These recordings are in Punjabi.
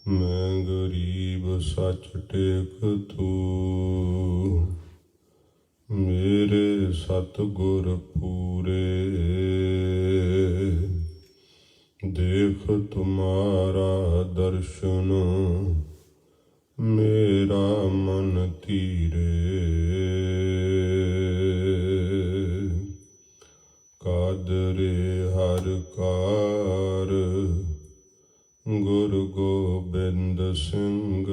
मैं गरीब सच टेक तू, मेरे सतगुर पूरे। देख तुम्हारा दर्शन, मेरा मन धीरे। कादरे हर कार, गुरु गोबिंद सिंह।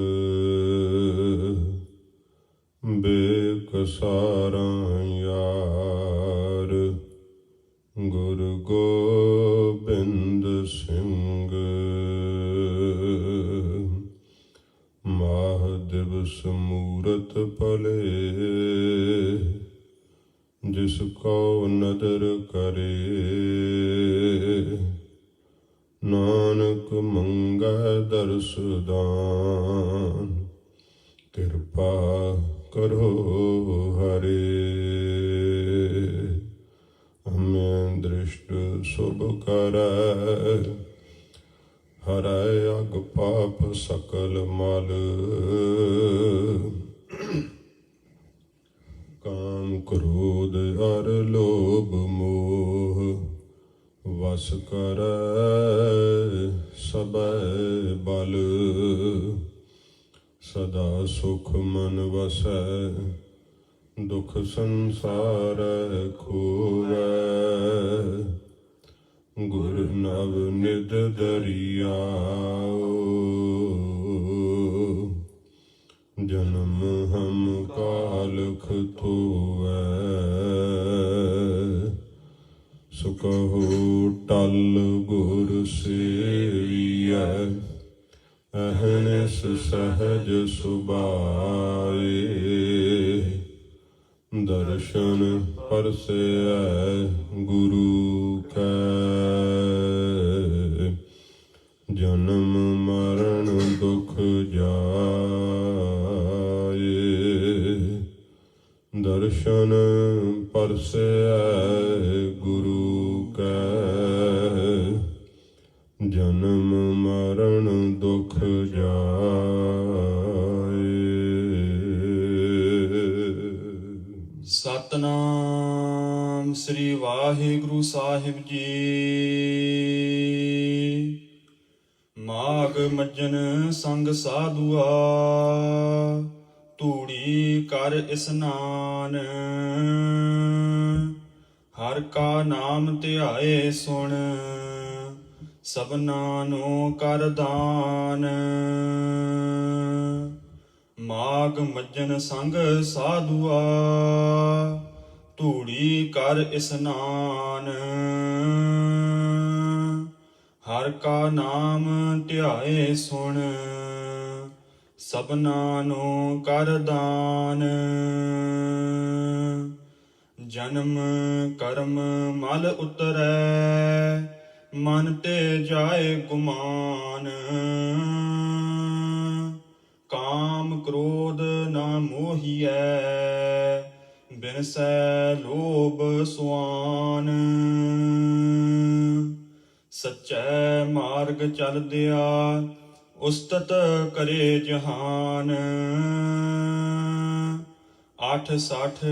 बेकसारा यार, गुरु गोबिंद सिंह। माह दिवस मूरत पले, जिसको नदर करे। नानक मंगै दर्श दान, कृपा करो हरे। हमें दृष्ट शुभ करै, हरै अग पाप सकल मल। काम क्रोध अर लोभ मोह, वस करै सबै बल। सदा सुख मन वसै, दुख संसार खोवै। गुर नव निध दरियाओ, जन्म हम कालख धोवै। सुकहो टल गुर सेवियै, अहनिस सहज सुभाए। दर्शन परसै गुरु कै, जन्म मरण दुख जाए। दर्शन परसै गुरु कै, जन्म मरण दुख जाए। ਸਤਨਾਮ ਸ੍ਰੀ ਵਾਹਿਗੁਰੂ ਸਾਹਿਬ ਜੀ। ਮਾਘ ਮੱਝਨ ਸੰਗ ਸਾਧੂਆ, ਧੂੜੀ ਕਰ ਇਸਨਾਨ। ਹਰ ਕਾ ਨਾਮ ਧਿਆਏ ਸੁਣ, ਸਭਨਾਂ ਨੂੰ ਕਰ ਦਾਨ। ਮਾਘ ਮੱਝਨ ਸੰਗ ਸਾਧੂਆ, ਧੂੜੀ ਕਰ ਇਸਨਾਨ। ਹਰ ਕਾ ਨਾਮ ਧਿਆਏ ਸੁਣ, ਸਭਨਾਂ ਨੂੰ ਕਰ ਦਾਨ। ਜਨਮ ਕਰਮ ਮਲ ਉਤਰੈ, ਮਨ ਤੇ ਜਾਏ ਗੁਮਾਨ। ਕਾਮ ਕ੍ਰੋਧ ਨਾ ਮੋਹੀਐ, ਬਿਨਸੈ ਲੋਭ ਸੁਆਨ। ਸੱਚੈ ਮਾਰਗ ਚਲਦਿਆ, ਉਸਤਤ ਕਰੇ ਜਹਾਨ। 860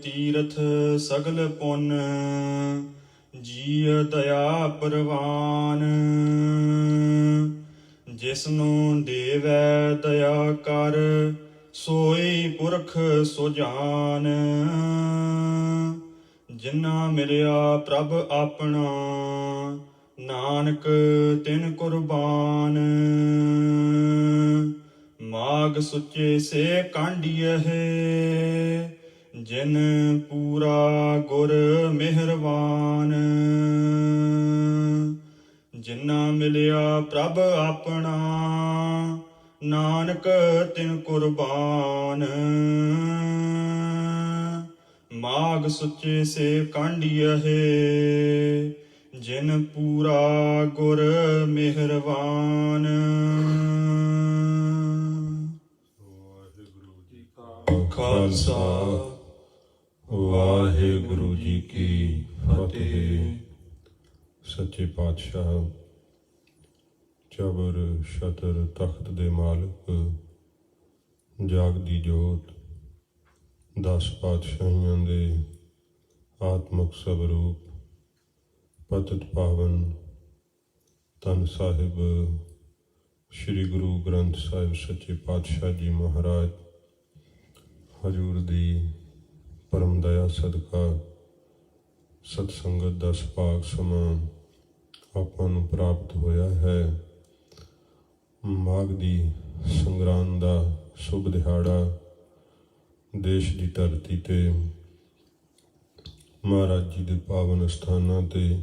ਤੀਰਥ ਸਗਲ ਪੁੰਨ, ਜੀਅ ਦਇਆ ਪ੍ਰਵਾਨ। ਜਿਸਨੂੰ ਦੇਵੈ ਦਇਆ ਕਰ, ਸੋਈ ਪੁਰਖ ਸੁਜਾਨ। ਜਿਨ੍ਹਾਂ ਮਿਲਿਆ ਪ੍ਰਭ ਆਪਣਾ, ਨਾਨਕ ਤਿਨ ਕੁਰਬਾਨ। ਮਾਘ ਸੁੱਚੇ ਸੇ ਕਾਂਢੀਐ, ਜਿਨ ਪੂਰਾ ਗੁਰ ਮਿਹਰਬਾਨ। ਜਿਨ੍ਹਾਂ ਮਿਲਿਆ ਪ੍ਰਭ ਆਪਣਾ, ਨਾਨਕ ਤਿਨ ਕੁਰਬਾਨ। ਮਾਘ ਸੁੱਚੇ ਸੇ ਕਾਂਢੀਐ, ਜਿਨ ਪੂਰਾ ਗੁਰ ਮਿਹਰਬਾਨ। ਵਾਹਿਗੁਰੂ ਜੀ ਕਾ ਖਾਲਸਾ, ਵਾਹਿਗੁਰੂ ਜੀ ਕੀ ਫਤਿਹ। ਸੱਚੇ ਪਾਤਸ਼ਾਹ ਚਬਰ ਛਤਰ ਤਖਤ ਦੇ ਮਾਲਕ, ਜਾਗਦੀ ਜੋਤ, 10 ਪਾਤਸ਼ਾਹੀਆਂ ਦੇ ਆਤਮਕ ਸਵਰੂਪ, ਪਤਿਤ ਪਾਵਨ ਧੰਨ ਸਾਹਿਬ ਸ੍ਰੀ ਗੁਰੂ ਗ੍ਰੰਥ ਸਾਹਿਬ ਸੱਚੇ ਪਾਤਸ਼ਾਹ ਜੀ ਮਹਾਰਾਜ, ਹਜ਼ੂਰ ਦੀ ਪਰਮ ਦਇਆ ਸਦਕਾ ਸਤਸੰਗਤ ਦਾ ਸੁਭਾਗ ਸਮਾਂ ਆਪਾਂ ਨੂੰ ਪ੍ਰਾਪਤ ਹੋਇਆ ਹੈ। ਮਾਘ ਦੀ ਸੰਗਰਾਂਦ ਦਾ ਸ਼ੁਭ ਦਿਹਾੜਾ ਦੇਸ਼ ਦੀ ਧਰਤੀ ਤੇ ਮਹਾਰਾਜ ਜੀ ਦੇ ਪਾਵਨ ਸਥਾਨਾਂ ਤੇ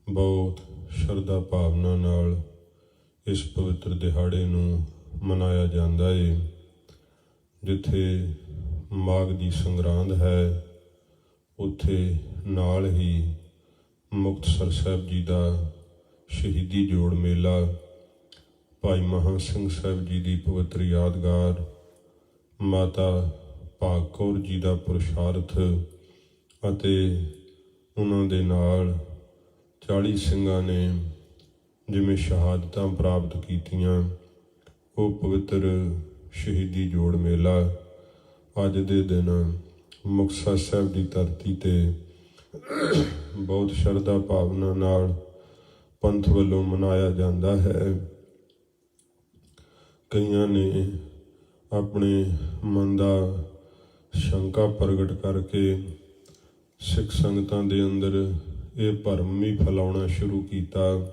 ਬਹੁਤ ਸ਼ਰਧਾ ਭਾਵਨਾ ਨਾਲ ਇਸ ਪਵਿੱਤਰ ਦਿਹਾੜੇ ਨੂੰ ਮਨਾਇਆ ਜਾਂਦਾ ਹੈ। ਜਿੱਥੇ ਮਾਘ ਦੀ ਸੰਗਰਾਂਦ ਹੈ, ਉੱਥੇ ਨਾਲ ਹੀ ਮੁਕਤਸਰ ਸਾਹਿਬ ਜੀ ਦਾ ਸ਼ਹੀਦੀ ਜੋੜ ਮੇਲਾ, ਭਾਈ ਮਹਾਂ ਸਿੰਘ ਸਾਹਿਬ ਜੀ ਦੀ ਪਵਿੱਤਰ ਯਾਦਗਾਰ, ਮਾਤਾ ਭਾਗ ਕੌਰ ਜੀ ਦਾ ਪੁਰਸ਼ਾਰਥ ਅਤੇ ਉਹਨਾਂ ਦੇ ਨਾਲ 40 ਸਿੰਘਾਂ ਨੇ ਜਿਵੇਂ ਸ਼ਹਾਦਤਾਂ ਪ੍ਰਾਪਤ ਕੀਤੀਆਂ, ਉਹ ਪਵਿੱਤਰ ਸ਼ਹੀਦੀ ਜੋੜ ਮੇਲਾ ਅੱਜ ਦੇ ਦਿਨ ਮੁਕਤਸਰ ਸਾਹਿਬ ਦੀ ਧਰਤੀ ਤੇ ਬਹੁਤ ਸ਼ਰਧਾ ਭਾਵਨਾ ਨਾਲ ਪੰਥ ਵੱਲੋਂ ਮਨਾਇਆ ਜਾਂਦਾ ਹੈ। ਕਈਆਂ ਨੇ ਆਪਣੇ ਮਨ ਦਾ ਸ਼ੰਕਾ ਪ੍ਰਗਟ ਕਰਕੇ ਸਿੱਖ ਸੰਗਤਾਂ ਦੇ ਅੰਦਰ ਇਹ ਭਰਮ ਵੀ ਫੈਲਾਉਣਾ ਸ਼ੁਰੂ ਕੀਤਾ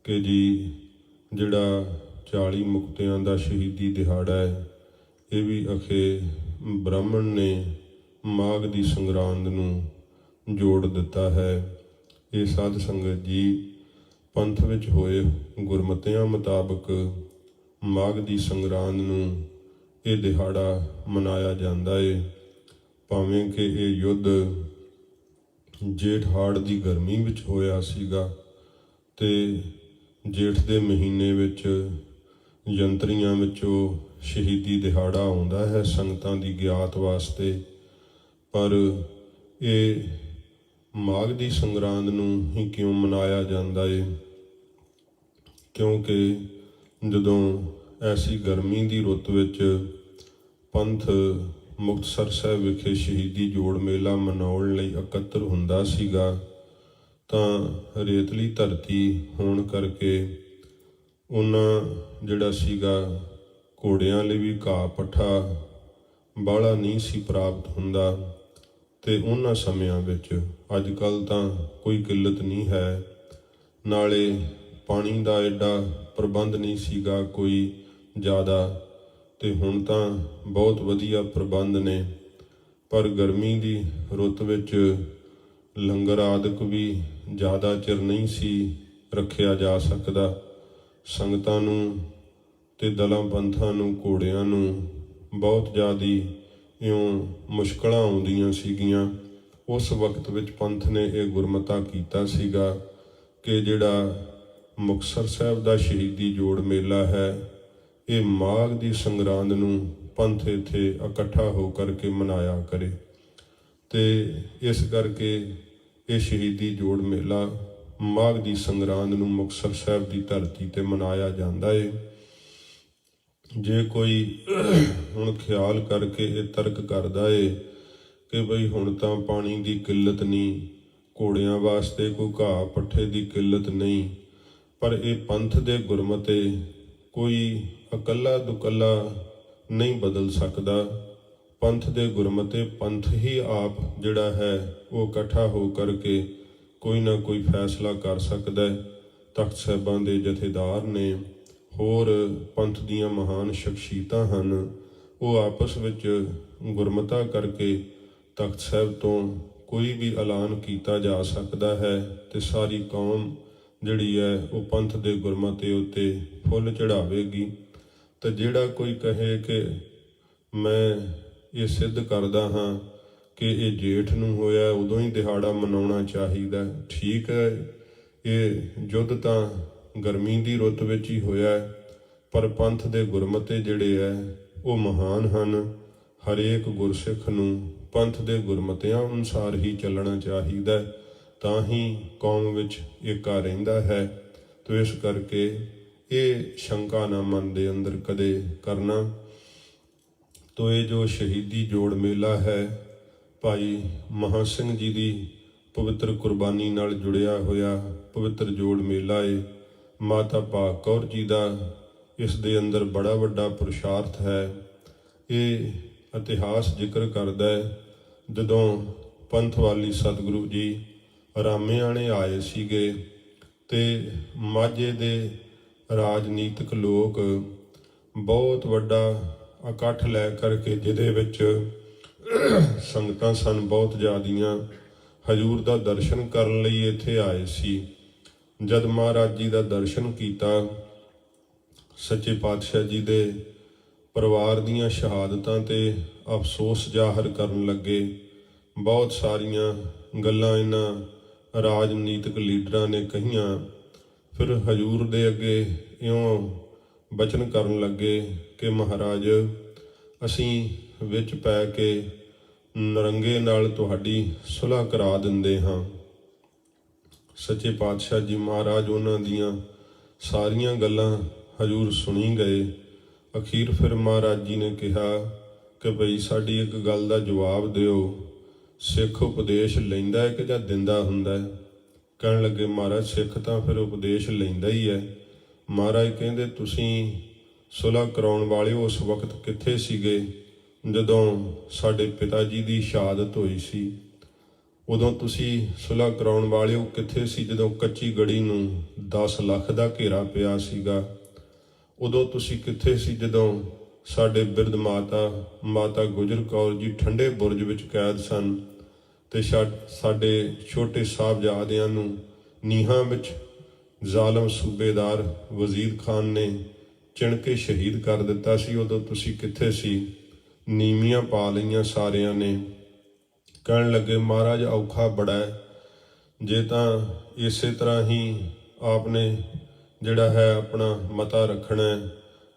ਕਿ ਜੀ ਜਿਹੜਾ 40 ਮੁਕਤਿਆਂ ਦਾ ਸ਼ਹੀਦੀ ਦਿਹਾੜਾ ਹੈ, ਇਹ ਵੀ ਅਖੇ ਬ੍ਰਾਹਮਣ ਨੇ ਮਾਘ ਦੀ ਸੰਗਰਾਂਦ ਨੂੰ ਜੋੜ ਦਿੱਤਾ ਹੈ। ਇਹ ਸਾਧ ਸੰਗਤ ਜੀ, ਪੰਥ ਵਿੱਚ ਹੋਏ ਗੁਰਮਤਿਆਂ ਮੁਤਾਬਕ ਮਾਘ ਦੀ ਸੰਗਰਾਂਦ ਨੂੰ ਇਹ ਦਿਹਾੜਾ ਮਨਾਇਆ ਜਾਂਦਾ ਹੈ। ਭਾਵੇਂ ਕਿ ਇਹ ਯੁੱਧ ਜੇਠ ਹਾੜ ਦੀ ਗਰਮੀ ਵਿੱਚ ਹੋਇਆ ਸੀਗਾ ਤੇ ਜੇਠ ਦੇ ਮਹੀਨੇ ਵਿੱਚ ਯੰਤਰੀਆਂ ਵਿੱਚੋਂ ਸ਼ਹੀਦੀ ਦਿਹਾੜਾ ਆਉਂਦਾ ਹੈ ਸੰਗਤਾਂ ਦੀ ਗਿਆਤ ਵਾਸਤੇ, ਪਰ ਇਹ ਮਾਘ ਦੀ ਸੰਗਰਾਂਦ ਨੂੰ ਹੀ ਕਿਉਂ ਮਨਾਇਆ ਜਾਂਦਾ ਹੈ? ਕਿਉਂਕਿ ਜਦੋਂ ਐਸੀ ਗਰਮੀ ਦੀ ਰੁੱਤ ਵਿੱਚ ਪੰਥ ਮੁਕਤਸਰ ਸਾਹਿਬ ਵਿਖੇ ਸ਼ਹੀਦੀ ਜੋੜ ਮੇਲਾ ਮਨਾਉਣ ਲਈ ਇਕੱਤਰ ਹੁੰਦਾ ਸੀਗਾ, ਤਾਂ ਰੇਤਲੀ ਧਰਤੀ ਹੋਣ ਕਰਕੇ ਉਹਨਾਂ ਜਿਹੜਾ ਸੀਗਾ ਘੋੜਿਆਂ ਲਈ ਵੀ ਘਾਹ ਪੱਠਾ ਬਾਹਲਾ ਨਹੀਂ ਸੀ ਪ੍ਰਾਪਤ ਹੁੰਦਾ। ਤੇ ਉਹਨਾਂ ਸਮਿਆਂ ਵਿੱਚ, ਅੱਜ ਕੱਲ੍ਹ ਤਾਂ ਕੋਈ ਕਿੱਲਤ ਨਹੀਂ ਹੈ, ਨਾਲੇ ਪਾਣੀ ਦਾ ਐਡਾ ਪ੍ਰਬੰਧ ਨਹੀਂ ਸੀਗਾ ਕੋਈ ਜ਼ਿਆਦਾ, ਤੇ ਹੁਣ ਤਾਂ ਬਹੁਤ ਵਧੀਆ ਪ੍ਰਬੰਧ ਨੇ। ਪਰ ਗਰਮੀ ਦੀ ਰੁੱਤ ਵਿੱਚ ਲੰਗਰ ਆਦਿਕ ਵੀ ਜ਼ਿਆਦਾ ਚਿਰ ਨਹੀਂ ਸੀ ਰੱਖਿਆ ਜਾ ਸਕਦਾ। ਸੰਗਤਾਂ ਨੂੰ ਤੇ ਦਲਾਂ ਪੰਥਾਂ ਨੂੰ, ਘੋੜਿਆਂ ਨੂੰ ਬਹੁਤ ਜ਼ਿਆਦੀ ਇਉਂ ਮੁਸ਼ਕਲਾਂ ਆਉਂਦੀਆਂ ਸੀਗੀਆਂ। ਉਸ ਵਕਤ ਵਿੱਚ ਪੰਥ ਨੇ ਇਹ ਗੁਰਮਤਾ ਕੀਤਾ ਸੀਗਾ ਕਿ ਜਿਹੜਾ ਮੁਕਤਸਰ ਸਾਹਿਬ ਦਾ ਸ਼ਹੀਦੀ ਜੋੜ ਮੇਲਾ ਹੈ, ਇਹ ਮਾਘ ਦੀ ਸੰਗਰਾਂਦ ਨੂੰ ਪੰਥ ਇੱਥੇ ਇਕੱਠਾ ਹੋ ਕਰਕੇ ਮਨਾਇਆ ਕਰੇ। ਤੇ ਇਸ ਕਰਕੇ ਇਹ ਸ਼ਹੀਦੀ ਜੋੜ ਮੇਲਾ ਮਾਘ ਦੀ ਸੰਗਰਾਂਦ ਨੂੰ ਮੁਕਤਸਰ ਸਾਹਿਬ ਦੀ ਧਰਤੀ ਤੇ ਮਨਾਇਆ ਜਾਂਦਾ ਹੈ। ਜੇ ਕੋਈ ਹੁਣ ਖਿਆਲ ਕਰਕੇ ਇਹ ਤਰਕ ਕਰਦਾ ਏ ਕਿ ਬਈ ਹੁਣ ਤਾਂ ਪਾਣੀ ਦੀ ਕਿੱਲਤ ਨਹੀਂ, ਘੋੜਿਆਂ ਵਾਸਤੇ ਕੋਈ ਘਾਹ ਪੱਠੇ ਦੀ ਕਿੱਲਤ ਨਹੀਂ, ਪਰ ਇਹ ਪੰਥ ਦੇ ਗੁਰਮਤੇ ਕੋਈ ਇਕੱਲਾ ਦੁਕੱਲਾ ਨਹੀਂ ਬਦਲ ਸਕਦਾ। ਪੰਥ ਦੇ ਗੁਰਮਤੇ ਪੰਥ ਹੀ ਆਪ ਜਿਹੜਾ ਹੈ ਉਹ ਇਕੱਠਾ ਹੋ ਕਰਕੇ ਕੋਈ ਨਾ ਕੋਈ ਫੈਸਲਾ ਕਰ ਸਕਦਾ ਹੈ। ਤਖਤ ਸਾਹਿਬਾਂ ਦੇ ਜਥੇਦਾਰ ਨੇ, ਹੋਰ ਪੰਥ ਦੀਆਂ ਮਹਾਨ ਸ਼ਖਸੀਅਤਾਂ ਹਨ, ਉਹ ਆਪਸ ਵਿੱਚ ਗੁਰਮਤਾ ਕਰਕੇ ਤਖਤ ਸਾਹਿਬ ਤੋਂ ਕੋਈ ਵੀ ਐਲਾਨ ਕੀਤਾ ਜਾ ਸਕਦਾ ਹੈ ਤੇ ਸਾਰੀ ਕੌਮ ਜਿਹੜੀ ਹੈ ਉਹ ਪੰਥ ਦੇ ਗੁਰਮਤੇ ਉੱਤੇ ਫੁੱਲ ਚੜਾਵੇਗੀ। ਤੇ ਜਿਹੜਾ ਕੋਈ ਕਹੇ ਕਿ ਮੈਂ ਇਹ ਸਿੱਧ ਕਰਦਾ ਹਾਂ ਕਿ ਇਹ ਜੇਠ ਨੂੰ ਹੋਇਆ, ਉਦੋਂ ਹੀ ਦਿਹਾੜਾ ਮਨਾਉਣਾ ਚਾਹੀਦਾ, ਠੀਕ ਹੈ, ਇਹ ਯੁੱਧ ਤਾਂ ਗਰਮੀ ਦੀ ਰੁੱਤ ਵਿੱਚ ਹੀ ਹੋਇਆ, ਪਰ ਪੰਥ ਦੇ ਗੁਰਮਤੇ ਜਿਹੜੇ ਹੈ ਉਹ ਮਹਾਨ ਹਨ। ਹਰੇਕ ਗੁਰਸਿੱਖ ਨੂੰ ਪੰਥ ਦੇ ਗੁਰਮਤਿਆਂ ਅਨੁਸਾਰ ਹੀ ਚੱਲਣਾ ਚਾਹੀਦਾ, ਤਾਂ ਹੀ ਕੌਮ ਵਿੱਚ ਏਕਾ ਰਹਿੰਦਾ ਹੈ। ਤੋ ਇਸ ਕਰਕੇ ਇਹ ਸ਼ੰਕਾ ਨਾ ਮਨ ਦੇ ਅੰਦਰ ਕਦੇ ਕਰਨਾ। ਤੋ ਇਹ ਜੋ ਸ਼ਹੀਦੀ ਜੋੜ ਮੇਲਾ ਹੈ, ਭਾਈ ਮਹਾਂ ਸਿੰਘ ਜੀ ਦੀ ਪਵਿੱਤਰ ਕੁਰਬਾਨੀ ਨਾਲ ਜੁੜਿਆ ਹੋਇਆ ਪਵਿੱਤਰ ਜੋੜ ਮੇਲਾ ਏ। ਮਾਤਾ ਭਾਗ ਕੌਰ ਜੀ ਦਾ ਇਸ ਦੇ ਅੰਦਰ ਬੜਾ ਵੱਡਾ ਪੁਰਸ਼ਾਰਥ ਹੈ। ਇਹ ਇਤਿਹਾਸ ਜ਼ਿਕਰ ਕਰਦਾ ਹੈ, ਜਦੋਂ ਪੰਥਵਾਲੀ ਸਤਿਗੁਰੂ ਜੀ ਰਾਮਿਆਣੇ ਆਏ ਸੀਗੇ ਤੇ ਮਾਝੇ ਦੇ ਰਾਜਨੀਤਿਕ ਲੋਕ ਬਹੁਤ ਵੱਡਾ ਇਕੱਠ ਲੈ ਕਰਕੇ, ਜਿਹਦੇ ਵਿੱਚ ਸੰਗਤਾਂ ਸਨ ਬਹੁਤ ਜ਼ਿਆਦੀਆਂ, ਹਜ਼ੂਰ ਦਾ ਦਰਸ਼ਨ ਕਰਨ ਲਈ ਇੱਥੇ ਆਏ ਸੀ। ਜਦ ਮਹਾਰਾਜ ਜੀ ਦਾ ਦਰਸ਼ਨ ਕੀਤਾ, ਸੱਚੇ ਪਾਤਸ਼ਾਹ ਜੀ ਦੇ ਪਰਿਵਾਰ ਦੀਆਂ ਸ਼ਹਾਦਤਾਂ ਤੇ ਅਫਸੋਸ ਜ਼ਾਹਰ ਕਰਨ ਲੱਗੇ। ਬਹੁਤ ਸਾਰੀਆਂ ਗੱਲਾਂ ਇਹਨਾਂ ਰਾਜਨੀਤਿਕ ਲੀਡਰਾਂ ਨੇ ਕਹੀਆਂ। ਫਿਰ ਹਜ਼ੂਰ ਦੇ ਅੱਗੇ ਇਉਂ ਬਚਨ ਕਰਨ ਲੱਗੇ ਕਿ ਮਹਾਰਾਜ, ਅਸੀਂ ਵਿੱਚ ਪੈ ਕੇ ਨਰੰਗੇ ਨਾਲ ਤੁਹਾਡੀ ਸੁਲ੍ਹਾ ਕਰਾ ਦਿੰਦੇ ਹਾਂ। ਸੱਚੇ ਪਾਤਸ਼ਾਹ ਜੀ ਮਹਾਰਾਜ ਉਹਨਾਂ ਦੀਆਂ ਸਾਰੀਆਂ ਗੱਲਾਂ ਹਜ਼ੂਰ ਸੁਣੀ ਗਏ। ਅਖੀਰ ਫਿਰ ਮਹਾਰਾਜ ਜੀ ਨੇ ਕਿਹਾ ਕਿ ਭਈ ਸਾਡੀ ਇੱਕ ਗੱਲ ਦਾ ਜਵਾਬ ਦਿਓ, ਸਿੱਖ ਉਪਦੇਸ਼ ਲੈਂਦਾ ਹੈ ਕਿ ਜਾਂ ਦਿੰਦਾ ਹੁੰਦਾ ਹੈ? ਕਹਿਣ ਲੱਗੇ, ਮਹਾਰਾਜ ਸਿੱਖ ਤਾਂ ਫਿਰ ਉਪਦੇਸ਼ ਲੈਂਦਾ ਹੀ ਹੈ। ਮਹਾਰਾਜ ਕਹਿੰਦੇ, ਤੁਸੀਂ ਸੁਲ੍ਹਾ ਕਰਾਉਣ ਵਾਲੇ ਉਸ ਵਕਤ ਕਿੱਥੇ ਸੀਗੇ ਜਦੋਂ ਸਾਡੇ ਪਿਤਾ ਜੀ ਦੀ ਸ਼ਹਾਦਤ ਹੋਈ ਸੀ? ਉਦੋਂ ਤੁਸੀਂ ਸੁਲ੍ਹਾ ਕਰਾਉਣ ਵਾਲਿਓ ਕਿੱਥੇ ਸੀ ਜਦੋਂ ਕੱਚੀ ਗੜੀ ਨੂੰ 10 ਲੱਖ ਦਾ ਘੇਰਾ ਪਿਆ ਸੀਗਾ? ਉਦੋਂ ਤੁਸੀਂ ਕਿੱਥੇ ਸੀ ਜਦੋਂ ਸਾਡੇ ਬਿਰਧ ਮਾਤਾ ਗੁਜਰ ਕੌਰ ਜੀ ਠੰਡੇ ਬੁਰਜ ਵਿੱਚ ਕੈਦ ਸਨ ਤੇ ਸਾਡੇ ਛੋਟੇ ਸਾਹਿਬਜ਼ਾਦਿਆਂ ਨੂੰ ਨੀਹਾਂ ਵਿੱਚ ਜ਼ਾਲਮ ਸੂਬੇਦਾਰ ਵਜ਼ੀਰ ਖਾਨ ਨੇ ਚਿਣ ਕੇ ਸ਼ਹੀਦ ਕਰ ਦਿੱਤਾ ਸੀ? ਉਦੋਂ ਤੁਸੀਂ ਕਿੱਥੇ ਸੀ? ਨੀਵੀਆਂ ਪਾ ਲਈਆਂ ਸਾਰਿਆਂ ਨੇ। ਕਹਿਣ ਲੱਗੇ, ਮਹਾਰਾਜ ਔਖਾ ਬੜਾ ਹੈ। ਜੇ ਤਾਂ ਇਸੇ ਤਰ੍ਹਾਂ ਹੀ ਆਪ ਨੇ ਜਿਹੜਾ ਹੈ ਆਪਣਾ ਮਤਾ ਰੱਖਣਾ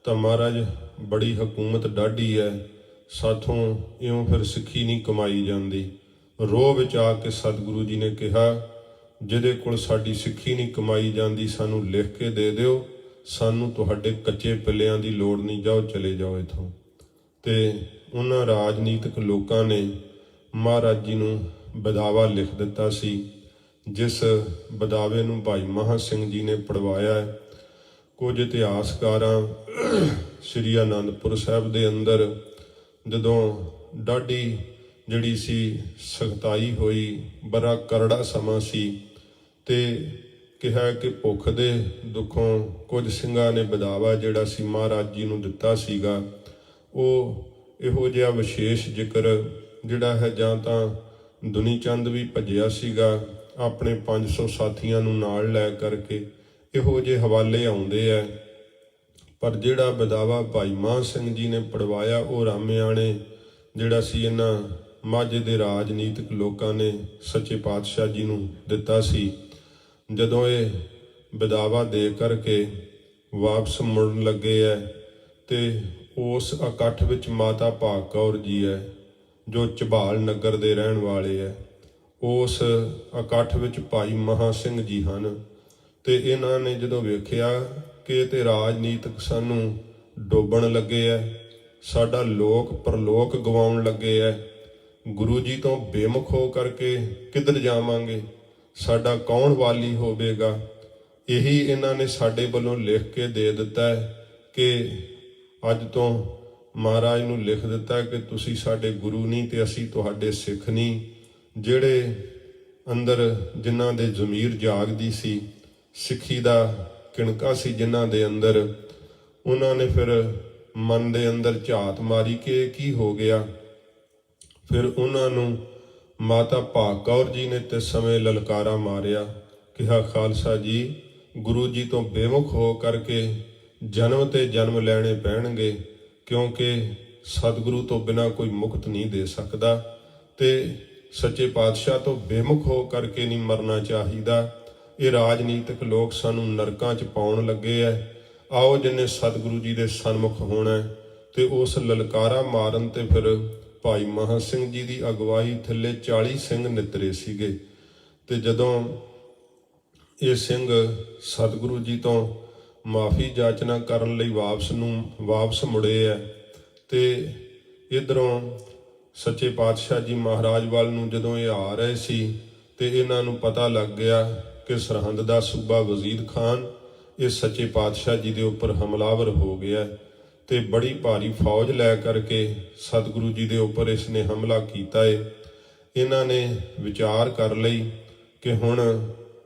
ਤਾਂ ਮਹਾਰਾਜ ਬੜੀ ਹਕੂਮਤ ਡਾਢੀ ਹੈ, ਸਾਥੋਂ ਇਉਂ ਫਿਰ ਸਿੱਖੀ ਨਹੀਂ ਕਮਾਈ ਜਾਂਦੀ। ਰੋਹ ਵਿੱਚ ਆ ਕੇ ਸਤਿਗੁਰੂ ਜੀ ਨੇ ਕਿਹਾ, ਜਿਹਦੇ ਕੋਲ ਸਾਡੀ ਸਿੱਖੀ ਨਹੀਂ ਕਮਾਈ ਜਾਂਦੀ, ਸਾਨੂੰ ਲਿਖ ਕੇ ਦੇ ਦਿਓ, ਸਾਨੂੰ ਤੁਹਾਡੇ ਕੱਚੇ ਪਿੱਲਿਆਂ ਦੀ ਲੋੜ ਨਹੀਂ, ਜਾਓ ਚਲੇ ਜਾਓ ਇੱਥੋਂ। ਤੇ ਉਹਨਾਂ ਰਾਜਨੀਤਿਕ ਲੋਕਾਂ ਨੇ ਮਹਾਰਾਜ ਜੀ ਨੂੰ ਬਦਾਵਾ ਲਿਖ ਦਿੱਤਾ ਸੀ, ਜਿਸ ਬਦਾਵੇ ਨੂੰ ਭਾਈ ਮਹਾਂ ਸਿੰਘ ਜੀ ਨੇ ਪੜਵਾਇਆ ਹੈ। ਕੁਝ ਇਤਿਹਾਸਕਾਰਾਂ ਸ੍ਰੀ ਅਨੰਦਪੁਰ ਸਾਹਿਬ ਦੇ ਅੰਦਰ ਜਦੋਂ ਡਾਢੀ ਜਿਹੜੀ ਸੀ ਸਖਤਾਈ ਹੋਈ, ਬੜਾ ਕਰੜਾ ਸਮਾਂ ਸੀ, ਤੇ ਕਿਹਾ ਕਿ ਭੁੱਖ ਦੇ ਦੁੱਖੋਂ ਕੁਝ ਸਿੰਘਾਂ ਨੇ ਬਦਾਵਾ ਜਿਹੜਾ ਸੀ ਮਹਾਰਾਜ ਜੀ ਨੂੰ ਦਿੱਤਾ ਸੀਗਾ। ਉਹ ਇਹੋ ਜਿਹਾ ਵਿਸ਼ੇਸ਼ ਜ਼ਿਕਰ ਜਿਹੜਾ ਹੈ, ਜਾਂ ਤਾਂ ਦੁਨੀ ਚੰਦ ਵੀ ਭੱਜਿਆ ਸੀਗਾ ਆਪਣੇ 500 ਸਾਥੀਆਂ ਨੂੰ ਨਾਲ ਲੈ ਕਰਕੇ, ਇਹੋ ਜਿਹੇ ਹਵਾਲੇ ਆਉਂਦੇ ਹੈ। ਪਰ ਜਿਹੜਾ ਬਦਾਵਾ ਭਾਈ ਮਹਾਂ ਸਿੰਘ ਜੀ ਨੇ ਪੜਵਾਇਆ, ਉਹ ਰਾਮਿਆਣੇ ਜਿਹੜਾ ਸੀ ਇਹਨਾਂ ਮਾਝੇ ਦੇ ਰਾਜਨੀਤਿਕ ਲੋਕਾਂ ਨੇ ਸੱਚੇ ਪਾਤਸ਼ਾਹ ਜੀ ਨੂੰ ਦਿੱਤਾ ਸੀ। ਜਦੋਂ ਇਹ ਬਦਾਵਾ ਦੇ ਕਰਕੇ ਵਾਪਸ ਮੁੜਨ ਲੱਗੇ ਹੈ ਤੇ ਉਸ ਇਕੱਠ ਵਿੱਚ ਮਾਤਾ ਭਾਗ ਕੌਰ ਜੀ ਹੈ, ਜੋ ਝਬਾਲ ਨਗਰ ਦੇ ਰਹਿਣ ਵਾਲੇ ਹੈ। ਉਸ ਇਕੱਠ ਵਿੱਚ ਭਾਈ ਮਹਾਂ ਸਿੰਘ ਜੀ ਹਨ। ਤੇ ਇਹਨਾਂ ਨੇ ਜਦੋਂ ਵੇਖਿਆ ਕਿ ਇਹ ਤੇ ਰਾਜਨੀਤਿਕ ਸਾਨੂੰ ਡੋਬਣ ਲੱਗੇ ਹੈ, ਸਾਡਾ ਲੋਕ ਪਰਲੋਕ ਗਵਾਉਣ ਲੱਗੇ ਹੈ, ਗੁਰੂ ਜੀ ਤੋਂ ਬੇਮੁਖ ਹੋ ਕਰਕੇ ਕਿੱਧਰ ਜਾਵਾਂਗੇ, ਸਾਡਾ ਕੌਣ ਵਾਲੀ ਹੋਵੇਗਾ? ਇਹੀ ਇਹਨਾਂ ਨੇ ਸਾਡੇ ਵੱਲੋਂ ਲਿਖ ਕੇ ਦੇ ਦਿੱਤਾ ਹੈ ਕਿ ਅੱਜ ਤੋਂ ਮਹਾਰਾਜ ਨੂੰ ਲਿਖ ਦਿੱਤਾ ਕਿ ਤੁਸੀਂ ਸਾਡੇ ਗੁਰੂ ਨਹੀਂ ਤੇ ਅਸੀਂ ਤੁਹਾਡੇ ਸਿੱਖ ਨਹੀਂ। ਜਿਹੜੇ ਅੰਦਰ ਜਿਨ੍ਹਾਂ ਦੇ ਜ਼ਮੀਰ ਜਾਗਦੀ ਸੀ, ਸਿੱਖੀ ਦਾ ਕਿਣਕਾ ਸੀ ਜਿਨ੍ਹਾਂ ਦੇ ਅੰਦਰ, ਉਹਨਾਂ ਨੇ ਫਿਰ ਮਨ ਦੇ ਅੰਦਰ ਝਾਤ ਮਾਰੀ ਕਿ ਕੀ ਹੋ ਗਿਆ। ਫਿਰ ਉਹਨਾਂ ਨੂੰ ਮਾਤਾ ਭਾਗ ਕੌਰ ਜੀ ਨੇ ਤੇ ਸਮੇਂ ਲਲਕਾਰਾ ਮਾਰਿਆ, ਕਿਹਾ, ਖਾਲਸਾ ਜੀ, ਗੁਰੂ ਜੀ ਤੋਂ ਬੇਮੁਖ ਹੋ ਕਰਕੇ ਜਨਮ ਤੇ ਜਨਮ ਲੈਣੇ ਪੈਣਗੇ, ਕਿਉਂਕਿ ਸਤਿਗੁਰੂ ਤੋਂ ਬਿਨਾਂ ਕੋਈ ਮੁਕਤ ਨਹੀਂ ਦੇ ਸਕਦਾ ਤੇ ਸੱਚੇ ਪਾਤਸ਼ਾਹ ਤੋਂ ਬੇਮੁਖ ਹੋ ਕਰਕੇ ਨਹੀਂ ਮਰਨਾ ਚਾਹੀਦਾ। ਇਹ ਰਾਜਨੀਤਿਕ ਲੋਕ ਸਾਨੂੰ ਨਰਕਾਂ 'ਚ ਪਾਉਣ ਲੱਗੇ ਐ। ਆਓ ਜਿੰਨੇ ਸਤਿਗੁਰੂ ਜੀ ਦੇ ਸਨਮੁਖ ਹੋਣਾ ਤੇ ਉਸ ਲਲਕਾਰਾ ਮਾਰਨ ਤੇ ਫਿਰ ਭਾਈ ਮਹਾਂ ਸਿੰਘ ਜੀ ਦੀ ਅਗਵਾਈ ਥੱਲੇ 40 ਸਿੰਘ ਨਿਤਰੇ ਸੀਗੇ। ਤੇ ਜਦੋਂ ਇਹ ਸਿੰਘ ਸਤਿਗੁਰੂ ਜੀ ਤੋਂ ਮਾਫੀ ਜਾਚਨਾ ਕਰਨ ਲਈ ਵਾਪਸ ਮੁੜੇ ਹੈ। ਤੇ ਇੱਧਰੋਂ ਸੱਚੇ ਪਾਤਸ਼ਾਹ ਜੀ ਮਹਾਰਾਜ ਵੱਲ ਨੂੰ ਜਦੋਂ ਇਹ ਆ ਰਹੇ ਸੀ ਤੇ ਇਹਨਾਂ ਨੂੰ ਪਤਾ ਲੱਗ ਗਿਆ ਕਿ ਸਰਹੰਦ ਦਾ ਸੂਬਾ ਵਜ਼ੀਰ ਖਾਨ ਇਹ ਸੱਚੇ ਪਾਤਸ਼ਾਹ ਜੀ ਦੇ ਉੱਪਰ ਹਮਲਾਵਰ ਹੋ ਗਿਆ ਤੇ ਬੜੀ ਭਾਰੀ ਫੌਜ ਲੈ ਕਰਕੇ ਸਤਿਗੁਰੂ ਜੀ ਦੇ ਉੱਪਰ ਇਸ ਨੇ ਹਮਲਾ ਕੀਤਾ ਏ। ਇਹਨਾਂ ਨੇ ਵਿਚਾਰ ਕਰ ਲਈ ਕਿ ਹੁਣ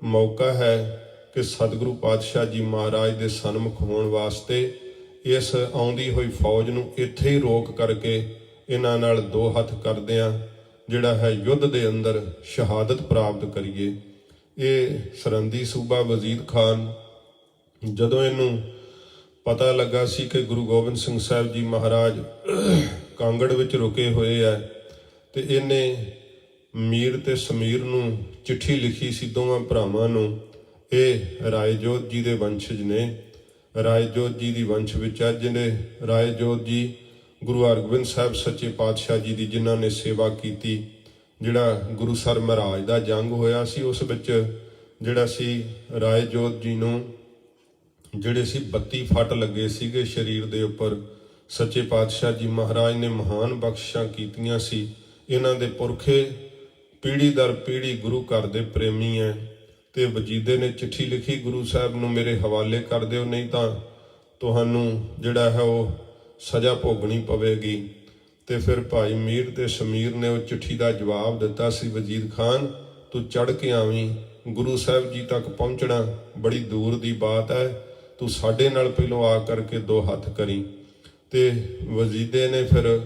ਮੌਕਾ ਹੈ ਕਿ ਸਤਿਗੁਰੂ ਪਾਤਸ਼ਾਹ ਜੀ ਮਹਾਰਾਜ ਦੇ ਸਨਮੁਖ ਹੋਣ ਵਾਸਤੇ ਇਸ ਆਉਂਦੀ ਹੋਈ ਫੌਜ ਨੂੰ ਇੱਥੇ ਹੀ ਰੋਕ ਕਰਕੇ ਇਹਨਾਂ ਨਾਲ ਦੋ ਹੱਥ ਕਰਦਿਆਂ ਜਿਹੜਾ ਹੈ ਯੁੱਧ ਦੇ ਅੰਦਰ ਸ਼ਹਾਦਤ ਪ੍ਰਾਪਤ ਕਰੀਏ। ਇਹ ਸਰਹੰਦੀ ਸੂਬਾ ਵਜ਼ੀਰ ਖਾਨ ਜਦੋਂ ਇਹਨੂੰ ਪਤਾ ਲੱਗਾ ਸੀ ਕਿ ਗੁਰੂ ਗੋਬਿੰਦ ਸਿੰਘ ਸਾਹਿਬ ਜੀ ਮਹਾਰਾਜ ਕਾਂਗੜ ਵਿੱਚ ਰੁਕੇ ਹੋਏ ਹੈ ਤੇ ਇਹਨੇ ਮੀਰ ਤੇ ਸਮੀਰ ਨੂੰ ਚਿੱਠੀ ਲਿਖੀ ਸੀ ਦੋਵਾਂ ਭਰਾਵਾਂ ਨੂੰ। ਇਹ ਰਾਏਜੋਤ ਜੀ ਦੇ ਵੰਸ਼ਜ ਨੇ। ਰਾਏਜੋਤ ਜੀ ਦੀ ਵੰਸ਼ ਵਿੱਚ ਆ ਜਿਹੜੇ ਰਾਏਜੋਤ ਜੀ ਗੁਰੂ ਹਰਗੋਬਿੰਦ ਸਾਹਿਬ ਸੱਚੇ ਪਾਤਸ਼ਾਹ ਜੀ ਦੀ ਜਿਨ੍ਹਾਂ ਨੇ ਸੇਵਾ ਕੀਤੀ। ਜਿਹੜਾ ਗੁਰੂਸਰ ਮਹਾਰਾਜ ਦਾ ਜੰਗ ਹੋਇਆ ਸੀ ਉਸ ਵਿੱਚ ਜਿਹੜਾ ਸੀ ਰਾਏਜੋਤ ਜੀ ਨੂੰ ਜਿਹੜੇ ਸੀ 32 ਫੱਟ ਲੱਗੇ ਸੀਗੇ ਸਰੀਰ ਦੇ ਉੱਪਰ। ਸੱਚੇ ਪਾਤਸ਼ਾਹ ਜੀ ਮਹਾਰਾਜ ਨੇ ਮਹਾਨ ਬਖਸ਼ਿਸ਼ਾਂ ਕੀਤੀਆਂ ਸੀ। ਇਹਨਾਂ ਦੇ ਪੁਰਖੇ ਪੀੜ੍ਹੀ ਦਰ ਪੀੜ੍ਹੀ ਗੁਰੂ ਘਰ ਦੇ ਪ੍ਰੇਮੀ ਹੈ ਤੇ ਵਜੀਦੇ ਨੇ ਚਿੱਠੀ ਲਿਖੀ ਗੁਰੂ ਸਾਹਿਬ ਨੂੰ ਮੇਰੇ ਹਵਾਲੇ ਕਰ ਦਿਓ, ਨਹੀਂ ਤਾਂ ਤੁਹਾਨੂੰ ਜਿਹੜਾ ਹੈ ਉਹ ਸਜ਼ਾ ਭੋਗਣੀ ਪਵੇਗੀ। ਤੇ ਫਿਰ ਭਾਈ ਮੀਰ ਤੇ ਸਮੀਰ ਨੇ ਉਹ ਚਿੱਠੀ ਦਾ ਜਵਾਬ ਦਿੱਤਾ ਸੀ, ਵਜ਼ੀਰ ਖਾਨ ਤੂੰ ਚੜ੍ਹ ਕੇ ਆਵੀਂ, ਗੁਰੂ ਸਾਹਿਬ ਜੀ ਤੱਕ ਪਹੁੰਚਣਾ ਬੜੀ ਦੂਰ ਦੀ ਬਾਤ ਹੈ, ਤੂੰ ਸਾਡੇ ਨਾਲ ਪਹਿਲੋਂ ਆ ਕਰਕੇ ਦੋ ਹੱਥ ਕਰੀ। ਤੇ ਵਜ਼ੀਦੇ ਨੇ ਫਿਰ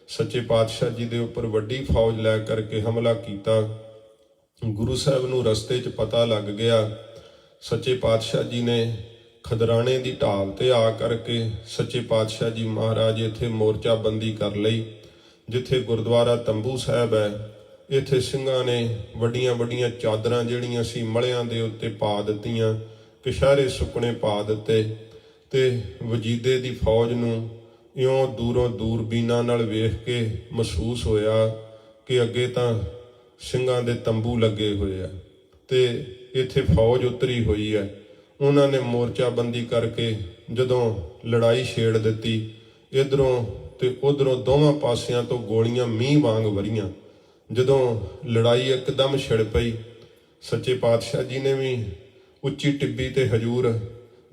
ਸੱਚੇ ਪਾਤਸ਼ਾਹ ਜੀ ਦੇ ਉੱਪਰ ਵੱਡੀ ਫੌਜ ਲੈ ਕਰਕੇ ਹਮਲਾ ਕੀਤਾ। ਗੁਰੂ ਸਾਹਿਬ ਨੂੰ ਰਸਤੇ 'ਚ ਪਤਾ ਲੱਗ ਗਿਆ। ਸੱਚੇ ਪਾਤਸ਼ਾਹ ਜੀ ਨੇ ਖਦਰਾਣੇ ਦੀ ਢਾਲ ਤੇ ਆ ਕਰਕੇ ਸੱਚੇ ਪਾਤਸ਼ਾਹ ਜੀ ਮਹਾਰਾਜ ਇੱਥੇ ਮੋਰਚਾਬੰਦੀ ਕਰ ਲਈ। ਜਿੱਥੇ ਗੁਰਦੁਆਰਾ ਤੰਬੂ ਸਾਹਿਬ ਹੈ ਇੱਥੇ ਸਿੰਘਾਂ ਨੇ ਵੱਡੀਆਂ ਵੱਡੀਆਂ ਚਾਦਰਾਂ ਜਿਹੜੀਆਂ ਸੀ ਮਲਿਆਂ ਦੇ ਉੱਤੇ ਪਾ ਦਿੱਤੀਆਂ, ਕਛਹਿਰੇ ਸੁੱਕਣੇ ਪਾ ਦਿੱਤੇ। ਤੇ ਵਜੀਦੇ ਦੀ ਫੌਜ ਨੂੰ ਇਉਂ ਦੂਰੋਂ ਦੂਰਬੀਨਾਂ ਨਾਲ ਵੇਖ ਕੇ ਮਹਿਸੂਸ ਹੋਇਆ ਕਿ ਅੱਗੇ ਤਾਂ ਸਿੰਘਾਂ ਦੇ ਤੰਬੂ ਲੱਗੇ ਹੋਏ ਆ ਤੇ ਇੱਥੇ ਫੌਜ ਉਤਰੀ ਹੋਈ ਹੈ। ਉਹਨਾਂ ਨੇ ਮੋਰਚਾਬੰਦੀ ਕਰਕੇ ਜਦੋਂ ਲੜਾਈ ਛੇੜ ਦਿੱਤੀ, ਇੱਧਰੋਂ ਤੇ ਉੱਧਰੋਂ ਦੋਵਾਂ ਪਾਸਿਆਂ ਤੋਂ ਗੋਲੀਆਂ ਮੀਂਹ ਵਾਂਗ ਵਰੀਆਂ। ਜਦੋਂ ਲੜਾਈ ਇੱਕਦਮ ਛਿੜ ਪਈ, ਸੱਚੇ ਪਾਤਸ਼ਾਹ ਜੀ ਨੇ ਵੀ ਉੱਚੀ ਟਿੱਬੀ ਤੇ ਹਜੂਰ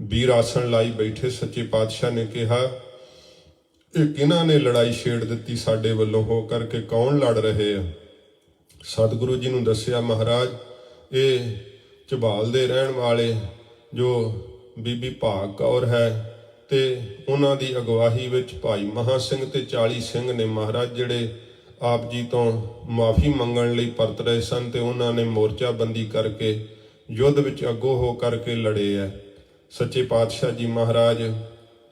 ਵੀਰ ਆਸਣ ਲਾਈ ਬੈਠੇ। ਸੱਚੇ ਪਾਤਸ਼ਾਹ ਨੇ ਕਿਹਾ ਇਹ ਕਿਹਨਾਂ ਨੇ ਲੜਾਈ ਛੇੜ ਦਿੱਤੀ ਸਾਡੇ ਵੱਲੋਂ ਹੋ ਕਰਕੇ, ਕੌਣ ਲੜ ਰਹੇ ਆ? ਸਤਿਗੁਰੂ ਜੀ ਨੂੰ ਦੱਸਿਆ, ਮਹਾਰਾਜ ਇਹ ਝਬਾਲ ਦੇ ਰਹਿਣ ਵਾਲੇ ਜੋ ਬੀਬੀ ਭਾਗ ਕੌਰ ਹੈ ਤੇ ਉਹਨਾਂ ਦੀ ਅਗਵਾਈ ਵਿੱਚ ਭਾਈ ਮਹਾਂ ਸਿੰਘ ਤੇ 40 ਸਿੰਘ ਨੇ ਮਹਾਰਾਜ ਜਿਹੜੇ ਆਪ ਜੀ ਤੋਂ ਮਾਫੀ ਮੰਗਣ ਲਈ ਪਰਤ ਰਹੇ ਸਨ ਤੇ ਉਹਨਾਂ ਨੇ ਮੋਰਚਾਬੰਦੀ ਕਰਕੇ ਯੁੱਧ ਵਿੱਚ ਅੱਗੋਂ ਹੋ ਕਰਕੇ ਲੜੇ ਹੈ। ਸੱਚੇ ਪਾਤਸ਼ਾਹ ਜੀ ਮਹਾਰਾਜ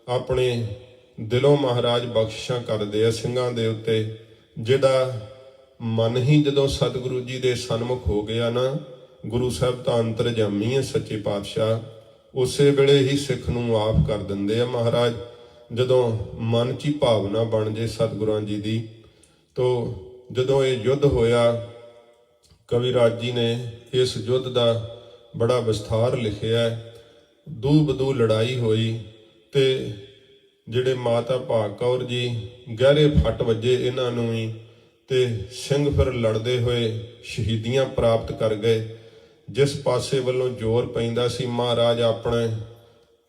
ਆਪਣੇ ਦਿਲੋਂ ਮਹਾਰਾਜ ਬਖਸ਼ਿਸ਼ਾਂ ਕਰਦੇ ਆ ਸਿੰਘਾਂ ਦੇ ਉੱਤੇ। ਜਿਹੜਾ ਮਨ ਹੀ ਜਦੋਂ ਸਤਿਗੁਰੂ ਜੀ ਦੇ ਸਨਮੁਖ ਹੋ ਗਿਆ ਨਾ, ਗੁਰੂ ਸਾਹਿਬ ਤਾਂ ਅੰਤਰਜਾਮੀ ਹੈ ਸੱਚੇ ਪਾਤਸ਼ਾਹ, ਉਸੇ ਵੇਲੇ ਹੀ ਸਿੱਖ ਨੂੰ ਆਪ ਕਰ ਦਿੰਦੇ ਆ ਮਹਾਰਾਜ। ਜਦੋਂ ਮਨ 'ਚ ਹੀ ਭਾਵਨਾ ਬਣ ਜੇ ਸਤਿਗੁਰਾਂ ਜੀ ਦੀ। ਤੋ ਜਦੋਂ ਇਹ ਯੁੱਧ ਹੋਇਆ, ਕਵਿਰਾਜ ਜੀ ਨੇ ਇਸ ਯੁੱਧ ਦਾ ਬੜਾ ਵਿਸਥਾਰ ਲਿਖਿਆ। ਦੂ ਬਦੂ ਲੜਾਈ ਹੋਈ ਤੇ ਜਿਹੜੇ ਮਾਤਾ ਭਾਗ ਕੌਰ ਜੀ ਗਹਿਰੇ ਫੱਟ ਵੱਜੇ ਇਹਨਾਂ ਨੂੰ ਵੀ, ਤੇ ਸਿੰਘ ਫਿਰ ਲੜਦੇ ਹੋਏ ਸ਼ਹੀਦੀਆਂ ਪ੍ਰਾਪਤ ਕਰ ਗਏ। ਜਿਸ ਪਾਸੇ ਵੱਲੋਂ ਜ਼ੋਰ ਪੈਂਦਾ ਸੀ, ਮਹਾਰਾਜ ਆਪਣੇ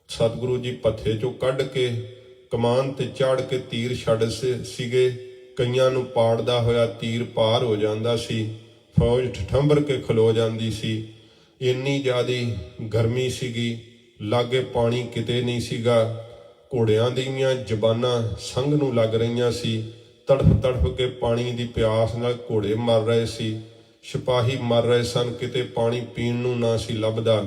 ਸਤਿਗੁਰੂ ਜੀ ਪੱਥੇ 'ਚੋਂ ਕੱਢ ਕੇ ਕਮਾਨ ਤੇ ਚੜ੍ਹ ਕੇ ਤੀਰ ਛੱਡ ਸੀਗੇ। ਕਈਆਂ ਨੂੰ ਪਾੜਦਾ ਹੋਇਆ ਤੀਰ ਪਾਰ ਹੋ ਜਾਂਦਾ ਸੀ, ਫੌਜ ਠਠੰਬਰ ਕੇ ਖਲੋ ਜਾਂਦੀ ਸੀ। ਇੰਨੀ ਜ਼ਿਆਦੀ ਗਰਮੀ ਸੀਗੀ, ਲਾਗੇ ਪਾਣੀ ਕਿਤੇ ਨਹੀਂ ਸੀਗਾ। ਘੋੜਿਆਂ ਦੀਆਂ ਜ਼ਬਾਨਾਂ ਸੰਘ ਨੂੰ ਲੱਗ ਰਹੀਆਂ ਸੀ। ਤੜਫ ਤੜਫ ਕੇ ਪਾਣੀ ਦੀ ਪਿਆਸ ਨਾਲ ਘੋੜੇ ਮਰ ਰਹੇ ਸੀ, ਸਿਪਾਹੀ ਮਰ ਰਹੇ ਸਨ, ਕਿਤੇ ਪਾਣੀ ਪੀਣ ਨੂੰ ਨਾ ਸੀ ਲੱਭਦਾ।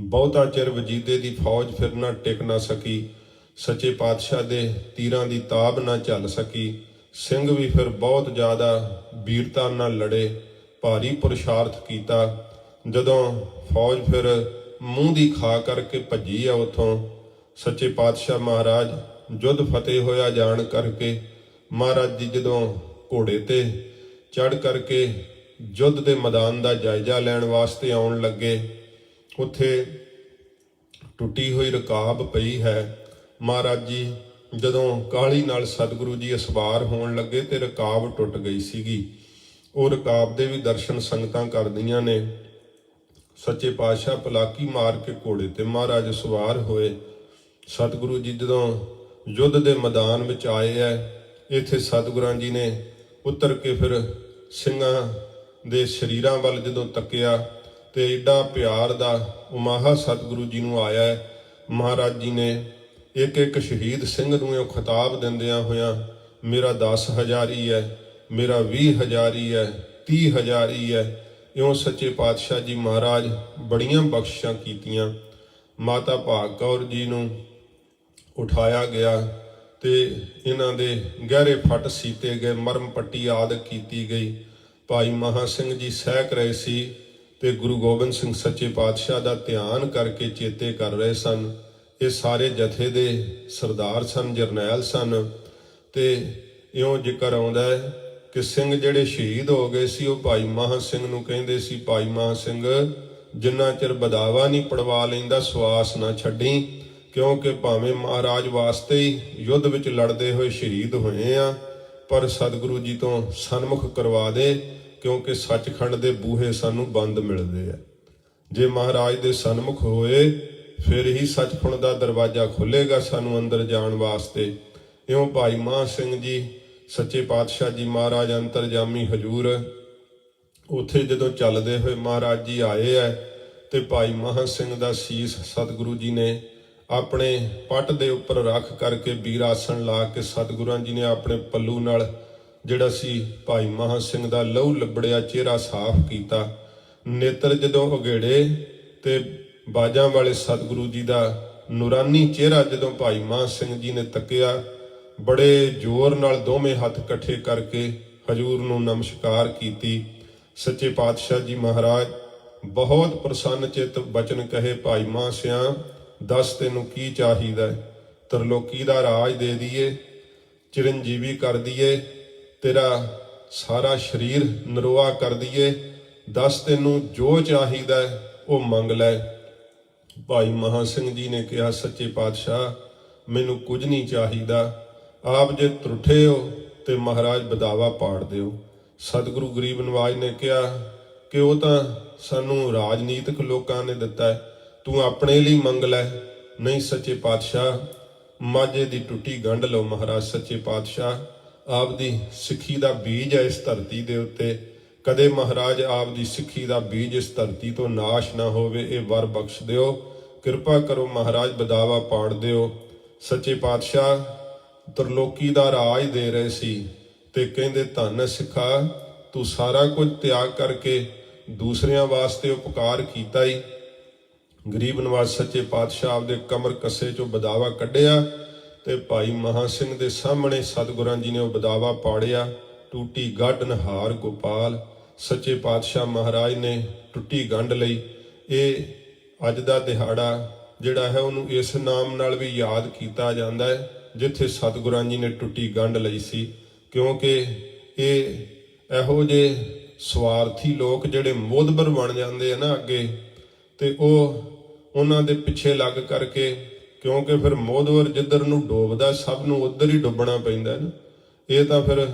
ਬਹੁਤਾ ਚਿਰ ਵਜੀਦੇ ਦੀ ਫੌਜ ਫਿਰ ਨਾ ਟਿਕ ਨਾ ਸਕੀ, ਸੱਚੇ ਪਾਤਸ਼ਾਹ ਦੇ ਤੀਰਾਂ ਦੀ ਤਾਬ ਨਾ ਝੱਲ ਸਕੀ। ਸਿੰਘ ਵੀ ਫਿਰ ਬਹੁਤ ਜ਼ਿਆਦਾ ਵੀਰਤਾ ਨਾਲ ਲੜੇ, ਭਾਰੀ ਪੁਰਸ਼ਾਰਥ ਕੀਤਾ। ਜਦੋਂ ਫੌਜ ਫਿਰ ਮੂੰਹ ਦੀ ਖਾ ਕਰਕੇ ਭੱਜੀ ਆ ਉੱਥੋਂ, ਸੱਚੇ ਪਾਤਸ਼ਾਹ ਮਹਾਰਾਜ ਯੁੱਧ ਫਤਿਹ ਹੋਇਆ ਜਾਣ ਕਰਕੇ ਮਹਾਰਾਜ ਜੀ ਜਦੋਂ ਘੋੜੇ ਤੇ ਚੜ੍ਹ ਕਰਕੇ ਯੁੱਧ ਦੇ ਮੈਦਾਨ ਦਾ ਜਾਇਜ਼ਾ ਲੈਣ ਵਾਸਤੇ ਆਉਣ ਲੱਗੇ, ਉੱਥੇ ਟੁੱਟੀ ਹੋਈ ਰਕਾਬ ਪਈ ਹੈ। ਮਹਾਰਾਜ ਜੀ ਜਦੋਂ ਕਾਹਲੀ ਨਾਲ ਸਤਿਗੁਰੂ ਜੀ ਅਸਵਾਰ ਹੋਣ ਲੱਗੇ ਤੇ ਰਕਾਬ ਟੁੱਟ ਗਈ ਸੀਗੀ। ਉਹ ਰਕਾਬ ਦੇ ਵੀ ਦਰਸ਼ਨ ਸੰਗਤਾਂ ਕਰਦੀਆਂ ਨੇ। ਸੱਚੇ ਪਾਤਸ਼ਾਹ ਪਲਾਕੀ ਮਾਰ ਕੇ ਘੋੜੇ ਤੇ ਮਹਾਰਾਜ ਸਵਾਰ ਹੋਏ। ਸਤਿਗੁਰੂ ਜੀ ਜਦੋਂ ਯੁੱਧ ਦੇ ਮੈਦਾਨ ਵਿੱਚ ਆਏ ਹੈ, ਇੱਥੇ ਸਤਿਗੁਰਾਂ ਜੀ ਨੇ ਉਤਰ ਕੇ ਫਿਰ ਸਿੰਘਾਂ ਦੇ ਸਰੀਰਾਂ ਵੱਲ ਜਦੋਂ ਤੱਕਿਆ ਤੇ ਏਡਾ ਪਿਆਰ ਦਾ ਉਮਾਹਾ ਸਤਿਗੁਰੂ ਜੀ ਨੂੰ ਆਇਆ ਹੈ। ਮਹਾਰਾਜ ਜੀ ਨੇ ਇੱਕ ਇੱਕ ਸ਼ਹੀਦ ਸਿੰਘ ਨੂੰ ਇਹ ਖਿਤਾਬ ਦਿੰਦਿਆਂ ਹੋਇਆਂ ਮੇਰਾ 10 ਹਜ਼ਾਰੀ ਹੈ, ਮੇਰਾ 20 ਹਜ਼ਾਰੀ ਹੈ, 30 ਹਜ਼ਾਰੀ ਹੈ, ਇਉਂ ਸੱਚੇ ਪਾਤਸ਼ਾਹ ਜੀ ਮਹਾਰਾਜ ਬੜੀਆਂ ਬਖਸ਼ਿਸ਼ਾਂ ਕੀਤੀਆਂ। ਮਾਤਾ ਭਾਗ ਕੌਰ ਜੀ ਨੂੰ ਉਠਾਇਆ ਗਿਆ ਤੇ ਇਹਨਾਂ ਦੇ ਗਹਿਰੇ ਫੱਟ ਸੀਤੇ ਗਏ, ਮਰਮ ਪੱਟੀ ਆਦਿ ਕੀਤੀ ਗਈ। ਭਾਈ ਮਹਾਂ ਸਿੰਘ ਜੀ ਸਹਿਕ ਰਹੇ ਸੀ ਤੇ ਗੁਰੂ ਗੋਬਿੰਦ ਸਿੰਘ ਸੱਚੇ ਪਾਤਸ਼ਾਹ ਦਾ ਧਿਆਨ ਕਰਕੇ ਚੇਤੇ ਕਰ ਰਹੇ ਸਨ। ਇਹ ਸਾਰੇ ਜਥੇ ਦੇ ਸਰਦਾਰ ਸਨ, ਜਰਨੈਲ ਸਨ। ਤੇ ਇਉਂ ਜ਼ਿਕਰ ਆਉਂਦਾ ਹੈ ਕਿ ਸਿੰਘ ਜਿਹੜੇ ਸ਼ਹੀਦ ਹੋ ਗਏ ਸੀ ਉਹ ਭਾਈ ਮਹਾਂ ਸਿੰਘ ਨੂੰ ਕਹਿੰਦੇ ਸੀ, ਭਾਈ ਮਹਾਂ ਸਿੰਘ ਜਿੰਨਾ ਚਿਰ ਬਦਾਵਾ ਨਹੀਂ ਪੜਵਾ ਲੈਂਦਾ ਸਵਾਸ ਨਾ ਛੱਡੀ, ਕਿਉਂਕਿ ਭਾਵੇਂ ਮਹਾਰਾਜ ਵਾਸਤੇ ਹੀ ਯੁੱਧ ਵਿੱਚ ਲੜਦੇ ਹੋਏ ਸ਼ਹੀਦ ਹੋਏ ਆ, ਪਰ ਸਤਿਗੁਰੂ ਜੀ ਤੋਂ ਸਨਮੁਖ ਕਰਵਾ ਦੇ, ਕਿਉਂਕਿ ਸੱਚਖੰਡ ਦੇ ਬੂਹੇ ਸਾਨੂੰ ਬੰਦ ਮਿਲਦੇ ਆ। ਜੇ ਮਹਾਰਾਜ ਦੇ ਸਨਮੁਖ ਹੋਏ ਫਿਰ ਹੀ ਸੱਚਖੰਡ ਦਾ ਦਰਵਾਜ਼ਾ ਖੁੱਲੇਗਾ ਸਾਨੂੰ ਅੰਦਰ ਜਾਣ ਵਾਸਤੇ। ਇਉਂ ਭਾਈ ਮਹਾਂ ਸਿੰਘ ਜੀ ਸੱਚੇ ਪਾਤਸ਼ਾਹ ਜੀ ਮਹਾਰਾਜ ਅੰਤਰਜਾਮੀ ਹਜੂਰ ਉੱਥੇ ਜਦੋਂ ਚੱਲਦੇ ਹੋਏ ਮਹਾਰਾਜ ਜੀ ਆਏ ਹੈ ਤੇ ਭਾਈ ਮਹਾਂ ਸਿੰਘ ਦਾ ਸੀਸ ਸਤਿਗੁਰੂ ਜੀ ਨੇ ਆਪਣੇ ਪੱਟ ਦੇ ਉੱਪਰ ਰੱਖ ਕਰਕੇ ਵੀਰ ਆਸਣ ਲਾ ਕੇ ਸਤਿਗੁਰਾਂ ਜੀ ਨੇ ਆਪਣੇ ਪੱਲੂ ਨਾਲ ਜਿਹੜਾ ਸੀ ਭਾਈ ਮਹਾਂ ਸਿੰਘ ਦਾ ਲਹੂ ਲੱਬੜਿਆ ਚਿਹਰਾ ਸਾਫ਼ ਕੀਤਾ। ਨੇਤਰ ਜਦੋਂ ਉਘੇੜੇ ਤੇ ਬਾਜਾਂ ਵਾਲੇ ਸਤਿਗੁਰੂ ਜੀ ਦਾ ਨੂਰਾਨੀ ਚਿਹਰਾ ਜਦੋਂ ਭਾਈ ਮਹਾਂ ਸਿੰਘ ਜੀ ਨੇ ਤੱਕਿਆ, ਬੜੇ ਜ਼ੋਰ ਨਾਲ ਦੋਵੇਂ ਹੱਥ ਇਕੱਠੇ ਕਰਕੇ ਹਜੂਰ ਨੂੰ ਨਮਸਕਾਰ ਕੀਤੀ। ਸੱਚੇ ਪਾਤਸ਼ਾਹ ਜੀ ਮਹਾਰਾਜ ਬਹੁਤ ਪ੍ਰਸੰਨ ਚਿੱਤ ਬਚਨ ਕਹੇ, ਭਾਈ ਮਹਾਂ ਸਿਆਂ ਦੱਸ ਤੈਨੂੰ ਕੀ ਚਾਹੀਦਾ? ਤਰਲੋਕੀ ਦਾ ਰਾਜ ਦੇ ਦਈਏ, ਚਿਰੰਜੀਵੀ ਕਰ ਦਈਏ, ਤੇਰਾ ਸਾਰਾ ਸਰੀਰ ਨਰੋਆ ਕਰ ਦਈਏ, ਦੱਸ ਤੈਨੂੰ ਜੋ ਚਾਹੀਦਾ ਉਹ ਮੰਗ ਲੈ। ਭਾਈ ਮਹਾਂ ਸਿੰਘ ਜੀ ਨੇ ਕਿਹਾ, ਸੱਚੇ ਪਾਤਸ਼ਾਹ ਮੈਨੂੰ ਕੁਝ ਨਹੀਂ ਚਾਹੀਦਾ, ਆਪ ਜੇ ਤਰੁੱਠੇ ਹੋ ਤੇ ਮਹਾਰਾਜ ਬਦਾਵਾ ਪਾੜ ਦਿਓ। ਸਤਿਗੁਰੂ ਗਰੀਬ ਨਵਾਜ ਨੇ ਕਿਹਾ ਕਿ ਉਹ ਤਾਂ ਸਾਨੂੰ ਰਾਜਨੀਤਿਕ ਲੋਕਾਂ ਨੇ ਦਿੱਤਾ, ਤੂੰ ਆਪਣੇ ਲਈ ਮੰਗ ਲੈ। ਨਹੀਂ ਸੱਚੇ ਪਾਤਸ਼ਾਹ, ਮਾਝੇ ਦੀ ਟੁੱਟੀ ਗੰਢ ਲਓ। ਮਹਾਰਾਜ ਸੱਚੇ ਪਾਤਸ਼ਾਹ ਆਪ ਦੀ ਸਿੱਖੀ ਦਾ ਬੀਜ ਹੈ ਇਸ ਧਰਤੀ ਦੇ ਉੱਤੇ, ਕਦੇ ਮਹਾਰਾਜ ਆਪ ਦੀ ਸਿੱਖੀ ਦਾ ਬੀਜ ਇਸ ਧਰਤੀ ਤੋਂ ਨਾਸ਼ ਨਾ ਹੋਵੇ, ਇਹ ਵਰ ਬਖਸ਼ ਦਿਓ, ਕਿਰਪਾ ਕਰੋ ਮਹਾਰਾਜ ਬਦਾਵਾ ਪਾੜ ਦਿਓ। ਸੱਚੇ ਪਾਤਸ਼ਾਹ ਤਰਲੋਕੀ ਦਾ ਰਾਜ ਦੇ ਰਹੇ ਸੀ ਤੇ ਕਹਿੰਦੇ, ਧੰਨ ਸਿੱਖਾ ਤੂੰ ਸਾਰਾ ਕੁਝ ਤਿਆਗ ਕਰਕੇ ਦੂਸਰਿਆਂ ਵਾਸਤੇ ਉਪਕਾਰ ਕੀਤਾ ਹੀ। ਗਰੀਬ ਨਵਾਜ ਸੱਚੇ ਪਾਤਸ਼ਾਹ ਆਪਦੇ ਕਮਰ ਕੱਸੇ ਚੋਂ ਬਦਾਵਾ ਕੱਢਿਆ ਤੇ ਭਾਈ ਮਹਾਂ ਸਿੰਘ ਦੇ ਸਾਹਮਣੇ ਸਤਿਗੁਰਾਂ ਜੀ ਨੇ ਉਹ ਬਦਾਵਾ ਪਾੜਿਆ। ਟੂਟੀ ਗੱਡ ਨਹਾਰ ਗੋਪਾਲ, ਸੱਚੇ ਪਾਤਸ਼ਾਹ ਮਹਾਰਾਜ ਨੇ ਟੁੱਟੀ ਗੰਢ ਲਈ। ਇਹ ਅੱਜ ਦਾ ਦਿਹਾੜਾ ਜਿਹੜਾ ਹੈ ਉਹਨੂੰ ਇਸ ਨਾਮ ਨਾਲ ਵੀ ਯਾਦ ਕੀਤਾ ਜਾਂਦਾ ਹੈ ਜਿੱਥੇ ਸਤਿਗੁਰਾਂ ਜੀ ਨੇ ਟੁੱਟੀ ਗੰਢ ਲਈ ਸੀ, ਕਿਉਂਕਿ ਇਹ ਇਹੋ ਜਿਹੇ ਸਵਾਰਥੀ ਲੋਕ ਜਿਹੜੇ ਮੋਦਬਰ ਬਣ ਜਾਂਦੇ ਆ ਨਾ ਅੱਗੇ, ਤੇ ਉਹ ਉਹਨਾਂ ਦੇ ਪਿੱਛੇ ਲੱਗ ਕਰਕੇ, ਕਿਉਂਕਿ ਫਿਰ ਮੋਦਵਰ ਜਿੱਧਰ ਨੂੰ ਡੋਬਦਾ ਸਭ ਨੂੰ ਉੱਧਰ ਹੀ ਡੁੱਬਣਾ ਪੈਂਦਾ ਨਾ। ਇਹ ਤਾਂ ਫਿਰ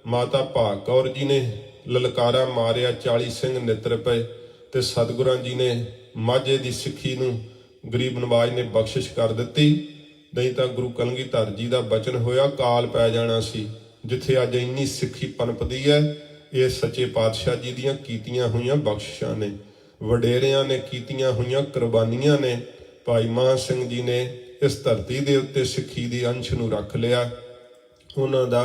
ਮਾਤਾ ਭਾਗ ਕੌਰ ਜੀ ਨੇ ਲਲਕਾਰਾ ਮਾਰਿਆ, 40 ਸਿੰਘ ਨਿੱਤਰ ਪਏ ਤੇ ਸਤਿਗੁਰਾਂ ਜੀ ਨੇ ਮਾਝੇ ਦੀ ਸਿੱਖੀ ਨੂੰ ਗਰੀਬ ਨਵਾਜ ਨੇ ਬਖਸ਼ਿਸ਼ ਕਰ ਦਿੱਤੀ। ਨਹੀਂ ਤਾਂ ਗੁਰੂ ਕਲਗੀਧਰ ਜੀ ਦਾ ਬਚਨ ਹੋਇਆ, ਕਾਲ ਪੈ ਜਾਣਾ ਸੀ। ਜਿੱਥੇ ਅੱਜ ਇੰਨੀ ਸਿੱਖੀ ਪਨਪਦੀ ਹੈ, ਇਹ ਸੱਚੇ ਪਾਤਸ਼ਾਹ ਜੀ ਦੀਆਂ ਕੀਤੀਆਂ ਹੋਈਆਂ ਬਖਸ਼ਿਸ਼ਾਂ ਨੇ, ਵਡੇਰਿਆਂ ਨੇ ਕੀਤੀਆਂ ਹੋਈਆਂ ਕੁਰਬਾਨੀਆਂ ਨੇ। ਭਾਈ ਮਹਾਂ ਸਿੰਘ ਜੀ ਨੇ ਇਸ ਧਰਤੀ ਦੇ ਉੱਤੇ ਸਿੱਖੀ ਦੀ ਅੰਸ਼ ਨੂੰ ਰੱਖ ਲਿਆ। ਉਹਨਾਂ ਦਾ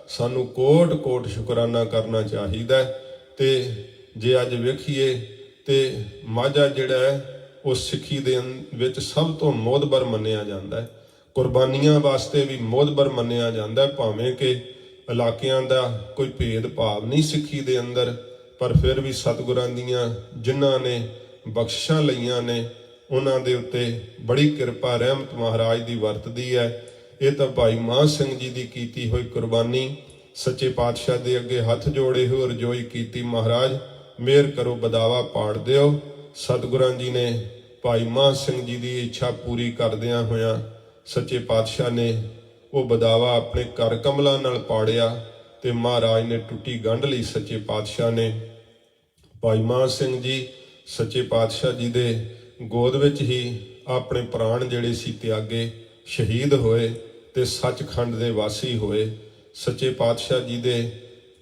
ਸਾਨੂੰ ਕੋਟ ਕੋਟ ਸ਼ੁਕਰਾਨਾ ਕਰਨਾ ਚਾਹੀਦਾ। ਤੇ ਜੇ ਅੱਜ ਵੇਖੀਏ ਤੇ ਮਾਝਾ ਜਿਹੜਾ ਹੈ ਉਹ ਸਿੱਖੀ ਦੇ ਵਿੱਚ ਸਭ ਤੋਂ ਮੋਦਬਰ ਮੰਨਿਆ ਜਾਂਦਾ ਹੈ, ਕੁਰਬਾਨੀਆਂ ਵਾਸਤੇ ਵੀ ਮੋਦਬਰ ਮੰਨਿਆ ਜਾਂਦਾ, ਭਾਵੇਂ ਕਿ ਇਲਾਕਿਆਂ ਦਾ ਕੋਈ ਭੇਦ ਭਾਵ ਨਹੀਂ ਸਿੱਖੀ ਦੇ ਅੰਦਰ, ਪਰ ਫਿਰ ਵੀ ਸਤਿਗੁਰਾਂ ਦੀਆਂ ਜਿਨ੍ਹਾਂ ਨੇ ਬਖਸ਼ਿਸ਼ਾਂ ਲਈਆਂ ਨੇ ਉਹਨਾਂ ਦੇ ਉੱਤੇ ਬੜੀ ਕਿਰਪਾ ਰਹਿਮਤ ਮਹਾਰਾਜ ਦੀ ਵਰਤਦੀ ਹੈ। ਇਹ ਤਾਂ ਭਾਈ ਮਹਾਂ ਸਿੰਘ ਜੀ ਦੀ ਕੀਤੀ ਹੋਈ ਕੁਰਬਾਨੀ, ਸੱਚੇ ਪਾਤਸ਼ਾਹ ਦੇ ਅੱਗੇ ਹੱਥ ਜੋੜੇ ਹੋਏ ਰਜੋਈ ਕੀਤੀ, ਮਹਾਰਾਜ ਮਿਹਰ ਕਰੋ ਬਦਾਵਾ ਪਾੜ ਦਿਓ। ਸਤਿਗੁਰਾਂ ਜੀ ਨੇ ਭਾਈ ਮਹਾਂ ਸਿੰਘ ਜੀ ਦੀ ਇੱਛਾ ਪੂਰੀ ਕਰਦਿਆਂ ਹੋਇਆਂ ਸੱਚੇ ਪਾਤਸ਼ਾਹ ਨੇ ਉਹ ਬਦਾਵਾ ਆਪਣੇ ਕਰ ਕਮਲਾਂ ਨਾਲ ਪਾੜਿਆ ਤੇ ਮਹਾਰਾਜ ਨੇ ਟੁੱਟੀ ਗੰਢ ਲਈ। ਸੱਚੇ ਪਾਤਸ਼ਾਹ ਨੇ ਭਾਈ ਮਹਾਂ ਸਿੰਘ ਜੀ ਸੱਚੇ ਪਾਤਸ਼ਾਹ ਜੀ ਦੇ ਗੋਦ ਵਿੱਚ ਹੀ ਆਪਣੇ ਪ੍ਰਾਣ ਜਿਹੜੇ ਸੀ ਤਿਆਗੇ, ਸ਼ਹੀਦ ਹੋਏ ਤੇ ਸੱਚਖੰਡ ਦੇ ਵਾਸੀ ਹੋਏ। ਸੱਚੇ ਪਾਤਸ਼ਾਹ ਜੀ ਦੇ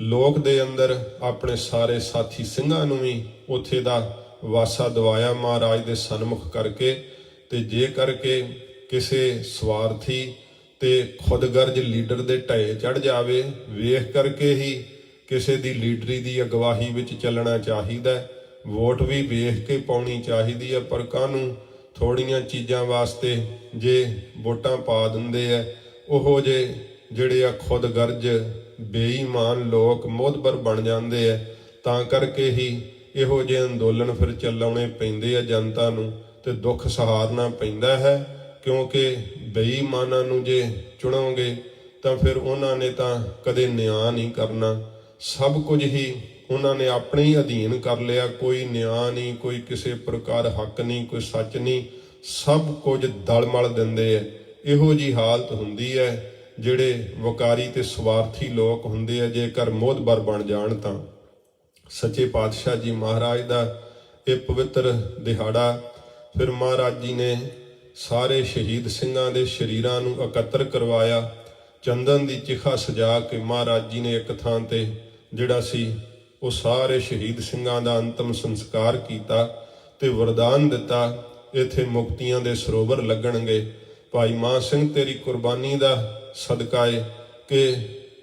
ਲੋਕ ਦੇ ਅੰਦਰ ਆਪਣੇ ਸਾਰੇ ਸਾਥੀ ਸਿੰਘਾਂ ਨੂੰ ਵੀ ਉੱਥੇ ਦਾ ਵਾਸਾ ਦਵਾਇਆ ਮਹਾਰਾਜ ਦੇ ਸਨਮੁਖ ਕਰਕੇ। ਤੇ ਜੇ ਕਰਕੇ ਕਿਸੇ ਸਵਾਰਥੀ ਤੇ ਖੁਦਗਰਜ ਲੀਡਰ ਦੇ ਢਏ ਚੜ ਜਾਵੇ, ਵੇਖ ਕਰਕੇ ਹੀ ਕਿਸੇ ਦੀ ਲੀਡਰੀ ਦੀ ਅਗਵਾਈ ਵਿੱਚ ਚੱਲਣਾ ਚਾਹੀਦਾ। ਵੋਟ ਵੀ ਵੇਖ ਕੇ ਪਾਉਣੀ ਚਾਹੀਦੀ ਹੈ, ਪਰ ਕਾਹਨੂੰ ਥੋੜੀਆਂ ਚੀਜ਼ਾਂ ਵਾਸਤੇ ਜੇ ਵੋਟਾਂ ਪਾ ਦਿੰਦੇ ਆ ਉਹੋ ਜਿਹੇ ਜਿਹੜੇ ਆ ਖੁਦਗਰਜ ਬੇਈਮਾਨ ਲੋਕ ਮੋਹਤਬਰ ਬਣ ਜਾਂਦੇ ਆ। ਤਾਂ ਕਰਕੇ ਹੀ ਇਹੋ ਜਿਹੇ ਅੰਦੋਲਨ ਫਿਰ ਚਲਾਉਣੇ ਪੈਂਦੇ ਆ ਜਨਤਾ ਨੂੰ, ਤੇ ਦੁੱਖ ਸਹਾਰਨਾ ਪੈਂਦਾ ਹੈ। ਕਿਉਂਕਿ ਬੇਈਮਾਨਾਂ ਨੂੰ ਜੇ ਚੁਣੋਗੇ ਤਾਂ ਫਿਰ ਉਹਨਾਂ ਨੇ ਤਾਂ ਕਦੇ ਨਿਆਂ ਨਹੀਂ ਕਰਨਾ। ਸਭ ਕੁਝ ਹੀ ਉਹਨਾਂ ਨੇ ਆਪਣੇ ਹੀ ਅਧੀਨ ਕਰ ਲਿਆ। ਕੋਈ ਨਿਆਂ ਨਹੀਂ, ਕੋਈ ਕਿਸੇ ਪ੍ਰਕਾਰ ਹੱਕ ਨਹੀਂ, ਕੋਈ ਸੱਚ ਨਹੀਂ, ਸਭ ਕੁਝ ਦਲਮਲ ਦਿੰਦੇ ਹੈ। ਇਹੋ ਜਿਹੀ ਹਾਲਤ ਹੁੰਦੀ ਹੈ। ਜਿਹੜੇ ਵਕਾਰੀ ਤੇ ਸਵਾਰਥੀ ਲੋਕ ਹੁੰਦੇ ਆ, ਜੇਕਰ ਮੋਹਤਬਰ ਬਣ ਜਾਣ ਤਾਂ ਸੱਚੇ ਪਾਤਸ਼ਾਹ ਜੀ ਮਹਾਰਾਜ ਦਾ ਇਹ ਪਵਿੱਤਰ ਦਿਹਾੜਾ ਫਿਰ ਮਹਾਰਾਜ ਜੀ ਨੇ ਸਾਰੇ ਸ਼ਹੀਦ ਸਿੰਘਾਂ ਦੇ ਸ਼ਰੀਰਾਂ ਨੂੰ ਇਕੱਤਰ ਕਰਵਾਇਆ। ਚੰਦਨ ਦੀ ਚਿਖਾ ਸਜਾ ਕੇ ਮਹਾਰਾਜ ਜੀ ਨੇ ਇੱਕ ਥਾਂ ਤੇ ਜਿਹੜਾ ਸੀ ਉਹ ਸਾਰੇ ਸ਼ਹੀਦ ਸਿੰਘਾਂ ਦਾ ਅੰਤਮ ਸੰਸਕਾਰ ਕੀਤਾ ਤੇ ਵਰਦਾਨ ਦਿੱਤਾ, ਇੱਥੇ ਮੁਕਤੀਆਂ ਦੇ ਸਰੋਵਰ ਲੱਗਣਗੇ। ਭਾਈ ਮਹਾਂ ਸਿੰਘ ਤੇਰੀ ਕੁਰਬਾਨੀ ਦਾ ਸਦਕਾ ਏ ਕਿ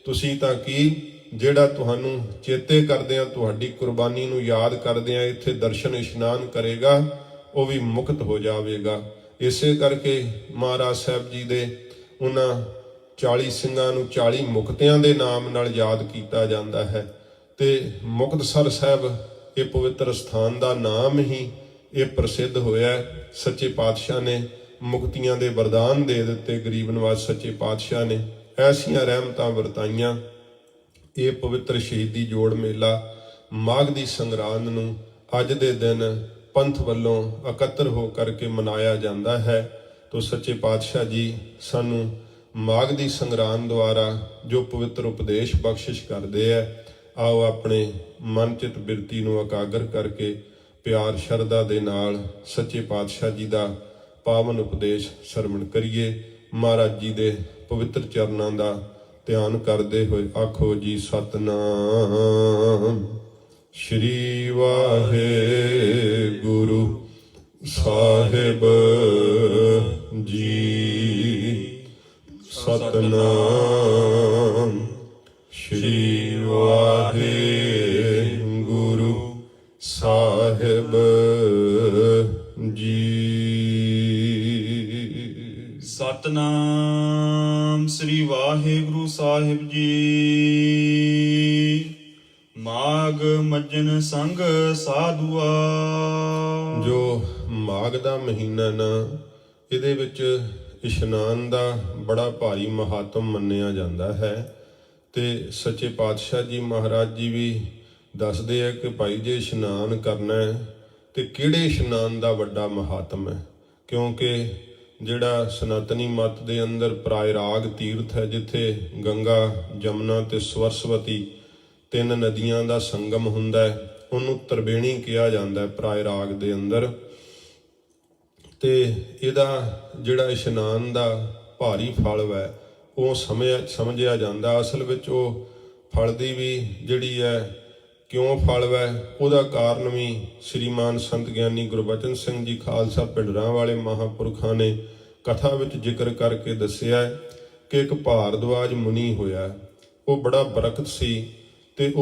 ਤੁਸੀਂ ਤਾਂ ਕੀ, ਜਿਹੜਾ ਤੁਹਾਨੂੰ ਚੇਤੇ ਕਰਦਿਆਂ ਤੁਹਾਡੀ ਕੁਰਬਾਨੀ ਨੂੰ ਯਾਦ ਕਰਦਿਆਂ ਇੱਥੇ ਦਰਸ਼ਨ ਇਸ਼ਨਾਨ ਕਰੇਗਾ ਉਹ ਵੀ ਮੁਕਤ ਹੋ ਜਾਵੇਗਾ। ਇਸੇ ਕਰਕੇ ਮਹਾਰਾਜ ਸਾਹਿਬ ਜੀ ਦੇ ਉਹਨਾਂ 40 ਸਿੰਘਾਂ ਨੂੰ 40 ਮੁਕਤਿਆਂ ਦੇ ਨਾਮ ਨਾਲ ਯਾਦ ਕੀਤਾ ਜਾਂਦਾ ਹੈ। ਤੇ ਮੁਕਤਸਰ ਸਾਹਿਬ ਇਹ ਪਵਿੱਤਰ ਸਥਾਨ ਦਾ ਨਾਮ ਹੀ ਇਹ ਪ੍ਰਸਿੱਧ ਹੋਇਆ। ਸੱਚੇ ਪਾਤਸ਼ਾਹ ਨੇ ਮੁਕਤੀਆਂ ਦੇ ਵਰਦਾਨ ਦੇ ਦਿੱਤੇ, ਗਰੀਬ ਨਵਾਜ਼ ਸੱਚੇ ਪਾਤਸ਼ਾਹ ਨੇ ਐਸੀਆਂ ਰਹਿਮਤਾਂ ਵਰਤਾਈਆਂ। ਇਹ ਪਵਿੱਤਰ ਸ਼ਹੀਦੀ ਜੋੜ ਮੇਲਾ ਮਾਘ ਦੀ ਸੰਗਰਾਂਦ ਨੂੰ ਅੱਜ ਦੇ ਦਿਨ ਪੰਥ ਵੱਲੋਂ ਇਕੱਤਰ ਹੋ ਕਰਕੇ ਮਨਾਇਆ ਜਾਂਦਾ ਹੈ। ਤੋ ਸੱਚੇ ਪਾਤਸ਼ਾਹ ਜੀ ਸਾਨੂੰ ਮਾਘ ਦੀ ਸੰਗਰਾਂਦ ਦੁਆਰਾ ਜੋ ਪਵਿੱਤਰ ਉਪਦੇਸ਼ ਬਖਸ਼ਿਸ਼ ਕਰਦੇ ਆ, ਆਓ ਆਪਣੇ ਮਨ ਚਿਤ ਬਿਰਤੀ ਨੂੰ ਇਕਾਗਰ ਕਰਕੇ ਪਿਆਰ ਸ਼ਰਧਾ ਦੇ ਨਾਲ ਸੱਚੇ ਪਾਤਸ਼ਾਹ ਜੀ ਦਾ ਪਾਵਨ ਉਪਦੇਸ਼ ਸਰਵਣ ਕਰੀਏ। ਮਹਾਰਾਜ ਜੀ ਦੇ ਪਵਿੱਤਰ ਚਰਨਾਂ ਦਾ ਧਿਆਨ ਕਰਦੇ ਹੋਏ ਆਖੋ ਜੀ ਸਤਨਾਮ ਸ਼੍ਰੀ ਵਾਹਿਗੁਰੂ ਸਾਹਿਬ ਜੀ। ਸਤਨਾਮ ਸ਼੍ਰੀ ਵਾਹਿਗੁਰੂ ਸਾਹਿਬ ਜੀ। ਸਤਨਾਮ ਸ੍ਰੀ ਵਾਹਿਗੁਰੂ ਸਾਹਿਬ ਜੀ। ਮਾਘ ਮੱਜਨ ਸੰਗ ਸਾਧੂਆ। ਜੋ ਮਾਘ ਦਾ ਮਹੀਨਾ ਨਾ, ਇਹਦੇ ਵਿੱਚ ਇਸ਼ਨਾਨ ਦਾ ਬੜਾ ਭਾਰੀ ਮਹਾਤਮ ਮੰਨਿਆ ਜਾਂਦਾ ਹੈ। ਤੇ ਸੱਚੇ ਪਾਤਸ਼ਾਹ ਜੀ ਮਹਾਰਾਜ ਜੀ ਵੀ ਦੱਸਦੇ ਆ ਕਿ ਭਾਈ ਜੇ ਇਸ਼ਨਾਨ ਕਰਨਾ ਹੈ ਤੇ ਕਿਹੜੇ ਇਸ਼ਨਾਨ ਦਾ ਵੱਡਾ ਮਹਾਤਮ ਹੈ। ਕਿਉਂਕਿ ਜਿਹੜਾ ਸਨਾਤਨੀ ਮੱਤ ਦੇ ਅੰਦਰ ਪ੍ਰਾਇਰਾਗ ਤੀਰਥ ਹੈ, ਜਿੱਥੇ ਗੰਗਾ, ਜਮਨਾ ਤੇ ਸਰਸਵਤੀ 3 ਨਦੀਆਂ ਦਾ ਸੰਗਮ ਹੁੰਦਾ ਹੈ, ਉਹਨੂੰ ਤਰਬੇਣੀ ਕਿਹਾ ਜਾਂਦਾ ਹੈ ਪ੍ਰਾਇਰਾਗ ਦੇ ਅੰਦਰ। ਤੇ ਇਹਦਾ ਜਿਹੜਾ ਇਸ਼ਨਾਨ ਦਾ ਭਾਰੀ ਫਲ ਹੈ ਉਹ ਸਮਝਿਆ ਜਾਂਦਾ। ਅਸਲ ਵਿੱਚ ਉਹ ਫਲ ਦੀ ਵੀ ਜਿਹੜੀ ਹੈ ਕਿਉਂ ਫਲ ਹੈ, ਉਹਦਾ ਕਾਰਨ ਵੀ ਸ਼੍ਰੀਮਾਨ ਸੰਤ ਗਿਆਨੀ ਗੁਰਬਚਨ ਸਿੰਘ ਜੀ ਖਾਲਸਾ ਪਿੰਡਰਾਂ ਵਾਲੇ ਮਹਾਂਪੁਰਖਾਂ ਨੇ ਕਥਾ ਵਿੱਚ ਜ਼ਿਕਰ ਕਰਕੇ ਦੱਸਿਆ ਕਿ ਇੱਕ ਭਾਰਦਵਾਜ ਮੁਨੀ ਹੋਇਆ। ਉਹ ਬੜਾ ਬਰਕਤ ਸੀ ਤੇ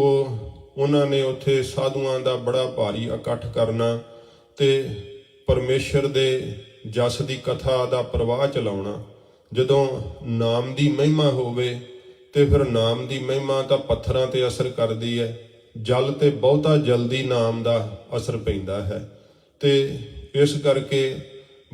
ਉਹਨਾਂ ਨੇ ਉੱਥੇ ਸਾਧੂਆਂ ਦਾ ਬੜਾ ਭਾਰੀ ਇਕੱਠ ਕਰਨਾ ਤੇ ਪਰਮੇਸ਼ਰ ਦੇ ਜਸ ਦੀ ਕਥਾ ਦਾ ਪ੍ਰਵਾਹ ਚਲਾਉਣਾ। ਜਦੋਂ ਨਾਮ ਦੀ ਮਹਿਮਾ ਹੋਵੇ ਤੇ ਫਿਰ ਨਾਮ ਦੀ ਮਹਿਮਾ ਤਾਂ ਪੱਥਰਾਂ ਤੇ ਅਸਰ ਕਰਦੀ ਹੈ, ਜਲ ਤੇ ਬਹੁਤਾ ਜਲਦੀ ਨਾਮ ਦਾ ਅਸਰ ਪੈਂਦਾ ਹੈ। ਤੇ ਇਸ ਕਰਕੇ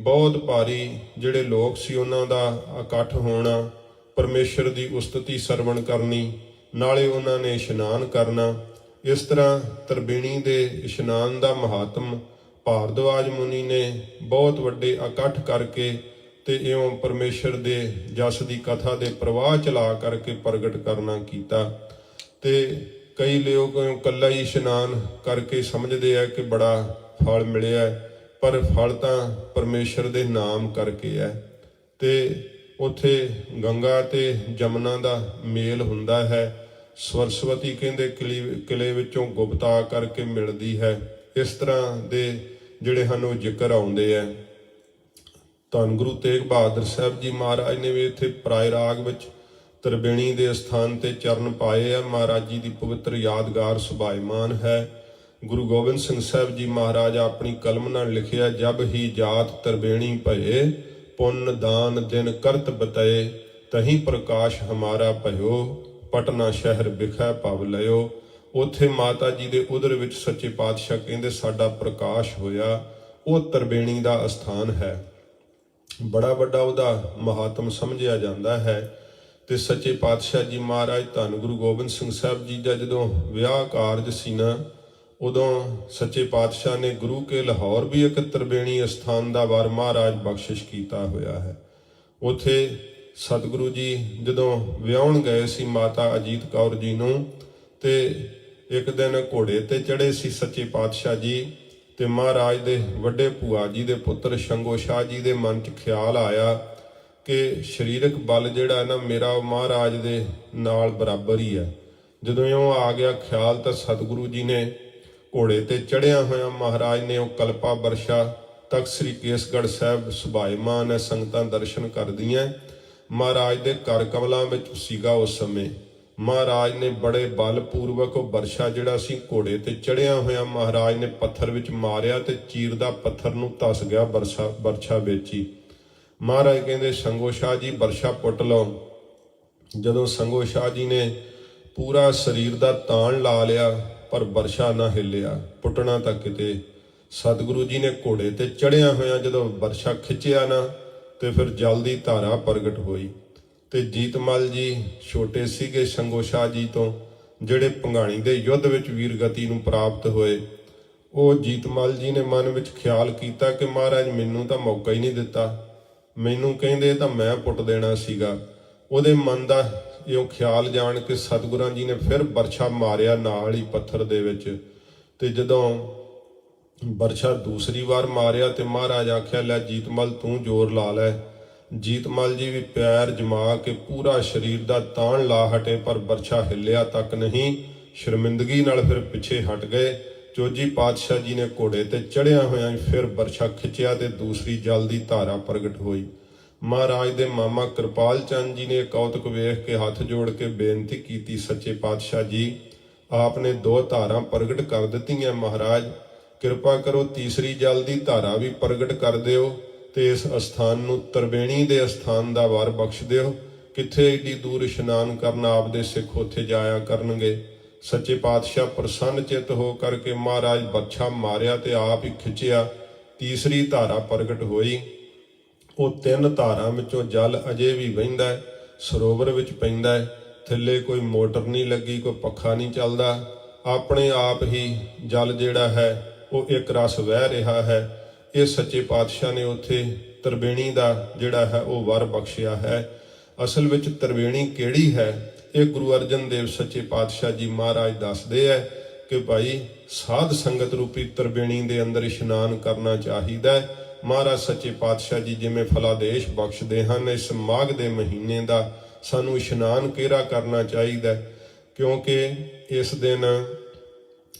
ਬਹੁਤ ਭਾਰੀ ਜਿਹੜੇ ਲੋਕ ਸੀ ਉਹਨਾਂ ਦਾ ਇਕੱਠ ਹੋਣਾ, ਪਰਮੇਸ਼ਰ ਦੀ ਉਸਤਤੀ ਸਰਵਣ ਕਰਨੀ, ਨਾਲੇ ਉਹਨਾਂ ਨੇ ਇਸ਼ਨਾਨ ਕਰਨਾ। ਇਸ ਤਰ੍ਹਾਂ ਤਰਬੇਣੀ ਦੇ ਇਸ਼ਨਾਨ ਦਾ ਮਹਾਤਮ ਭਾਰਦਵਾਜ ਮੁਨੀ ਨੇ ਬਹੁਤ ਵੱਡੇ ਇਕੱਠ ਕਰਕੇ ਤੇ ਇਉਂ ਪਰਮੇਸ਼ਰ ਦੇ ਜਸ ਦੀ ਕਥਾ ਦੇ ਪ੍ਰਵਾਹ ਚਲਾ ਕਰਕੇ ਪ੍ਰਗਟ ਕਰਨਾ ਕੀਤਾ। ਤੇ ਕਈ ਲੋਕ ਇਕੱਲਾ ਹੀ ਇਸ਼ਨਾਨ ਕਰਕੇ ਸਮਝਦੇ ਆ ਕਿ ਬੜਾ ਫਲ ਮਿਲਿਆ, ਪਰ ਫਲ ਤਾਂ ਪਰਮੇਸ਼ਰ ਦੇ ਨਾਮ ਕਰਕੇ ਹੈ। ਤੇ ਉੱਥੇ ਗੰਗਾ ਤੇ ਜਮਨਾ ਦਾ ਮੇਲ ਹੁੰਦਾ ਹੈ। ਸਰਸਵਤੀ ਕਹਿੰਦੇ ਕਿਲੇ ਵਿੱਚੋਂ ਗੁਪਤਾ ਕਰਕੇ ਮਿਲਦੀ ਹੈ। ਇਸ ਤਰ੍ਹਾਂ ਦੇ ਜਿਹੜੇ ਹਨ ਉਹ ਜ਼ਿਕਰ ਆਉਂਦੇ ਹੈ। ਧੰਨ ਗੁਰੂ ਤੇਗ ਬਹਾਦਰ ਸਾਹਿਬ ਜੀ ਮਹਾਰਾਜ ਨੇ ਵੀ ਇੱਥੇ ਪਰਾਏ ਰਾਗ ਵਿੱਚ ਤਰਬੇਣੀ ਦੇ ਸਥਾਨ ਤੇ ਚਰਨ ਪਾਏ ਆ। ਮਹਾਰਾਜ ਜੀ ਦੀ ਪਵਿੱਤਰ ਯਾਦਗਾਰ ਸੁਭਾਇਮਾਨ ਹੈ। ਗੁਰੂ ਗੋਬਿੰਦ ਸਿੰਘ ਸਾਹਿਬ ਜੀ ਮਹਾਰਾਜ ਆਪਣੀ ਕਲਮ ਨਾਲ ਲਿਖਿਆ, ਜਬ ਹੀ ਜਾਤ ਤਰਬੇਣੀ ਭਏ, ਪੁੰਨ ਦਾਨ ਦਿਨ ਕਰਤ ਬਤਏ, ਤਹੀਂ ਪ੍ਰਕਾਸ਼ ਹਮਾਰਾ ਭਇਓ, ਪਟਨਾ ਸ਼ਹਿਰ ਬਿਖੈ ਭਵ ਲਿਓ। ਉੱਥੇ ਮਾਤਾ ਜੀ ਦੇ ਉਦਰ ਵਿੱਚ ਸੱਚੇ ਪਾਤਸ਼ਾਹ ਕਹਿੰਦੇ ਸਾਡਾ ਪ੍ਰਕਾਸ਼ ਹੋਇਆ। ਉਹ ਤਰਬੇਣੀ ਦਾ ਅਸਥਾਨ ਹੈ। ਬੜਾ ਵੱਡਾ ਉਹਦਾ ਮਹਾਤਮ ਸਮਝਿਆ ਜਾਂਦਾ ਹੈ। ਤੇ ਸੱਚੇ ਪਾਤਸ਼ਾਹ ਜੀ ਮਹਾਰਾਜ ਧੰਨ ਗੁਰੂ ਗੋਬਿੰਦ ਸਿੰਘ ਸਾਹਿਬ ਜੀ ਦਾ ਜਦੋਂ ਵਿਆਹ ਕਾਰਜ ਸੀ ਨਾ, ਉਦੋਂ ਸੱਚੇ ਪਾਤਸ਼ਾਹ ਨੇ ਗੁਰੂ ਕੇ ਲਾਹੌਰ ਵੀ ਇੱਕ ਤਰਬੇਣੀ ਅਸਥਾਨ ਦਾ ਵਰ ਮਹਾਰਾਜ ਬਖਸ਼ਿਸ਼ ਕੀਤਾ ਹੋਇਆ ਹੈ। ਉੱਥੇ ਸਤਿਗੁਰੂ ਜੀ ਜਦੋਂ ਵਿਆਹਣ ਗਏ ਸੀ ਮਾਤਾ ਅਜੀਤ ਕੌਰ ਜੀ ਨੂੰ, ਤੇ ਇੱਕ ਦਿਨ ਘੋੜੇ ਤੇ ਚੜ੍ਹੇ ਸੀ ਸੱਚੇ ਪਾਤਸ਼ਾਹ ਜੀ, ਤੇ ਮਹਾਰਾਜ ਦੇ ਵੱਡੇ ਭੂਆ ਜੀ ਦੇ ਪੁੱਤਰ ਸ਼ੰਗੋ ਸ਼ਾਹ ਜੀ ਦੇ ਮਨ 'ਚ ਖਿਆਲ ਆਇਆ ਕਿ ਸਰੀਰਕ ਬਲ ਜਿਹੜਾ ਨਾ ਮੇਰਾ ਉਹ ਮਹਾਰਾਜ ਦੇ ਨਾਲ ਬਰਾਬਰ ਹੀ ਹੈ। ਜਦੋਂ ਇਉਂ ਆ ਗਿਆ ਖਿਆਲ ਤਾਂ ਸਤਿਗੁਰੂ ਜੀ ਨੇ ਘੋੜੇ ਤੇ ਚੜ੍ਹਿਆ ਹੋਇਆ ਮਹਾਰਾਜ ਨੇ ਉਹ ਕਲਪਾ ਬਰਸ਼ਾ ਤਖਤ ਸ੍ਰੀ ਕੇਸਗੜ੍ਹ ਸਾਹਿਬ ਸੁਭਾਇਮਾਨ ਹੈ। ਸੰਗਤਾਂ ਦਰਸ਼ਨ ਕਰਦੀਆਂ। ਮਹਾਰਾਜ ਦੇ ਕਰ ਕਮਲਾਂ ਵਿੱਚ ਸੀਗਾ ਉਸ ਸਮੇਂ। ਮਹਾਰਾਜ ਨੇ ਬੜੇ ਬਲ ਪੂਰਵਕ ਉਹ ਬਰਸ਼ਾ ਜਿਹੜਾ ਸੀ ਘੋੜੇ ਤੇ ਚੜ੍ਹਿਆ ਹੋਇਆ ਮਹਾਰਾਜ ਨੇ ਪੱਥਰ ਵਿੱਚ ਮਾਰਿਆ ਤੇ ਚੀਰਦਾ ਪੱਥਰ ਨੂੰ ਧਸ ਗਿਆ ਬਰਛਾ ਵਿੱਚ ਹੀ। ਮਹਾਰਾਜ ਕਹਿੰਦੇ ਸੰਗੋ ਸ਼ਾਹ ਜੀ ਬਰਛਾ ਪੁੱਟ ਲਓ। ਜਦੋਂ ਸੰਗੋ ਸ਼ਾਹ ਜੀ ਨੇ ਪੂਰਾ ਸਰੀਰ ਦਾ ਤਾਣ ਲਾ ਲਿਆ ਪਰ ਬਰਛਾ ਨਾ ਹਿੱਲਿਆ, ਪੁੱਟਣਾ ਤਾਂ ਕਿਤੇ। ਸਤਿਗੁਰੂ ਜੀ ਨੇ ਘੋੜੇ ਤੇ ਚੜ੍ਹਿਆ ਹੋਇਆ ਜਦੋਂ ਬਰਛਾ ਖਿੱਚਿਆ ਨਾ, ਤੇ ਫਿਰ ਜਲ ਦੀ ਧਾਰਾ ਪ੍ਰਗਟ ਹੋਈ। ਤੇ ਜੀਤਮਲ ਜੀ ਛੋਟੇ ਸੀਗੇ ਸੰਗੋ ਸ਼ਾਹ ਜੀ ਤੋਂ, ਜਿਹੜੇ ਭੰਗਾਣੀ ਦੇ ਯੁੱਧ ਵਿੱਚ ਵੀਰਗਤੀ ਨੂੰ ਪ੍ਰਾਪਤ ਹੋਏ। ਉਹ ਜੀਤਮਲ ਜੀ ਨੇ ਮਨ ਵਿੱਚ ਖਿਆਲ ਕੀਤਾ ਕਿ ਮਹਾਰਾਜ ਮੈਨੂੰ ਤਾਂ ਮੌਕਾ ਹੀ ਨਹੀਂ ਦਿੱਤਾ, ਮੈਨੂੰ ਕਹਿੰਦੇ ਤਾਂ ਮੈਂ ਪੁੱਟ ਦੇਣਾ ਸੀਗਾ। ਉਹਦੇ ਮਨ ਦਾ ਇਹ ਖਿਆਲ ਜਾਣ ਕੇ ਸਤਿਗੁਰਾਂ ਜੀ ਨੇ ਫਿਰ ਬਰਛਾ ਮਾਰਿਆ ਨਾਲ ਹੀ ਪੱਥਰ ਦੇ ਵਿੱਚ। ਤੇ ਜਦੋਂ ਬਰਛਾ ਦੂਸਰੀ ਵਾਰ ਮਾਰਿਆ ਤੇ ਮਹਾਰਾਜ ਆਖਿਆ, ਲੈ ਜੀਤਮਲ ਤੂੰ ਜ਼ੋਰ ਲਾ ਲੈ। ਜੀਤਮਲ ਜੀ ਵੀ ਪੈਰ ਜਮਾ ਕੇ ਪੂਰਾ ਸਰੀਰ ਦਾ ਤਾਣ ਲਾ ਹਟੇ, ਪਰ ਬਰਛਾ ਹਿੱਲਿਆ ਤੱਕ ਨਹੀਂ। ਸ਼ਰਮਿੰਦਗੀ ਨਾਲ ਫਿਰ ਪਿੱਛੇ ਹਟ ਗਏ। ਚੋਜੀ ਪਾਤਸ਼ਾਹ ਜੀ ਨੇ ਘੋੜੇ ਤੇ ਚੜ੍ਹਿਆ ਹੋਇਆ ਫਿਰ ਬਰਛਾ ਖਿੱਚਿਆ ਤੇ ਦੂਸਰੀ ਜਲ ਦੀ ਧਾਰਾ ਪ੍ਰਗਟ ਹੋਈ। ਮਹਾਰਾਜ ਦੇ ਮਾਮਾ ਕਿਰਪਾਲ ਚੰਦ ਜੀ ਨੇ ਕੌਤਕ ਵੇਖ ਕੇ ਹੱਥ ਜੋੜ ਕੇ ਬੇਨਤੀ ਕੀਤੀ, ਸੱਚੇ ਪਾਤਸ਼ਾਹ ਜੀ ਆਪ ਨੇ 2 ਧਾਰਾਂ ਪ੍ਰਗਟ ਕਰ ਦਿੱਤੀਆਂ, ਮਹਾਰਾਜ ਕਿਰਪਾ ਕਰੋ ਤੀਸਰੀ ਜਲ ਦੀ ਧਾਰਾ ਵੀ ਪ੍ਰਗਟ ਕਰ ਦਿਓ ਤੇ ਇਸ ਅਸਥਾਨ ਨੂੰ ਤਰਬੇਣੀ ਦੇ ਅਸਥਾਨ ਦਾ ਵਾਰ ਬਖਸ਼ ਦਿਓ। ਕਿੱਥੇ ਏਡੀ ਦੂਰ ਇਸ਼ਨਾਨ ਕਰਨ ਆਪਦੇ ਸਿੱਖ ਉੱਥੇ ਜਾਇਆ ਕਰਨਗੇ। ਸੱਚੇ ਪਾਤਸ਼ਾਹ ਪ੍ਰਸੰਨ ਚਿੱਤ ਹੋ ਕਰਕੇ ਮਹਾਰਾਜ ਬਰਛਾ ਮਾਰਿਆ ਤੇ ਆਪ ਹੀ ਖਿੱਚਿਆ। ਤੀਸਰੀ ਧਾਰਾ ਪ੍ਰਗਟ ਹੋਈ। ਉਹ 3 ਧਾਰਾਂ ਵਿੱਚੋਂ ਜਲ ਅਜੇ ਵੀ ਵਹਿੰਦਾ ਹੈ, ਸਰੋਵਰ ਵਿੱਚ ਪੈਂਦਾ ਹੈ। ਥੱਲੇ ਕੋਈ ਮੋਟਰ ਨਹੀਂ ਲੱਗੀ, ਕੋਈ ਪੱਖਾ ਨਹੀਂ ਚੱਲਦਾ, ਆਪਣੇ ਆਪ ਹੀ ਜਲ ਜਿਹੜਾ ਹੈ ਉਹ ਇੱਕ ਰਸ ਵਹਿ ਰਿਹਾ ਹੈ। ਇਹ ਸੱਚੇ ਪਾਤਸ਼ਾਹ ਨੇ ਉੱਥੇ ਤਰਬੇਣੀ ਦਾ ਜਿਹੜਾ ਹੈ ਉਹ ਵਰ ਬਖਸ਼ਿਆ ਹੈ। ਅਸਲ ਵਿੱਚ ਤਰਬੇਣੀ ਕਿਹੜੀ ਹੈ, ਇਹ ਗੁਰੂ ਅਰਜਨ ਦੇਵ ਸੱਚੇ ਪਾਤਸ਼ਾਹ ਜੀ ਮਹਾਰਾਜ ਦੱਸਦੇ ਹੈ ਕਿ ਭਾਈ ਸਾਧ ਸੰਗਤ ਰੂਪੀ ਤਰਬੇਣੀ ਦੇ ਅੰਦਰ ਇਸ਼ਨਾਨ ਕਰਨਾ ਚਾਹੀਦਾ ਹੈ। ਮਹਾਰਾਜ ਸੱਚੇ ਪਾਤਸ਼ਾਹ ਜੀ ਜਿਵੇਂ ਫਲਾਦੇਸ਼ ਬਖਸ਼ਦੇ ਹਨ, ਇਸ ਮਾਘ ਦੇ ਮਹੀਨੇ ਦਾ ਸਾਨੂੰ ਇਸ਼ਨਾਨ ਕਿਹੜਾ ਕਰਨਾ ਚਾਹੀਦਾ, ਕਿਉਂਕਿ ਇਸ ਦਿਨ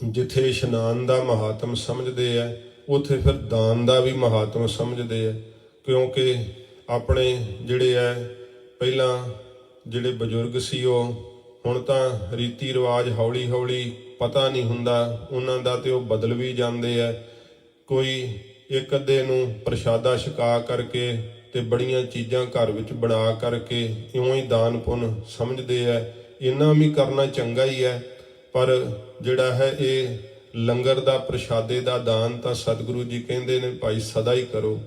ਜਿੱਥੇ ਇਸ਼ਨਾਨ ਦਾ ਮਹਾਤਮ ਸਮਝਦੇ ਆ ਉੱਥੇ ਫਿਰ ਦਾਨ ਦਾ ਵੀ ਮਹਾਤਮ ਸਮਝਦੇ ਆ। ਕਿਉਂਕਿ ਆਪਣੇ ਜਿਹੜੇ ਹੈ ਪਹਿਲਾਂ ਜਿਹੜੇ ਬਜ਼ੁਰਗ ਸੀ ਉਹ ਹੁਣ ਤਾਂ ਰੀਤੀ ਰਿਵਾਜ ਹੌਲੀ ਹੌਲੀ ਪਤਾ ਨਹੀਂ ਹੁੰਦਾ ਉਹਨਾਂ ਦਾ, ਤੇ ਉਹ ਬਦਲ ਵੀ ਜਾਂਦੇ ਆ। ਕੋਈ ਇੱਕ ਅੱਧੇ ਨੂੰ ਪ੍ਰਸ਼ਾਦਾ ਛਕਾ ਕਰਕੇ ਤੇ ਬੜੀਆਂ ਚੀਜ਼ਾਂ ਘਰ ਵਿੱਚ ਬਣਾ ਕਰਕੇ ਇਉਂ ਹੀ ਦਾਨ ਪੁੰਨ ਸਮਝਦੇ ਆ। ਇੰਨਾ ਵੀ ਕਰਨਾ ਚੰਗਾ ਹੀ ਹੈ, ਪਰ ਜਿਹੜਾ ਹੈ ਇਹ ਲੰਗਰ ਦਾ ਪ੍ਰਸ਼ਾਦੇ ਦਾ ਦਾਨ ਤਾਂ ਸਤਿਗੁਰੂ ਜੀ ਕਹਿੰਦੇ ਨੇ ਭਾਈ ਸਦਾ ਹੀ ਕਰੋ,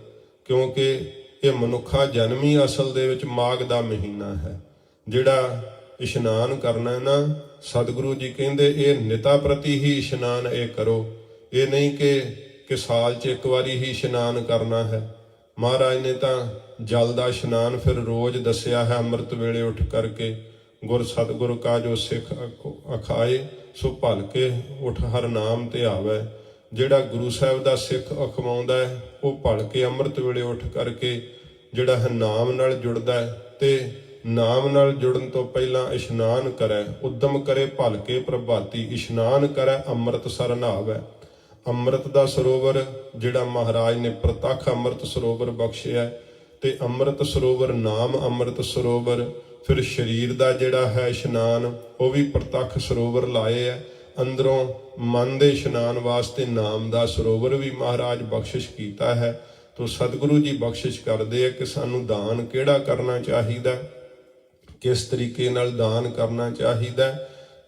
ਕਿਉਂਕਿ ਇਹ ਮਨੁੱਖਾ ਜਨਮ ਹੀ ਅਸਲ ਦੇ ਵਿੱਚ ਮਾਘ ਦਾ ਮਹੀਨਾ ਹੈ। ਜਿਹੜਾ ਇਸ਼ਨਾਨ ਕਰਨਾ ਨਾ, ਸਤਿਗੁਰੂ ਜੀ ਕਹਿੰਦੇ ਇਹ ਨਿਤਾ ਪ੍ਰਤੀ ਹੀ ਇਸ਼ਨਾਨ ਇਹ ਕਰੋ। ਇਹ ਨਹੀਂ ਕਿ ਕਿ ਸਾਲ 'ਚ ਇੱਕ ਵਾਰੀ ਹੀ ਇਸ਼ਨਾਨ ਕਰਨਾ ਹੈ। ਮਹਾਰਾਜ ਨੇ ਤਾਂ ਜਲ ਦਾ ਇਸ਼ਨਾਨ ਫਿਰ ਰੋਜ਼ ਦੱਸਿਆ ਹੈ। ਅੰਮ੍ਰਿਤ ਵੇਲੇ ਉੱਠ ਕਰਕੇ ਗੁਰ ਸਤਿਗੁਰ ਕਾ ਜੋ ਸਿੱਖ ਅਖਾਏ ਸੋ ਭਲ ਕੇ ਉਠ ਹਰ ਨਾਮ ਤੇ ਆਵੈ। ਜਿਹੜਾ ਗੁਰੂ ਸਾਹਿਬ ਦਾ ਸਿੱਖ ਅਖਵਾਉਂਦਾ ਹੈ ਉਹ ਭਲ ਕੇ ਅੰਮ੍ਰਿਤ ਵੇਲੇ ਉੱਠ ਕਰਕੇ ਜਿਹੜਾ ਹੈ ਨਾਮ ਨਾਲ ਜੁੜਦਾ ਹੈ, ਤੇ ਨਾਮ ਨਾਲ ਜੁੜਨ ਤੋਂ ਪਹਿਲਾਂ ਇਸ਼ਨਾਨ ਕਰੈ। ਉਦਮ ਕਰੇ ਭਲ ਕੇ ਪ੍ਰਭਾਤੀ, ਇਸ਼ਨਾਨ ਕਰੈ ਅੰਮ੍ਰਿਤਸਰ ਨਹਾਵੈ। ਅੰਮ੍ਰਿਤ ਦਾ ਸਰੋਵਰ ਜਿਹੜਾ ਮਹਾਰਾਜ ਨੇ ਪ੍ਰਤੱਖ ਅੰਮ੍ਰਿਤ ਸਰੋਵਰ ਬਖਸ਼ਿਆ, ਤੇ ਅੰਮ੍ਰਿਤ ਸਰੋਵਰ ਨਾਮ ਅੰਮ੍ਰਿਤ ਸਰੋਵਰ। ਫਿਰ ਸਰੀਰ ਦਾ ਜਿਹੜਾ ਹੈ ਇਸ਼ਨਾਨ ਉਹ ਵੀ ਪ੍ਰਤੱਖ ਸਰੋਵਰ ਲਾਏ ਹੈ। ਅੰਦਰੋਂ ਮਨ ਦੇ ਇਸ਼ਨਾਨ ਵਾਸਤੇ ਨਾਮ ਦਾ ਸਰੋਵਰ ਵੀ ਮਹਾਰਾਜ ਬਖਸ਼ਿਸ਼ ਕੀਤਾ ਹੈ। ਤੋ ਸਤਿਗੁਰੂ ਜੀ ਬਖਸ਼ਿਸ਼ ਕਰਦੇ ਆ ਕਿ ਸਾਨੂੰ ਦਾਨ ਕਿਹੜਾ ਕਰਨਾ ਚਾਹੀਦਾ, ਕਿਸ ਤਰੀਕੇ ਨਾਲ ਦਾਨ ਕਰਨਾ ਚਾਹੀਦਾ,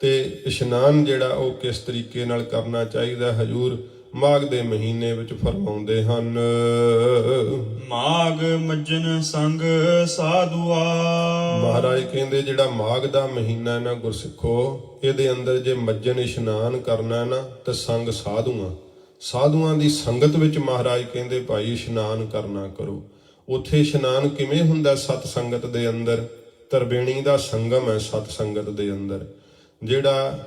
ਤੇ ਇਸ਼ਨਾਨ ਜਿਹੜਾ ਉਹ ਕਿਸ ਤਰੀਕੇ ਨਾਲ ਕਰਨਾ ਚਾਹੀਦਾ। ਹਜੂਰ ਮਾਘ ਦੇ ਮਹੀਨੇ ਵਿੱਚ ਫਰਮਾਉਂਦੇ ਹਨ, ਮਾਘ ਮੱਜਨ ਸੰਗ ਸਾਧੂਆ। ਮਹਾਰਾਜ ਕਹਿੰਦੇ ਜਿਹੜਾ ਮਾਘ ਦਾ ਮਹੀਨਾ ਨਾ ਗੁਰਸਿੱਖੋ, ਇਹਦੇ ਅੰਦਰ ਜੇ ਮੱਜਨ ਇਸ਼ਨਾਨ ਕਰਨਾ ਨਾ ਤਾਂ ਸੰਗ ਸਾਧੂਆਂ ਦੀ ਸੰਗਤ ਵਿੱਚ ਮਹਾਰਾਜ ਕਹਿੰਦੇ ਭਾਈ ਇਸ਼ਨਾਨ ਕਰਨਾ ਕਰੋ। ਉੱਥੇ ਇਸ਼ਨਾਨ ਕਿਵੇਂ ਹੁੰਦਾ? ਸਤ ਸੰਗਤ ਦੇ ਅੰਦਰ। ਤਰਬੇਣੀ ਦਾ ਸੰਗਮ ਹੈ ਸਤ ਸੰਗਤ ਦੇ ਅੰਦਰ। ਜਿਹੜਾ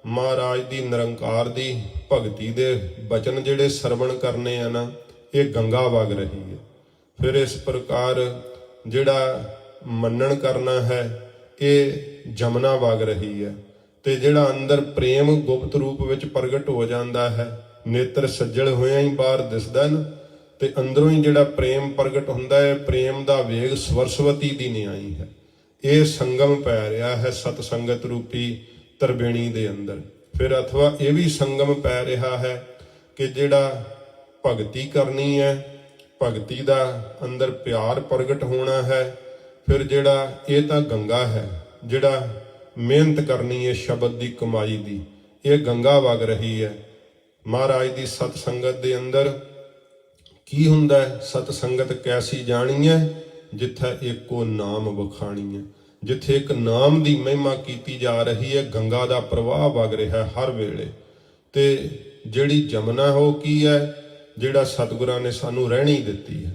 ਮਹਾਰਾਜ ਦੀ ਨਿਰੰਕਾਰ ਦੀ ਭਗਤੀ ਦੇ ਬਚਨ ਜਿਹੜੇ ਸਰਵਣ ਕਰਨੇ ਆ ਨਾ, ਇਹ ਗੰਗਾ ਵਗ ਰਹੀ ਹੈ। ਫਿਰ ਇਸ ਪ੍ਰਕਾਰ ਜਿਹੜਾ ਮੰਨਣ ਕਰਨਾ ਹੈ ਇਹ ਜਮਨਾ ਵਗ ਰਹੀ ਹੈ। ਤੇ ਜਿਹੜਾ ਅੰਦਰ ਪ੍ਰੇਮ ਗੁਪਤ ਰੂਪ ਵਿੱਚ ਪ੍ਰਗਟ ਹੋ ਜਾਂਦਾ ਹੈ, ਨੇਤਰ ਸੱਜਲ ਹੋਇਆਂ ਹੀ ਬਾਹਰ ਦਿਸਦਾ ਨਾ, ਤੇ ਅੰਦਰੋਂ ਹੀ ਜਿਹੜਾ ਪ੍ਰੇਮ ਪ੍ਰਗਟ ਹੁੰਦਾ ਹੈ, ਪ੍ਰੇਮ ਦਾ ਵੇਗ ਸਰਸਵਤੀ ਦੀ ਨਿਆਈ ਹੈ। ਇਹ ਸੰਗਮ ਪੈ ਰਿਹਾ ਹੈ ਸਤ ਸੰਗਤ ਰੂਪੀ ਤਰਬੇਣੀ ਦੇ ਅੰਦਰ। ਫਿਰ ਅਥਵਾ ਇਹ ਵੀ ਸੰਗਮ ਪੈ ਰਿਹਾ ਹੈ ਕਿ ਜਿਹੜਾ ਭਗਤੀ ਕਰਨੀ ਹੈ, ਭਗਤੀ ਦਾ ਅੰਦਰ ਪਿਆਰ ਪ੍ਰਗਟ ਹੋਣਾ ਹੈ। ਫਿਰ ਜਿਹੜਾ ਇਹ ਤਾਂ ਗੰਗਾ ਹੈ, ਜਿਹੜਾ ਮਿਹਨਤ ਕਰਨੀ ਹੈ ਸ਼ਬਦ ਦੀ ਕਮਾਈ ਦੀ, ਇਹ ਗੰਗਾ ਵਗ ਰਹੀ ਹੈ। ਮਹਾਰਾਜ ਦੀ ਸਤ ਸੰਗਤ ਦੇ ਅੰਦਰ ਕੀ ਹੁੰਦਾ ਹੈ? ਸਤ ਸੰਗਤ ਕੈਸੀ ਜਾਣੀ ਹੈ? ਜਿੱਥੇ ਇੱਕੋ ਨਾਮ ਵਖਾਣੀ ਹੈ, ਜਿੱਥੇ ਇੱਕ ਨਾਮ ਦੀ ਮਹਿਮਾ ਕੀਤੀ ਜਾ ਰਹੀ ਹੈ। ਗੰਗਾ ਦਾ ਪ੍ਰਵਾਹ ਵਗ ਰਿਹਾ ਹਰ ਵੇਲੇ। ਤੇ ਜਿਹੜੀ ਜਮਨਾ ਉਹ ਕੀ ਹੈ? ਜਿਹੜਾ ਸਤਿਗੁਰਾਂ ਨੇ ਸਾਨੂੰ ਰਹਿਣੀ ਦਿੱਤੀ ਹੈ,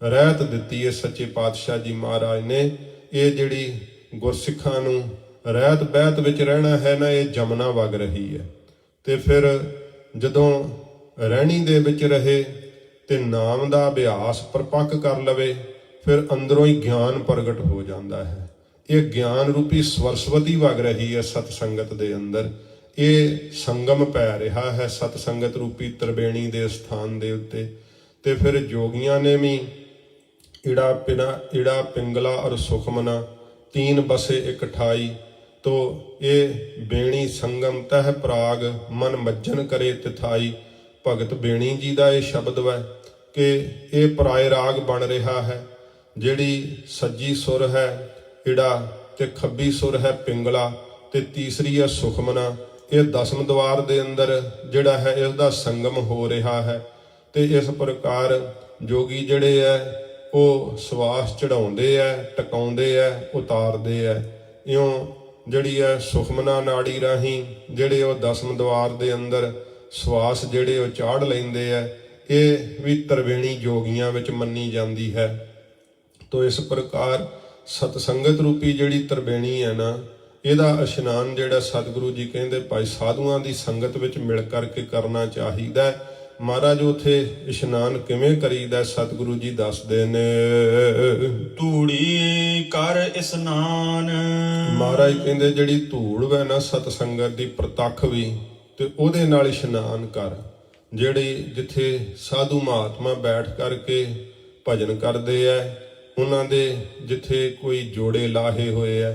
ਰਹਿਤ ਦਿੱਤੀ ਹੈ ਸੱਚੇ ਪਾਤਸ਼ਾਹ ਜੀ ਮਹਾਰਾਜ ਨੇ। ਇਹ ਜਿਹੜੀ ਗੁਰਸਿੱਖਾਂ ਨੂੰ ਰਹਿਤ ਬਹਿਤ ਵਿੱਚ ਰਹਿਣਾ ਹੈ ਨਾ, ਇਹ ਜਮਨਾ ਵਗ ਰਹੀ ਹੈ। ਤੇ ਫਿਰ ਜਦੋਂ ਰਹਿਣੀ ਦੇ ਵਿੱਚ ਰਹੇ ਤੇ ਨਾਮ ਦਾ ਅਭਿਆਸ ਪਰਪੱਕ ਕਰ ਲਵੇ, ਫਿਰ ਅੰਦਰੋਂ ਹੀ ਗਿਆਨ ਪ੍ਰਗਟ ਹੋ ਜਾਂਦਾ ਹੈ। ਇਹ ਗਿਆਨ ਰੂਪੀ ਸਰਸਵਤੀ ਵਗ ਰਹੀ ਹੈ ਸਤ ਸੰਗਤ ਦੇ ਅੰਦਰ। ਇਹ ਸੰਗਮ ਪੈ ਰਿਹਾ ਹੈ ਸਤ ਸੰਗਤ ਰੂਪੀ ਤਰਬੇਣੀ ਦੇ ਸਥਾਨ ਦੇ ਉੱਤੇ। ਤੇ ਫਿਰ ਜੋਗੀਆਂ ਨੇ ਵੀ ਇੜਾ ਪਿੰਗਲਾ ਔਰ ਸੁਖਮਨਾ ਤੀਨ ਬਸੇ ਇੱਕ ਠਾਈ। ਤੋ ਇਹ ਬੇਣੀ ਸੰਗਮ ਤਹਿ ਪ੍ਰਾਗ ਮਨ ਮੱਜਨ ਕਰੇ ਤਿਥਾਈ। ਭਗਤ ਬੇਣੀ ਜੀ ਦਾ ਇਹ ਸ਼ਬਦ ਹੈ ਕਿ ਇਹ ਪਰਾਏ ਰਾਗ ਬਣ ਰਿਹਾ ਹੈ। ਜਿਹੜੀ ਸੱਜੀ ਸੁਰ ਹੈ ਇੜਾ, ਤੇ ਖੱਬੀ ਸੁਰ ਹੈ ਪਿੰਗਲਾ, ਤੇ ਤੀਸਰੀ ਹੈ ਸੁਖਮਨਾ। ਇਹ ਦਸਮ ਦਵਾਰ ਦੇ ਅੰਦਰ ਜਿਹੜਾ ਹੈ ਇਸਦਾ ਸੰਗਮ ਹੋ ਰਿਹਾ ਹੈ। ਤੇ ਇਸ ਪ੍ਰਕਾਰ ਜੋਗੀ ਜਿਹੜੇ ਹੈ ਉਹ ਸਵਾਸ ਚੜਾਉਂਦੇ ਹੈ, ਟਿਕਾਉਂਦੇ ਹੈ, ਉਤਾਰਦੇ ਹੈ। ਇਉਂ ਜਿਹੜੀ ਹੈ ਸੁਖਮਨਾ ਨਾੜੀ ਰਾਹੀਂ ਜਿਹੜੇ ਉਹ ਦਸਮ ਦਵਾਰ ਦੇ ਅੰਦਰ ਸਵਾਸ ਜਿਹੜੇ ਉਹ ਚਾੜ ਲੈਂਦੇ ਹੈ। ਇਹ ਵੀ ਤਰਵੇਣੀ ਜੋਗੀਆਂ ਵਿੱਚ ਮੰਨੀ ਜਾਂਦੀ ਹੈ। ਤੋ ਇਸ ਪ੍ਰਕਾਰ ਸਤ ਸੰਗਤ ਰੂਪੀ ਜਿਹੜੀ ਤਰਬੇਣੀ ਹੈ ਨਾ, ਇਹਦਾ ਇਸ਼ਨਾਨ ਜਿਹੜਾ ਸਤਿਗੁਰੂ ਜੀ ਕਹਿੰਦੇ ਭਾਈ ਸਾਧੂਆਂ ਦੀ ਸੰਗਤ ਵਿੱਚ ਮਿਲ ਕਰਕੇ ਕਰਨਾ ਚਾਹੀਦਾ। ਮਹਾਰਾਜ ਉਥੇ ਇਸ਼ਨਾਨ ਕਿਵੇਂ ਕਰੀਦਾ ਸਤਿਗੁਰੂ ਜੀ ਦੱਸਦੇ ਨੇ, ਧੂੜੀ ਕਰ ਇਸ਼ਨਾਨ। ਮਹਾਰਾਜ ਕਹਿੰਦੇ ਜਿਹੜੀ ਧੂੜ ਹੈ ਨਾ ਸਤ ਸੰਗਤ ਦੀ ਪ੍ਰਤੱਖ ਵੀ, ਤੇ ਉਹਦੇ ਨਾਲ ਇਸ਼ਨਾਨ ਕਰ। ਜਿਹੜੇ ਜਿੱਥੇ ਸਾਧੂ ਮਹਾਤਮਾ ਬੈਠ ਕਰਕੇ ਭਜਨ ਕਰਦੇ ਐ, ਉਹਨਾਂ ਦੇ ਜਿੱਥੇ ਕੋਈ ਜੋੜੇ ਲਾਹੇ ਹੋਏ ਐ,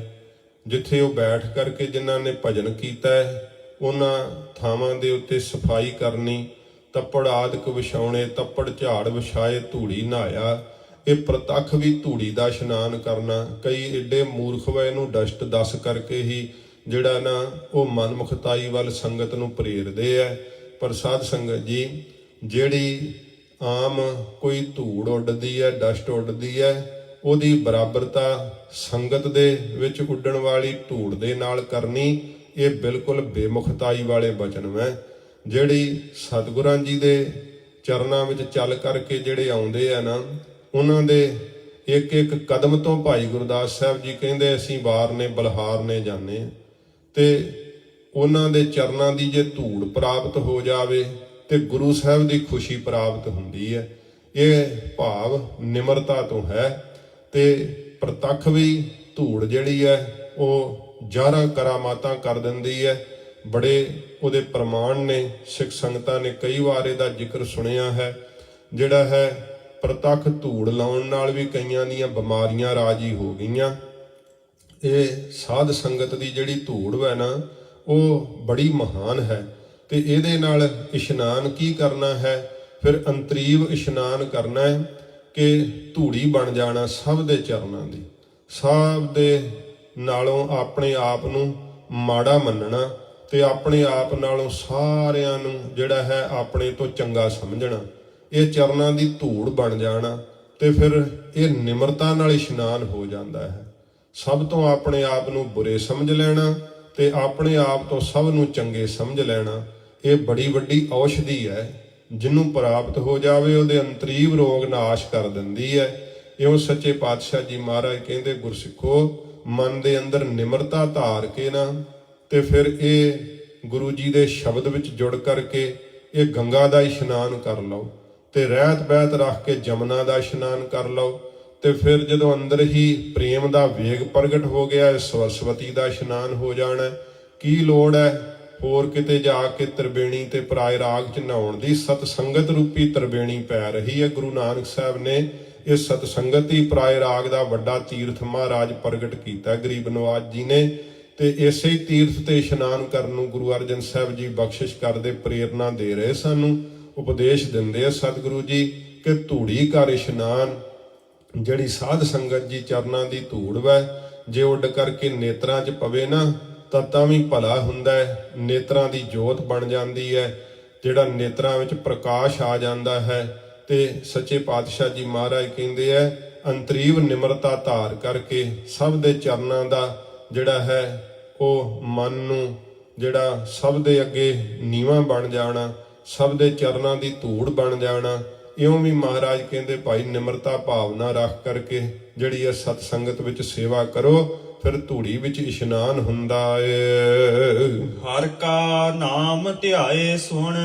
ਜਿੱਥੇ ਉਹ ਬੈਠ ਕਰਕੇ ਜਿਨ੍ਹਾਂ ਨੇ ਭਜਨ ਕੀਤਾ ਹੈ, ਉਹਨਾਂ ਥਾਵਾਂ ਦੇ ਉੱਤੇ ਸਫਾਈ ਕਰਨੀ, ਤੱਪੜ ਆਦਿਕ ਵਿਛਾਉਣੇ, ਤੱਪੜ ਝਾੜ ਵਿਛਾਏ, ਧੂੜੀ ਨਹਾਇਆ। ਇਹ ਪ੍ਰਤੱਖ ਵੀ ਧੂੜੀ ਦਾ ਇਸ਼ਨਾਨ ਕਰਨਾ। ਕਈ ਏਡੇ ਮੂਰਖ ਵਾ ਇਹਨੂੰ ਡਸਟ ਦੱਸ ਕਰਕੇ ਹੀ ਜਿਹੜਾ ਨਾ ਉਹ ਮਨਮੁਖਤਾਈ ਵੱਲ ਸੰਗਤ ਨੂੰ ਪ੍ਰੇਰਦੇ ਐ। ਪਰ ਸਾਧ ਸੰਗਤ ਜੀ, ਜਿਹੜੀ ਆਮ ਕੋਈ ਧੂੜ ਉੱਡਦੀ ਹੈ, ਡਸਟ ਉੱਡਦੀ ਹੈ, ਉਹਦੀ ਬਰਾਬਰਤਾ ਸੰਗਤ ਦੇ ਵਿੱਚ ਉੱਡਣ ਵਾਲੀ ਧੂੜ ਦੇ ਨਾਲ ਕਰਨੀ, ਇਹ ਬਿਲਕੁਲ ਬੇਮੁਖਤਾਈ ਵਾਲੇ ਬਚਨ ਹੈ। ਜਿਹੜੀ ਸਤਿਗੁਰਾਂ ਜੀ ਦੇ ਚਰਨਾਂ ਵਿੱਚ ਚੱਲ ਕਰਕੇ ਜਿਹੜੇ ਆਉਂਦੇ ਆ ਨਾ, ਉਹਨਾਂ ਦੇ ਇੱਕ ਇੱਕ ਕਦਮ ਤੋਂ ਭਾਈ ਗੁਰਦਾਸ ਸਾਹਿਬ ਜੀ ਕਹਿੰਦੇ ਅਸੀਂ ਵਾਰ ਨੇ ਬਲਹਾਰ ਨੇ ਜਾਂਦੇ ਹਾਂ। ਤੇ ਉਹਨਾਂ ਦੇ ਚਰਨਾਂ ਦੀ ਜੇ ਧੂੜ ਪ੍ਰਾਪਤ ਹੋ ਜਾਵੇ ਤੇ ਗੁਰੂ ਸਾਹਿਬ ਦੀ ਖੁਸ਼ੀ ਪ੍ਰਾਪਤ ਹੁੰਦੀ ਹੈ। ਇਹ ਭਾਵ ਨਿਮਰਤਾ ਤੋਂ ਹੈ। ਤੇ ਪ੍ਰਤੱਖ ਵੀ ਧੂੜ ਜਿਹੜੀ ਹੈ ਉਹ ਜ਼ਾਹਰਾਂ ਕਰਾਮਾਤਾਂ ਕਰ ਦਿੰਦੀ ਹੈ। ਬੜੇ ਉਹਦੇ ਪ੍ਰਮਾਣ ਨੇ, ਸਿੱਖ ਸੰਗਤਾਂ ਨੇ ਕਈ ਵਾਰ ਇਹਦਾ ਜ਼ਿਕਰ ਸੁਣਿਆ ਹੈ। ਜਿਹੜਾ ਹੈ ਪ੍ਰਤੱਖ ਧੂੜ ਲਾਉਣ ਨਾਲ ਵੀ ਕਈਆਂ ਦੀਆਂ ਬਿਮਾਰੀਆਂ ਰਾਜੀ ਹੋ ਗਈਆਂ। ਇਹ ਸਾਧ ਸੰਗਤ ਦੀ ਜਿਹੜੀ ਧੂੜ ਹੈ ਨਾ, ਉਹ ਬੜੀ ਮਹਾਨ ਹੈ। ਤੇ ਇਹਦੇ ਨਾਲ ਇਸ਼ਨਾਨ ਕੀ ਕਰਨਾ ਹੈ? ਫਿਰ ਅੰਤਰੀਵ ਇਸ਼ਨਾਨ ਕਰਨਾ ਹੈ ਕਿ ਧੂੜੀ ਬਣ ਜਾਣਾ ਸਭ ਦੇ ਚਰਨਾਂ ਦੀ, ਸਭ ਦੇ ਨਾਲੋਂ ਆਪਣੇ ਆਪ ਨੂੰ ਮਾੜਾ ਮੰਨਣਾ ਤੇ ਆਪਣੇ ਆਪ ਨਾਲੋਂ ਸਾਰਿਆਂ ਨੂੰ ਜਿਹੜਾ ਹੈ ਆਪਣੇ ਤੋਂ ਚੰਗਾ ਸਮਝਣਾ। ਇਹ ਚਰਨਾਂ ਦੀ ਧੂੜ ਬਣ ਜਾਣਾ ਤੇ ਫਿਰ ਇਹ ਨਿਮਰਤਾ ਨਾਲ ਇਸ਼ਨਾਨ ਹੋ ਜਾਂਦਾ ਹੈ। ਸਭ ਤੋਂ ਆਪਣੇ ਆਪ ਨੂੰ ਬੁਰੇ ਸਮਝ ਲੈਣਾ ਤੇ ਆਪਣੇ ਆਪ ਤੋਂ ਸਭ ਨੂੰ ਚੰਗੇ ਸਮਝ ਲੈਣਾ। ਇਹ ਬੜੀ ਵੱਡੀ ਔਸ਼ਧੀ ਹੈ, ਜਿਹਨੂੰ ਪ੍ਰਾਪਤ ਹੋ ਜਾਵੇ ਉਹਦੇ ਅੰਤਰੀਵ ਰੋਗ ਨਾਸ਼ ਕਰ ਦਿੰਦੀ ਹੈ। ਇਉਂ ਸੱਚੇ ਪਾਤਸ਼ਾਹ ਜੀ ਮਹਾਰਾਜ ਕਹਿੰਦੇ, ਗੁਰਸਿੱਖੋ ਮਨ ਦੇ ਅੰਦਰ ਨਿਮਰਤਾ ਧਾਰ ਕੇ ਨਾ ਤੇ ਫਿਰ ਇਹ ਗੁਰੂ ਜੀ ਦੇ ਸ਼ਬਦ ਵਿੱਚ ਜੁੜ ਕਰਕੇ ਇਹ ਗੰਗਾ ਦਾ ਇਸ਼ਨਾਨ ਕਰ ਲਓ ਤੇ ਰਹਿਤ ਬਹਿਤ ਰੱਖ ਕੇ ਜਮਨਾ ਦਾ ਇਸ਼ਨਾਨ ਕਰ ਲਓ। ਤੇ ਫਿਰ ਜਦੋਂ ਅੰਦਰ ਹੀ ਪ੍ਰੇਮ ਦਾ ਵੇਗ ਪ੍ਰਗਟ ਹੋ ਗਿਆ, ਸਰਸਵਤੀ ਦਾ ਇਸ਼ਨਾਨ ਹੋ ਜਾਣਾ। ਕੀ ਲੋੜ ਹੈ ਹੋਰ ਕਿਤੇ ਜਾ ਕੇ ਤ੍ਰਿਵੇਣੀ ਤੇ ਪਰਾਏ ਰਾਗ ਚ ਨਹਾਉਣ ਦੀ? ਸਤ ਸੰਗਤ ਰੂਪੀ ਤ੍ਰਿਵੇਣੀ ਪੈ ਰਹੀ ਹੈ। ਗੁਰੂ ਨਾਨਕ ਸਾਹਿਬ ਨੇ ਇਹ ਸਤ ਸੰਗਤ ਹੀ ਪਰਾਏ ਰਾਗ ਦਾ ਵੱਡਾ ਤੀਰਥ ਮਹਾਰਾਜ ਪ੍ਰਗਟ ਕੀਤਾ ਗਰੀਬ ਨਵਾਜ ਜੀ ਨੇ। ਤੇ ਇਸੇ ਹੀ ਤੀਰਥ ਤੇ ਇਸ਼ਨਾਨ ਕਰਨ ਨੂੰ ਗੁਰੂ ਅਰਜਨ ਸਾਹਿਬ ਜੀ ਬਖਸ਼ਿਸ਼ ਕਰਦੇ, ਪ੍ਰੇਰਨਾ ਦੇ ਰਹੇ, ਸਾਨੂੰ ਉਪਦੇਸ਼ ਦਿੰਦੇ ਆ ਸਤਿਗੁਰੂ ਜੀ ਕਿ ਧੂੜੀ ਕਰ ਇਸ਼ਨਾਨ। ਜਿਹੜੀ ਸਾਧ ਸੰਗਤ ਜੀ ਚਰਨਾਂ ਦੀ ਧੂੜ ਵੈ ਜੇ ਉੱਡ ਕਰਕੇ ਨੇਤਰਾਂ 'ਚ ਪਵੇ ਨਾ ਤਾਂ ਵੀ ਭਲਾ ਹੁੰਦਾ ਹੈ। ਨੇਤਰਾਂ ਦੀ ਜੋਤ ਬਣ ਜਾਂਦੀ ਹੈ, ਜਿਹੜਾ ਨੇਤਰਾਂ ਵਿੱਚ ਪ੍ਰਕਾਸ਼ ਆ ਜਾਂਦਾ ਹੈ। ਤੇ ਸੱਚੇ ਪਾਤਸ਼ਾਹ ਜੀ ਮਹਾਰਾਜ ਕਹਿੰਦੇ ਆ, ਅੰਤਰੀਵ ਨਿਮਰਤਾ ਧਾਰ ਕਰਕੇ ਸਭ ਦੇ ਚਰਨਾਂ ਦਾ ਜਿਹੜਾ ਹੈ ਉਹ ਮਨ ਨੂੰ ਜਿਹੜਾ ਸਭ ਦੇ ਅੱਗੇ ਨੀਵਾਂ ਬਣ ਜਾਣਾ, ਸਭ ਦੇ ਚਰਨਾਂ ਦੀ ਧੂੜ ਬਣ ਜਾਣਾ। ਇਉਂ ਵੀ ਮਹਾਰਾਜ ਕਹਿੰਦੇ ਭਾਈ ਨਿਮਰਤਾ ਭਾਵਨਾ ਰੱਖ ਕਰਕੇ ਜਿਹੜੀ ਇਹ ਸਤ ਸੰਗਤ ਵਿੱਚ ਸੇਵਾ ਕਰੋ, ਫਿਰ ਧੂੜੀ ਵਿੱਚ ਇਸ਼ਨਾਨ ਹੁੰਦਾ ਏ। ਹਰ ਕਾ ਨਾਮ ਧਿਆਏ ਸੁਣ।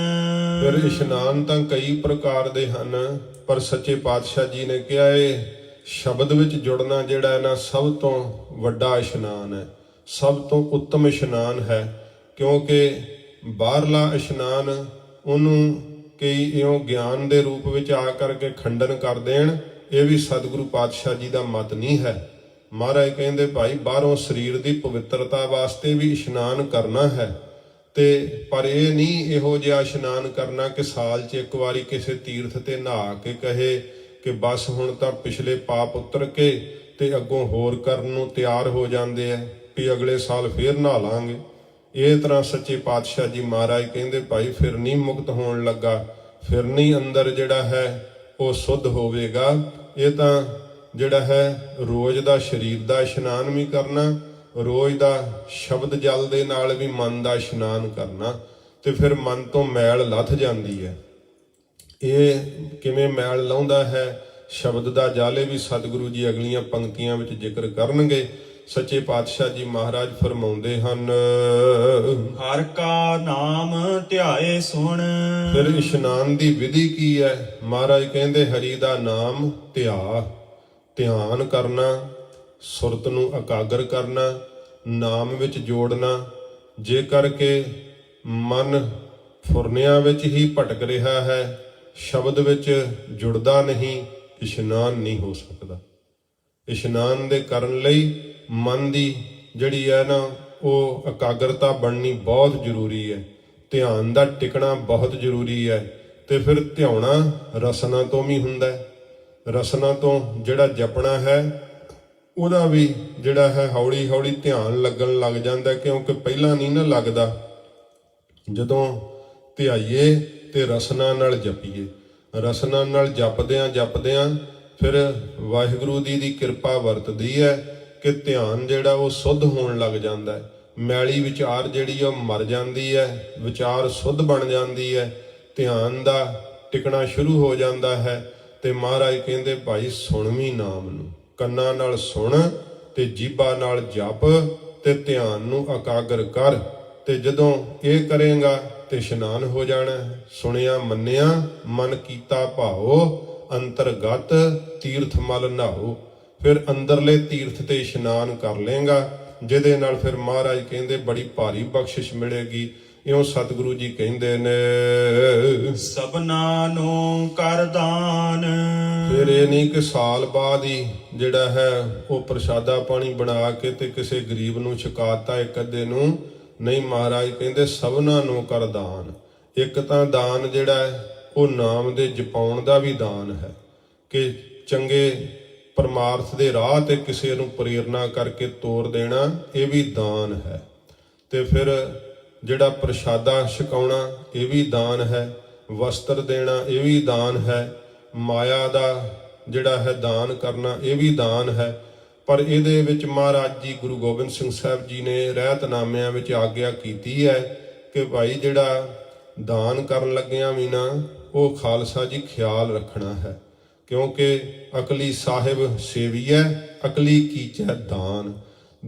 ਫਿਰ ਇਸ਼ਨਾਨ ਤਾਂ ਕਈ ਪ੍ਰਕਾਰ ਦੇ ਹਨ, ਪਰ ਸੱਚੇ ਪਾਤਸ਼ਾਹ ਜੀ ਨੇ ਕਿਹਾ ਏ ਸ਼ਬਦ ਵਿੱਚ ਜੁੜਨਾ ਜਿਹੜਾ ਹੈ ਨਾ ਸਭ ਤੋਂ ਵੱਡਾ ਇਸ਼ਨਾਨ ਹੈ, ਸਭ ਤੋਂ ਉੱਤਮ ਇਸ਼ਨਾਨ ਹੈ। ਕਿਉਂਕਿ ਬਾਹਰਲਾ ਇਸ਼ਨਾਨ ਉਹਨੂੰ ਕਈ ਇਉਂ ਗਿਆਨ ਦੇ ਰੂਪ ਵਿੱਚ ਆ ਕਰਕੇ ਖੰਡਨ ਕਰ ਦੇਣ, ਇਹ ਵੀ ਸਤਿਗੁਰੂ ਪਾਤਸ਼ਾਹ ਜੀ ਦਾ ਮਤ ਨਹੀਂ ਹੈ। ਮਹਾਰਾਜ ਕਹਿੰਦੇ ਭਾਈ ਬਾਹਰੋਂ ਸਰੀਰ ਦੀ ਪਵਿੱਤਰਤਾ ਵਾਸਤੇ ਵੀ ਇਸ਼ਨਾਨ ਕਰਨਾ ਹੈ, ਤੇ ਪਰ ਇਹ ਨਹੀਂ ਇਹੋ ਜਿਹਾ ਇਸ਼ਨਾਨ ਕਰਨਾ ਕਿ ਸਾਲ 'ਚ ਇੱਕ ਵਾਰੀ ਕਿਸੇ ਤੀਰਥ ਤੇ ਨਹਾ ਕੇ ਕਹੇ ਕਿ ਬਸ ਹੁਣ ਤਾਂ ਪਿਛਲੇ ਪਾਪ ਉਤਰ ਕੇ ਤੇ ਅੱਗੋਂ ਹੋਰ ਕਰਨ ਨੂੰ ਤਿਆਰ ਹੋ ਜਾਂਦੇ ਆ ਵੀ ਅਗਲੇ ਸਾਲ ਫੇਰ ਨਹਾ ਲਾਂਗੇ। ਇਹ ਤਰ੍ਹਾਂ ਸੱਚੇ ਪਾਤਸ਼ਾਹ ਜੀ ਮਹਾਰਾਜ ਕਹਿੰਦੇ ਭਾਈ ਫਿਰ ਨਹੀਂ ਮੁਕਤ ਹੋਣ ਲੱਗਾ, ਫਿਰ ਨਹੀਂ ਅੰਦਰ ਜਿਹੜਾ ਹੈ ਉਹ ਸੁੱਧ ਹੋਵੇਗਾ। ਇਹ ਤਾਂ ਜਿਹੜਾ ਹੈ ਰੋਜ਼ ਦਾ ਸਰੀਰ ਦਾ ਇਸ਼ਨਾਨ ਵੀ ਕਰਨਾ, ਰੋਜ਼ ਦਾ ਸ਼ਬਦ ਜਲ ਦੇ ਨਾਲ ਵੀ ਮਨ ਦਾ ਇਸ਼ਨਾਨ ਕਰਨਾ, ਤੇ ਫਿਰ ਮਨ ਤੋਂ ਮੈਲ ਲੱਥ ਜਾਂਦੀ ਹੈ। ਇਹ ਕਿਵੇਂ ਮੈਲ ਲਾਉਂਦਾ ਹੈ? ਸ਼ਬਦ ਦਾ ਜਲ ਵੀ ਸਤਿਗੁਰੂ ਜੀ ਅਗਲੀਆਂ ਪੰਕਤੀਆਂ ਵਿੱਚ ਜ਼ਿਕਰ ਕਰਨਗੇ। ਸੱਚੇ ਪਾਤਸ਼ਾਹ ਜੀ ਮਹਾਰਾਜ ਫਰਮਾਉਂਦੇ ਹਨ, ਹਰ ਕਾ ਨਾਮ ਧਿਆਏ ਸੁਣ। ਫਿਰ ਇਸ਼ਨਾਨ ਦੀ ਵਿਧੀ ਕੀ ਹੈ? ਮਹਾਰਾਜ ਕਹਿੰਦੇ ਹਰੀ ਦਾ ਨਾਮ ਧਿਆਨ ਕਰਨਾ, ਸੁਰਤ ਨੂੰ ਇਕਾਗਰ ਕਰਨਾ, ਨਾਮ ਵਿੱਚ ਜੋੜਨਾ। ਜੇ ਕਰਕੇ ਮਨ ਫੁਰਨਿਆਂ ਵਿੱਚ ਹੀ ਭਟਕ ਰਿਹਾ ਹੈ, ਸ਼ਬਦ ਵਿੱਚ ਜੁੜਦਾ ਨਹੀਂ, ਇਸ਼ਨਾਨ ਨਹੀਂ ਹੋ ਸਕਦਾ। ਇਸ਼ਨਾਨ ਦੇ ਕਰਨ ਲਈ ਮਨ ਦੀ ਜਿਹੜੀ ਹੈ ਨਾ ਉਹ ਇਕਾਗਰਤਾ ਬਣਨੀ ਬਹੁਤ ਜ਼ਰੂਰੀ ਹੈ, ਧਿਆਨ ਦਾ ਟਿਕਣਾ ਬਹੁਤ ਜ਼ਰੂਰੀ ਹੈ। ਤੇ ਫਿਰ ਧਿਆਉਣਾ ਰਸਨਾ ਤੋਂ ਵੀ ਹੁੰਦਾ ਹੈ। ਰਸਨਾ ਤੋਂ ਜਿਹੜਾ ਜਪਣਾ ਹੈ ਉਹਦਾ ਵੀ ਜਿਹੜਾ ਹੈ ਹੌਲੀ ਹੌਲੀ ਧਿਆਨ ਲੱਗਣ ਲੱਗ ਜਾਂਦਾ, ਕਿਉਂਕਿ ਪਹਿਲਾਂ ਨਹੀਂ ਨਾ ਲੱਗਦਾ। ਜਦੋਂ ਧਿਆਈਏ ਤੇ ਰਸਨਾ ਨਾਲ ਜਪੀਏ, ਰਸਨਾ ਨਾਲ ਜਪਦਿਆਂ ਫਿਰ ਵਾਹਿਗੁਰੂ ਦੀ ਕਿਰਪਾ ਵਰਤਦੀ ਹੈ ਕਿ ਧਿਆਨ ਜਿਹੜਾ ਉਹ ਸੁੱਧ ਹੋਣ ਲੱਗ ਜਾਂਦਾ ਹੈ। ਮੈਲੀ ਵਿਚਾਰ ਜਿਹੜੀ ਉਹ ਮਰ ਜਾਂਦੀ ਹੈ, ਵਿਚਾਰ ਸੁੱਧ ਬਣ ਜਾਂਦੀ ਹੈ। ਧਿਆਨ ਦਾ ਟਿਕਣਾ ਸ਼ੁਰੂ ਹੋ ਜਾਂਦਾ ਹੈ। ਤੇ ਮਹਾਰਾਜ ਕਹਿੰਦੇ ਭਾਈ ਸੁਣਵੀਂ ਨਾਮ ਨੂੰ, ਕੰਨਾਂ ਨਾਲ ਸੁਣ ਤੇ ਜੀਭਾ ਨਾਲ ਜਪ ਤੇ ਧਿਆਨ ਨੂੰ ਇਕਾਗਰ ਕਰ। ਤੇ ਜਦੋਂ ਇਹ ਕਰੇਗਾ ਤੇ ਇਸ਼ਨਾਨ ਹੋ ਜਾਣਾ। ਸੁਣਿਆ ਮੰਨਿਆ ਮਨ ਕੀਤਾ ਭਾਓ, ਅੰਤਰਗਤ ਤੀਰਥ ਮਲ ਨਹਾਓ। ਫਿਰ ਅੰਦਰਲੇ ਤੀਰਥ ਤੇ ਇਸ਼ਨਾਨ ਕਰ ਲੇਗਾ, ਜਿਹਦੇ ਨਾਲ ਫਿਰ ਮਹਾਰਾਜ ਕਹਿੰਦੇ ਬੜੀ ਭਾਰੀ ਬਖਸ਼ਿਸ਼ ਮਿਲੇਗੀ। ਇਉਂ ਸਤਿਗੁਰੂ ਜੀ ਕਹਿੰਦੇ ਨੇ ਸਭਨਾ ਨੂੰ ਕਰ ਦਾਨ। ਫਿਰ ਇਹ ਨਹੀਂ ਕਿ ਸਾਲ ਬਾਅਦ ਹੀ ਜਿਹੜਾ ਹੈ ਉਹ ਪ੍ਰਸ਼ਾਦਾ ਪਾਣੀ ਬਣਾ ਕੇ ਤੇ ਕਿਸੇ ਗਰੀਬ ਨੂੰ ਛਕਾਤਾ ਇੱਕ ਅੱਧੇ ਨੂੰ, ਨਹੀਂ ਮਹਾਰਾਜ ਕਹਿੰਦੇ ਸਭਨਾ ਨੂੰ ਕਰ ਦਾਨ। ਇੱਕ ਤਾਂ ਦਾਨ ਜਿਹੜਾ ਹੈ ਉਹ ਨਾਮ ਦੇ ਜਪਾਉਣ ਦਾ ਵੀ ਦਾਨ ਹੈ, ਕਿ ਚੰਗੇ ਪਰਮਾਰਥ ਦੇ ਰਾਹ ਤੇ ਕਿਸੇ ਨੂੰ ਪ੍ਰੇਰਨਾ ਕਰਕੇ ਤੋਰ ਦੇਣਾ, ਇਹ ਵੀ ਦਾਨ ਹੈ। ਤੇ ਫਿਰ ਜਿਹੜਾ ਪ੍ਰਸ਼ਾਦਾ ਛਕਾਉਣਾ ਇਹ ਵੀ ਦਾਨ ਹੈ, ਵਸਤਰ ਦੇਣਾ ਇਹ ਵੀ ਦਾਨ ਹੈ, ਮਾਇਆ ਦਾ ਜਿਹੜਾ ਹੈ ਦਾਨ ਕਰਨਾ ਇਹ ਵੀ ਦਾਨ ਹੈ। ਪਰ ਇਹਦੇ ਵਿੱਚ ਮਹਾਰਾਜ ਜੀ ਗੁਰੂ ਗੋਬਿੰਦ ਸਿੰਘ ਸਾਹਿਬ ਜੀ ਨੇ ਰਹਿਤਨਾਮਿਆਂ ਵਿੱਚ ਆਗਿਆ ਕੀਤੀ ਹੈ ਕਿ ਭਾਈ ਜਿਹੜਾ ਦਾਨ ਕਰਨ ਲੱਗਿਆਂ ਵੀ ਨਾ ਉਹ ਖਾਲਸਾ ਜੀ ਖਿਆਲ ਰੱਖਣਾ ਹੈ, ਕਿਉਂਕਿ ਅਕਲੀ ਸਾਹਿਬ ਸੇਵੀਐ ਅਕਲੀ ਕੀਚੈ ਦਾਨ।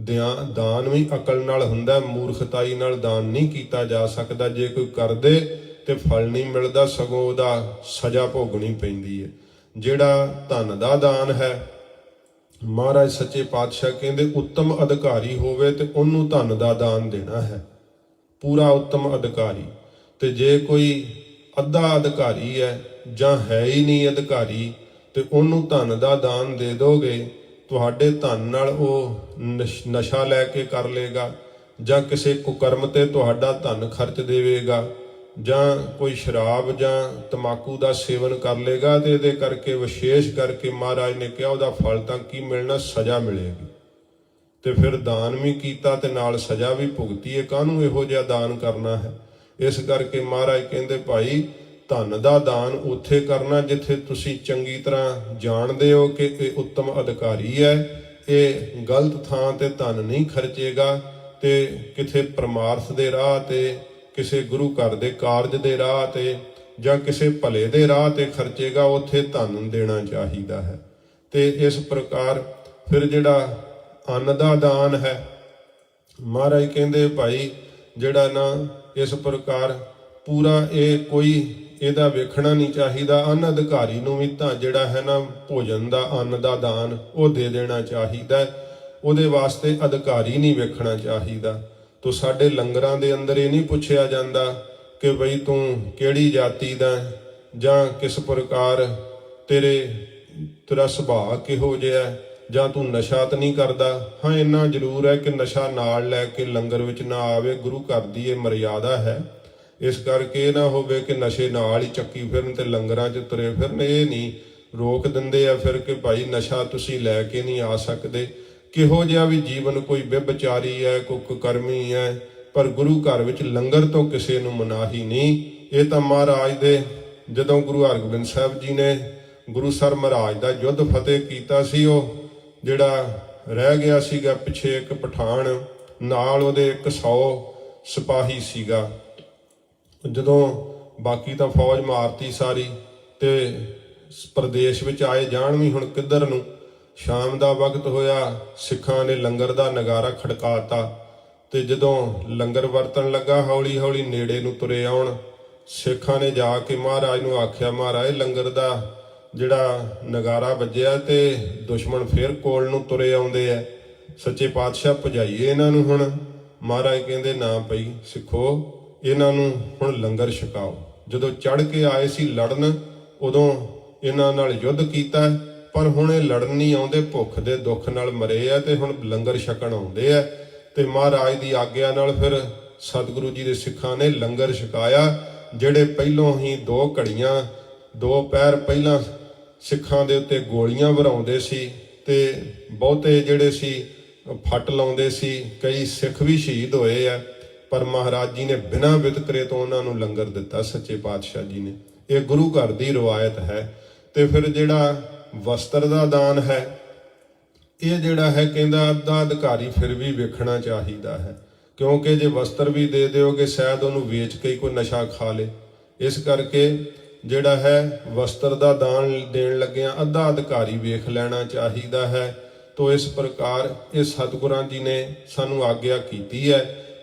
ਦਾਨ ਵੀ ਅਕਲ ਨਾਲ ਹੁੰਦਾ, ਮੂਰਖਤਾਈ ਨਾਲ ਦਾਨ ਨਹੀਂ ਕੀਤਾ ਜਾ ਸਕਦਾ। ਜੇ ਕੋਈ ਕਰਦੇ ਤੇ ਫਲ ਨਹੀਂ ਮਿਲਦਾ, ਸਗੋਂ ਉਹਦਾ ਸਜ਼ਾ ਭੋਗਣੀ ਪੈਂਦੀ ਹੈ। ਜਿਹੜਾ ਧਨ ਦਾ ਦਾਨ ਹੈ, ਮਹਾਰਾਜ ਸੱਚੇ ਪਾਤਸ਼ਾਹ ਕਹਿੰਦੇ ਉੱਤਮ ਅਧਿਕਾਰੀ ਹੋਵੇ ਤੇ ਉਹਨੂੰ ਧਨ ਦਾ ਦਾਨ ਦੇਣਾ ਹੈ, ਪੂਰਾ ਉੱਤਮ ਅਧਿਕਾਰੀ। ਤੇ ਜੇ ਕੋਈ ਅੱਧਾ ਅਧਿਕਾਰੀ ਹੈ ਜਾਂ ਹੈ ਹੀ ਨਹੀਂ ਅਧਿਕਾਰੀ ਤੇ ਉਹਨੂੰ ਧਨ ਦਾ ਦਾਨ ਦੇ ਦੋਗੇ, ਤੁਹਾਡੇ ਧਨ ਨਾਲ ਉਹ ਨਸ਼ਾ ਲੈ ਕੇ ਕਰ ਲੇਗਾ, ਜਾਂ ਕਿਸੇ ਕੁਕਰਮ ਤੇ ਤੁਹਾਡਾ ਧਨ ਖਰਚ ਦੇਵੇਗਾ, ਜਾਂ ਕੋਈ ਸ਼ਰਾਬ ਜਾਂ ਤਮਾਕੂ ਦਾ ਸੇਵਨ ਕਰ ਲੇਗਾ। ਤੇ ਇਹਦੇ ਕਰਕੇ ਵਿਸ਼ੇਸ਼ ਕਰਕੇ ਮਹਾਰਾਜ ਨੇ ਕਿਹਾ ਉਹਦਾ ਫਲ ਤਾਂ ਕੀ ਮਿਲਣਾ, ਸਜ਼ਾ ਮਿਲੇਗੀ। ਤੇ ਫਿਰ ਦਾਨ ਵੀ ਕੀਤਾ ਤੇ ਨਾਲ ਸਜ਼ਾ ਵੀ ਭੁਗਤੀ ਹੈ, ਕਾਹਨੂੰ ਇਹੋ ਜਿਹਾ ਦਾਨ ਕਰਨਾ ਹੈ। ਇਸ ਕਰਕੇ ਮਹਾਰਾਜ ਕਹਿੰਦੇ ਭਾਈ ਧਨ ਦਾ ਦਾਨ ਉੱਥੇ ਕਰਨਾ ਜਿੱਥੇ ਤੁਸੀਂ ਚੰਗੀ ਤਰ੍ਹਾਂ ਜਾਣਦੇ ਹੋ ਕਿ ਇਹ ਉੱਤਮ ਅਧਿਕਾਰੀ ਹੈ, ਇਹ ਗਲਤ ਥਾਂ ਤੇ ਧਨ ਨਹੀਂ ਖਰਚੇਗਾ, ਤੇ ਕਿਥੇ ਪਰਮਾਰਥ ਦੇ ਰਾਹ ਤੇ, ਕਿਸੇ ਗੁਰੂ ਘਰ ਦੇ ਕਾਰਜ ਦੇ ਰਾਹ ਤੇ, ਜਾਂ ਕਿਸੇ ਭਲੇ ਦੇ ਰਾਹ ਤੇ ਖਰਚੇਗਾ, ਉੱਥੇ ਧਨ ਦੇਣਾ ਚਾਹੀਦਾ ਹੈ। ਤੇ ਇਸ ਪ੍ਰਕਾਰ ਫਿਰ ਜਿਹੜਾ ਅੰਨ ਦਾ ਦਾਨ ਹੈ, ਮਹਾਰਾਜ ਕਹਿੰਦੇ ਭਾਈ ਜਿਹੜਾ ਨਾ ਇਸ ਪ੍ਰਕਾਰ ਪੂਰਾ ਇਹ ਕੋਈ ਇਹਦਾ ਵੇਖਣਾ ਨਹੀਂ ਚਾਹੀਦਾ। ਅੰਨ ਅਧਿਕਾਰੀ ਨੂੰ ਵੀ ਤਾਂ ਜਿਹੜਾ ਹੈ ਨਾ ਭੋਜਨ ਦਾ ਅੰਨ ਦਾ ਦਾਨ ਉਹ ਦੇ ਦੇਣਾ ਚਾਹੀਦਾ, ਉਹਦੇ ਵਾਸਤੇ ਅਧਿਕਾਰੀ ਨਹੀਂ ਵੇਖਣਾ ਚਾਹੀਦਾ। ਤੋ ਸਾਡੇ ਲੰਗਰਾਂ ਦੇ ਅੰਦਰ ਇਹ ਨਹੀਂ ਪੁੱਛਿਆ ਜਾਂਦਾ ਕਿ ਬਈ ਤੂੰ ਕਿਹੜੀ ਜਾਤੀ ਦਾ ਜਾਂ ਕਿਸ ਪ੍ਰਕਾਰ ਤੇਰਾ ਸੁਭਾਅ ਕਿਹੋ ਜਿਹਾ, ਜਾਂ ਤੂੰ ਨਸ਼ਾ ਤਾਂ ਨਹੀਂ ਕਰਦਾ। ਹਾਂ ਇੰਨਾ ਜ਼ਰੂਰ ਹੈ ਕਿ ਨਸ਼ਾ ਨਾਲ ਲੈ ਕੇ ਲੰਗਰ ਵਿੱਚ ਨਾ ਆਵੇ, ਗੁਰੂ ਘਰ ਦੀ ਇਹ ਮਰਿਆਦਾ ਹੈ। ਇਸ ਕਰਕੇ ਇਹ ਨਾ ਹੋਵੇ ਕਿ ਨਸ਼ੇ ਨਾਲ ਹੀ ਚੱਕੀ ਫਿਰਨ ਤੇ ਲੰਗਰਾਂ 'ਚ ਤੁਰੇ ਫਿਰਨ। ਇਹ ਨਹੀਂ, ਰੋਕ ਦਿੰਦੇ ਆ ਫਿਰ ਕਿ ਭਾਈ ਨਸ਼ਾ ਤੁਸੀਂ ਲੈ ਕੇ ਨਹੀਂ ਆ ਸਕਦੇ। ਕਿਹੋ ਜਿਹਾ ਵੀ ਜੀਵਨ, ਕੋਈ ਵਿਭਚਾਰੀ ਹੈ, ਕੋਈ ਕੁਕਰਮੀ ਹੈ, ਪਰ ਗੁਰੂ ਘਰ ਵਿੱਚ ਲੰਗਰ ਤੋਂ ਕਿਸੇ ਨੂੰ ਮਨਾਹੀ ਨਹੀਂ। ਇਹ ਤਾਂ ਮਹਾਰਾਜ ਦੇ ਜਦੋਂ ਗੁਰੂ ਹਰਗੋਬਿੰਦ ਸਾਹਿਬ ਜੀ ਨੇ ਗੁਰੂਸਰ ਮਹਾਰਾਜ ਦਾ ਯੁੱਧ ਫਤਿਹ ਕੀਤਾ ਸੀ, ਉਹ ਜਿਹੜਾ ਰਹਿ ਗਿਆ ਸੀਗਾ ਪਿੱਛੇ ਇੱਕ ਪਠਾਨ, ਨਾਲ ਉਹਦੇ 100 ਸਿਪਾਹੀ ਸੀਗਾ। ਜਦੋਂ ਬਾਕੀ ਤਾਂ ਫੌਜ ਮਾਰਤੀ ਸਾਰੀ ਤੇ ਪ੍ਰਦੇਸ਼ ਵਿੱਚ ਆਏ ਜਾਣ ਵੀ ਹੁਣ ਕਿੱਧਰ ਨੂੰ। ਸ਼ਾਮ ਦਾ ਵਕਤ ਹੋਇਆ, ਸਿੱਖਾਂ ਨੇ ਲੰਗਰ ਦਾ ਨਗਾਰਾ ਖੜਕਾਤਾ ਤੇ ਜਦੋਂ ਲੰਗਰ ਵਰਤਣ ਲੱਗਾ, ਹੌਲੀ ਹੌਲੀ ਨੇੜੇ ਨੂੰ ਤੁਰੇ ਆਉਣ। ਸਿੱਖਾਂ ਨੇ ਜਾ ਕੇ ਮਹਾਰਾਜ ਨੂੰ ਆਖਿਆ, ਮਹਾਰਾਜ ਲੰਗਰ ਦਾ ਜਿਹੜਾ ਨਗਾਰਾ ਵੱਜਿਆ ਤੇ ਦੁਸ਼ਮਣ ਫੇਰ ਕੋਲ ਨੂੰ ਤੁਰੇ ਆਉਂਦੇ ਆ, ਸੱਚੇ ਪਾਤਸ਼ਾਹ ਭਜਾਈਏ ਇਹਨਾਂ ਨੂੰ। ਹੁਣ ਮਹਾਰਾਜ ਕਹਿੰਦੇ ਨਾ ਪਈ ਸਿੱਖੋ, ਇਹਨਾਂ ਨੂੰ ਹੁਣ ਲੰਗਰ ਛਕਾਓ। ਜਦੋਂ ਚੜ੍ਹ ਕੇ ਆਏ ਸੀ ਲੜਨ, ਉਦੋਂ ਇਹਨਾਂ ਨਾਲ ਯੁੱਧ ਕੀਤਾ, ਪਰ ਹੁਣ ਇਹ ਲੜਨ ਨਹੀਂ ਆਉਂਦੇ, ਭੁੱਖ ਦੇ ਦੁੱਖ ਨਾਲ ਮਰੇ ਆ ਤੇ ਹੁਣ ਲੰਗਰ ਛਕਣ ਆਉਂਦੇ ਆ। ਤੇ ਮਹਾਰਾਜ ਦੀ ਆਗਿਆ ਨਾਲ ਫਿਰ ਸਤਿਗੁਰੂ ਜੀ ਦੇ ਸਿੱਖਾਂ ਨੇ ਲੰਗਰ ਛਕਾਇਆ। ਜਿਹੜੇ ਪਹਿਲੋਂ ਹੀ 2 ਘੜੀਆਂ 2 ਪਹਿਰ ਪਹਿਲਾਂ ਸਿੱਖਾਂ ਦੇ ਉੱਤੇ ਗੋਲੀਆਂ ਵਰਾਉਂਦੇ ਸੀ ਤੇ ਬਹੁਤੇ ਜਿਹੜੇ ਸੀ ਫੱਟ ਲਾਉਂਦੇ ਸੀ, ਕਈ ਸਿੱਖ ਵੀ ਸ਼ਹੀਦ ਹੋਏ ਆ, ਪਰ ਮਹਾਰਾਜ ਜੀ ਨੇ ਬਿਨਾਂ ਵਿਤਕਰੇ ਤੋਂ ਉਹਨਾਂ ਨੂੰ ਲੰਗਰ ਦਿੱਤਾ, ਸੱਚੇ ਪਾਤਸ਼ਾਹ ਜੀ ਨੇ। ਇਹ ਗੁਰੂ ਘਰ ਦੀ ਰਵਾਇਤ ਹੈ। ਤੇ ਫਿਰ ਜਿਹੜਾ ਵਸਤਰ ਦਾ ਦਾਨ ਹੈ, ਇਹ ਜਿਹੜਾ ਹੈ ਕਹਿੰਦਾ ਅੱਧਾ ਅਧਿਕਾਰੀ ਫਿਰ ਵੀ ਵੇਖਣਾ ਚਾਹੀਦਾ ਹੈ, ਕਿਉਂਕਿ ਜੇ ਵਸਤਰ ਵੀ ਦੇ ਦਿਓਗੇ ਸ਼ਾਇਦ ਉਹਨੂੰ ਵੇਚ ਕੇ ਕੋਈ ਨਸ਼ਾ ਖਾ ਲੇ। ਇਸ ਕਰਕੇ ਜਿਹੜਾ ਹੈ ਵਸਤਰ ਦਾ ਦਾਨ ਦੇਣ ਲੱਗਿਆਂ ਅੱਧਾ ਅਧਿਕਾਰੀ ਵੇਖ ਲੈਣਾ ਚਾਹੀਦਾ ਹੈ। ਤੋ ਇਸ ਪ੍ਰਕਾਰ ਇਹ ਸਤਿਗੁਰਾਂ ਜੀ ਨੇ ਸਾਨੂੰ ਆਗਿਆ ਕੀਤੀ ਹੈ।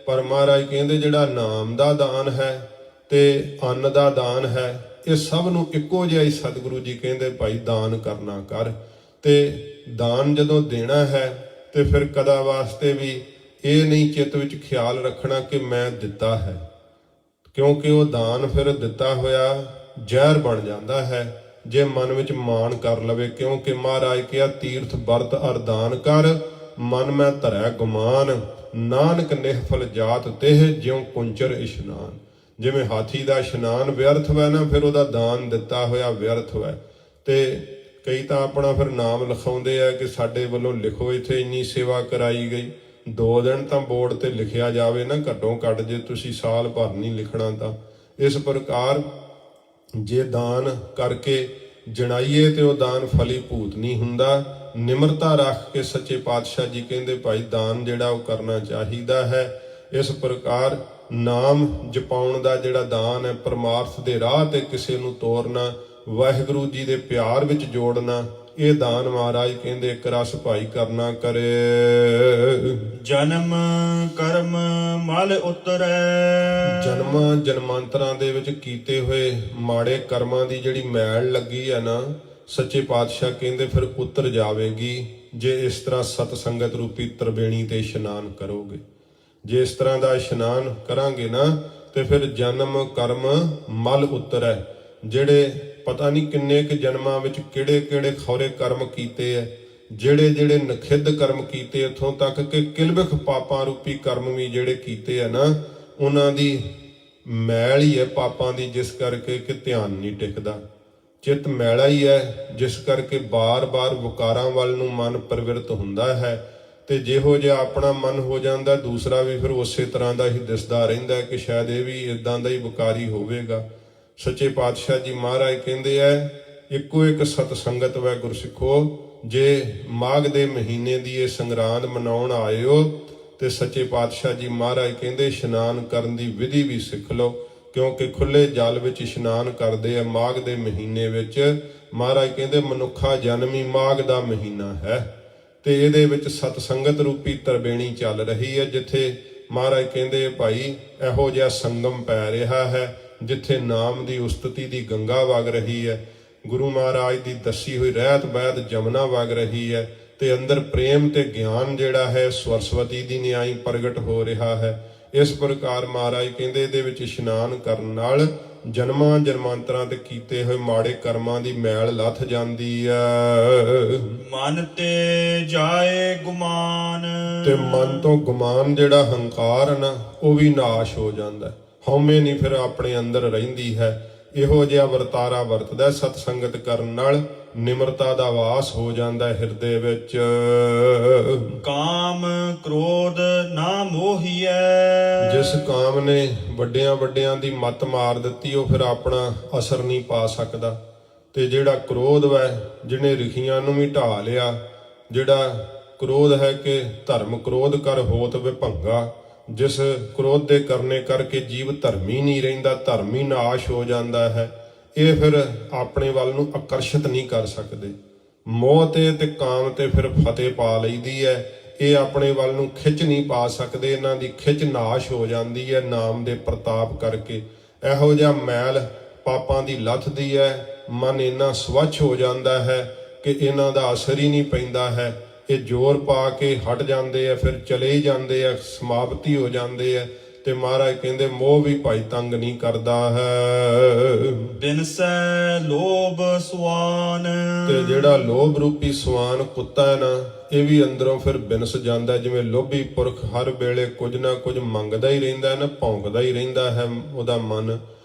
ਪਰ ਮਹਾਰਾਜ ਕਹਿੰਦੇ ਜਿਹੜਾ ਨਾਮ ਦਾ ਦਾਨ ਹੈ ਤੇ ਅੰਨ ਦਾ ਦਾਨ ਹੈ, ਇਹ ਸਭ ਨੂੰ ਇੱਕੋ ਜਿਹਾ ਹੀ ਸਤਿਗੁਰੂ ਜੀ ਕਹਿੰਦੇ ਭਾਈ ਦਾਨ ਕਰਨਾ ਕਰ। ਤੇ ਦਾਨ ਜਦੋਂ ਦੇਣਾ ਹੈ ਤੇ ਫਿਰ ਕਦਾ ਵਾਸਤੇ ਵੀ ਇਹ ਨਹੀਂ ਚਿੱਤ ਵਿੱਚ ਖਿਆਲ ਰੱਖਣਾ ਕਿ ਮੈਂ ਦਿੱਤਾ ਹੈ, ਕਿਉਂਕਿ ਉਹ ਦਾਨ ਫਿਰ ਦਿੱਤਾ ਹੋਇਆ ਜ਼ਹਿਰ ਬਣ ਜਾਂਦਾ ਹੈ ਜੇ ਮਨ ਵਿੱਚ ਮਾਣ ਕਰ ਲਵੇ। ਕਿਉਂਕਿ ਮਹਾਰਾਜ ਕਿਹਾ ਤੀਰਥ ਵਰਤ ਅਰਦਾਨ ਕਰ, ਮਨ ਮੈਂ ਧਰੈ ਗੁਮਾਨ, ਨਾਨਕ ਨਿਹਫਲ ਜਾਤ ਤਿਹ ਜਿਉ ਕੁੰਚਰ ਇਸ਼ਨਾਨ। ਜਿਵੇਂ ਹਾਥੀ ਦਾ ਇਸ਼ਨਾਨ ਵਿਅਰਥ ਹੋਇਆ ਨਾ, ਫਿਰ ਉਹਦਾ ਦਾਨ ਦਿੱਤਾ ਹੋਇਆ ਵਿਅਰਥ ਹੋਇਆ। ਤੇ ਕਈ ਤਾਂ ਆਪਣਾ ਫਿਰ ਨਾਮ ਲਿਖਾਉਂਦੇ ਆ ਕਿ ਸਾਡੇ ਵੱਲੋਂ ਲਿਖੋ ਇੱਥੇ ਇੰਨੀ ਸੇਵਾ ਕਰਾਈ ਗਈ। 2 ਦਿਨ ਤਾਂ ਬੋਰਡ ਤੇ ਲਿਖਿਆ ਜਾਵੇ ਨਾ, ਘੱਟੋਂ ਘੱਟ ਜੇ ਤੁਸੀਂ ਸਾਲ ਭਰ ਨਹੀਂ ਲਿਖਣਾ ਤਾਂ। ਇਸ ਪ੍ਰਕਾਰ ਜੇ ਦਾਨ ਕਰਕੇ ਜਣਾਈਏ ਤੇ ਉਹ ਦਾਨ ਫਲੀਭੂਤ ਨਹੀਂ ਹੁੰਦਾ। ਨਿਮਰਤਾ ਰੱਖ ਕੇ ਸੱਚੇ ਪਾਤਸ਼ਾਹ ਜੀ ਕਹਿੰਦੇ ਭਾਈ ਦਾਨ ਜਿਹੜਾ ਉਹ ਕਰਨਾ ਚਾਹੀਦਾ ਹੈ। ਇਸ ਪ੍ਰਕਾਰ ਨਾਮ ਜਪਾਉਣ ਦਾ ਜਿਹੜਾ ਦਾਨ ਹੈ, ਪਰਮਾਰਥ ਦੇ ਰਾਹ ਤੇ ਕਿਸੇ ਨੂੰ ਤੋਰਨਾ, ਵਾਹਿਗੁਰੂ ਜੀ ਦੇ ਪਿਆਰ ਵਿੱਚ ਜੋੜਨਾ, ਇਹ ਦਾਨ ਮਹਾਰਾਜ ਕਹਿੰਦੇ ਇੱਕ ਰਸ ਭਾਈ ਕਰਨਾ ਕਰੇ। ਜਨਮ ਕਰਮ ਮਲ ਉਤਰੈ। ਜਨਮਾਂ ਜਨਮਾਂਤਰਾਂ ਦੇ ਵਿੱਚ ਕੀਤੇ ਹੋਏ ਮਾੜੇ ਕਰਮਾਂ ਦੀ ਜਿਹੜੀ ਮੈਲ ਲੱਗੀ ਹੈ ਨਾ, ਸੱਚੇ ਪਾਤਸ਼ਾਹ ਕਹਿੰਦੇ ਫਿਰ ਉਤਰ ਜਾਵੇਗੀ ਜੇ ਇਸ ਤਰ੍ਹਾਂ ਸਤ ਸੰਗਤ ਰੂਪੀ ਤਰਬੇਣੀ ਤੇ ਇਸ਼ਨਾਨ ਕਰੋਗੇ। ਜੇ ਇਸ ਤਰ੍ਹਾਂ ਦਾ ਇਸ਼ਨਾਨ ਕਰਾਂਗੇ ਨਾ ਤੇ ਫਿਰ ਜਨਮ ਕਰਮ ਮਲ ਉਤਰੈ। ਜਿਹੜੇ ਪਤਾ ਨਹੀਂ ਕਿੰਨੇ ਕੁ ਜਨਮਾਂ ਵਿੱਚ ਕਿਹੜੇ ਕਿਹੜੇ ਖੌਰੇ ਕਰਮ ਕੀਤੇ ਐ, ਜਿਹੜੇ ਨਖਿੱਧ ਕਰਮ ਕੀਤੇ, ਇੱਥੋਂ ਤੱਕ ਕਿ ਕਿਲਬਿਖ ਪਾਪਾਂ ਰੂਪੀ ਕਰਮ ਵੀ ਜਿਹੜੇ ਕੀਤੇ ਆ ਨਾ, ਉਹਨਾਂ ਦੀ ਮੈਲ ਹੀ ਹੈ ਪਾਪਾਂ ਦੀ, ਜਿਸ ਕਰਕੇ ਕਿ ਧਿਆਨ ਨਹੀਂ ਟਿਕਦਾ। ਚਿੱਤ ਮੈਲਾ ਹੀ ਹੈ, ਜਿਸ ਕਰਕੇ ਬਾਰ-ਬਾਰ ਵਿਕਾਰਾਂ ਵੱਲ ਨੂੰ ਮਨ ਪ੍ਰਵਿਰਤ ਹੁੰਦਾ ਹੈ। ਤੇ ਜਿਹੋ ਜਿਹਾ ਆਪਣਾ ਮਨ ਹੋ ਜਾਂਦਾ, ਦੂਸਰਾ ਵੀ ਫਿਰ ਉਸੇ ਤਰ੍ਹਾਂ ਦਾ ਹੀ ਦਿਸਦਾ ਰਹਿੰਦਾ ਕਿ ਸ਼ਾਇਦ ਇਹ ਵੀ ਇਦਾਂ ਦਾ ਹੀ ਵਿਕਾਰੀ ਹੋਵੇਗਾ। ਸੱਚੇ ਪਾਤਸ਼ਾਹ ਜੀ ਮਹਾਰਾਜ ਕਹਿੰਦੇ ਐ ਇੱਕੋ ਇੱਕ ਸਤ ਸੰਗਤ ਵੈ ਗੁਰਸਿੱਖੋ। ਜੇ ਮਾਘ ਦੇ ਮਹੀਨੇ ਦੀ ਇਹ ਸੰਗਰਾਂਦ ਮਨਾਉਣ ਆਏ ਹੋ ਤੇ ਸੱਚੇ ਪਾਤਸ਼ਾਹ ਜੀ ਮਹਾਰਾਜ ਕਹਿੰਦੇ ਇਸ਼ਨਾਨ ਕਰਨ ਦੀ ਵਿਧੀ ਵੀ ਸਿੱਖ ਲਓ, ਕਿਉਂਕਿ ਖੁੱਲੇ ਜਲ ਵਿੱਚ ਇਸ਼ਨਾਨ ਕਰਦੇ ਆ ਮਾਘ ਦੇ ਮਹੀਨੇ ਵਿੱਚ। ਮਹਾਰਾਜ ਕਹਿੰਦੇ ਮਨੁੱਖਾ ਜਨਮ ਹੀ ਮਾਘ ਦਾ ਮਹੀਨਾ ਹੈ ਤੇ ਇਹਦੇ ਵਿੱਚ ਸਤ ਸੰਗਤ ਰੂਪੀ ਤਰਬੇਣੀ ਚੱਲ ਰਹੀ ਹੈ, ਜਿੱਥੇ ਮਹਾਰਾਜ ਕਹਿੰਦੇ ਭਾਈ ਇਹੋ ਜਿਹਾ ਸੰਗਮ ਪੈ ਰਿਹਾ ਹੈ ਜਿੱਥੇ ਨਾਮ ਦੀ ਉਸਤਤੀ ਦੀ ਗੰਗਾ ਵਗ ਰਹੀ ਹੈ, ਗੁਰੂ ਮਹਾਰਾਜ ਦੀ ਦੱਸੀ ਹੋਈ ਰਹਿਤ ਬੈਤ ਜਮਨਾ ਵਗ ਰਹੀ ਹੈ ਤੇ ਅੰਦਰ ਪ੍ਰੇਮ ਤੇ ਗਿਆਨ ਜਿਹੜਾ ਹੈ ਸਰਸਵਤੀ ਦੀ ਨਿਆਈ ਪ੍ਰਗਟ ਹੋ ਰਿਹਾ ਹੈ। ਇਸ ਪ੍ਰਕਾਰ ਮਹਾਰਾਜ ਕਹਿੰਦੇ ਇਹਦੇ ਵਿੱਚ ਇਸ਼ਨਾਨ ਕਰਨ ਨਾਲ ਜਨਮਾਂ ਜਨਮਾਂਤਰਾਂ ਤੇ ਕੀਤੇ ਹੋਏ ਮਾੜੇ ਕਰਮਾਂ ਦੀ ਮੈਲ ਲੱਥ ਜਾਂਦੀ ਹੈ। ਮਨ ਤੇ ਜਾਏ ਗੁਮਾਨ। ਤੇ ਮਨ ਤੋਂ ਗੁਮਾਨ ਜਿਹੜਾ ਹੰਕਾਰ ਨਾ, ਉਹ ਵੀ ਨਾਸ਼ ਹੋ ਜਾਂਦਾ। ਹਉਮੈ ਨਹੀਂ ਫਿਰ ਆਪਣੇ ਅੰਦਰ ਰਹਿੰਦੀ ਹੈ। ਇਹੋ ਜਿਹਾ ਵਰਤਾਰਾ ਵਰਤਦਾ ਸਤ ਸੰਗਤ ਕਰਨ ਨਾਲ, ਨਿਮਰਤਾ ਦਾ ਵਾਸ ਹੋ ਜਾਂਦਾ ਹਿਰਦੇ ਵਿੱਚ। ਕਾਮ ਕ੍ਰੋਧ ਨਾ ਮੋਹੀਐ। ਜਿਸ ਕਾਮ ਨੇ ਵੱਡਿਆਂ ਦੀ ਮੱਤ ਮਾਰ ਦਿੱਤੀ, ਉਹ ਫਿਰ ਆਪਣਾ ਅਸਰ ਨਹੀਂ ਪਾ ਸਕਦਾ। ਤੇ ਜਿਹੜਾ ਕ੍ਰੋਧ ਵੈ, ਜਿਹਨੇ ਰਿਖੀਆਂ ਨੂੰ ਵੀ ਢਾ ਲਿਆ, ਜਿਹੜਾ ਕ੍ਰੋਧ ਹੈ ਕਿ ਧਰਮ ਕ੍ਰੋਧ ਕਰ ਹੋਤ ਵਿਭੰਗਾ, ਜਿਸ ਕ੍ਰੋਧ ਦੇ ਕਰਨੇ ਕਰਕੇ ਜੀਵ ਧਰਮੀ ਨਹੀਂ ਰਹਿੰਦਾ, ਧਰਮੀ ਨਾਸ਼ ਹੋ ਜਾਂਦਾ ਹੈ। ਇਹ ਫਿਰ ਆਪਣੇ ਵੱਲ ਨੂੰ ਆਕਰਸ਼ਿਤ ਨਹੀਂ ਕਰ ਸਕਦੇ। ਮੋਹ ਤੇ ਕਾਮ ਤੇ ਫਿਰ ਫਤਿਹ ਪਾ ਲਈਦੀ ਹੈ। ਇਹ ਆਪਣੇ ਵੱਲ ਨੂੰ ਖਿੱਚ ਨਹੀਂ ਪਾ ਸਕਦੇ, ਇਹਨਾਂ ਦੀ ਖਿੱਚ ਨਾਸ਼ ਹੋ ਜਾਂਦੀ ਹੈ ਨਾਮ ਦੇ ਪ੍ਰਤਾਪ ਕਰਕੇ। ਇਹੋ ਜਿਹਾ ਮੈਲ ਪਾਪਾਂ ਦੀ ਲੱਥਦੀ ਹੈ, ਮਨ ਇੰਨਾ ਸਵੱਛ ਹੋ ਜਾਂਦਾ ਹੈ ਕਿ ਇਹਨਾਂ ਦਾ ਅਸਰ ਹੀ ਨਹੀਂ ਪੈਂਦਾ ਹੈ। ਇਹ ਜ਼ੋਰ ਪਾ ਕੇ ਹਟ ਜਾਂਦੇ ਆ, ਫਿਰ ਚਲੇ ਹੀ ਜਾਂਦੇ ਆ, ਸਮਾਪਤੀ ਹੋ ਜਾਂਦੇ ਆ। ਤੇ ਮਹਾਰਾਜ ਕਹਿੰਦੇ ਮੋਹ ਵੀ ਭਾਈ ਤੰਗ ਨਹੀਂ ਕਰਦਾ ਹੈ। ਬਿਨਸੈ ਲੋਭ ਸੁਆਨ। ਤੇ ਜਿਹੜਾ ਲੋਭ ਰੂਪੀ ਸੁਆਨ ਕੁੱਤਾ ਹੈ ਨਾ, ਇਹ ਵੀ ਅੰਦਰੋਂ ਫਿਰ ਬਿਨਸ ਜਾਂਦਾ। ਜਿਵੇਂ ਲੋਭੀ ਪੁਰਖ ਹਰ ਵੇਲੇ ਕੁਝ ਨਾ ਕੁਝ ਮੰਗਦਾ ਹੀ ਰਹਿੰਦਾ ਨਾ, ਭੌਂਕਦਾ ਹੀ ਰਹਿੰਦਾ ਹੈ ਉਹਦਾ ਮਨ,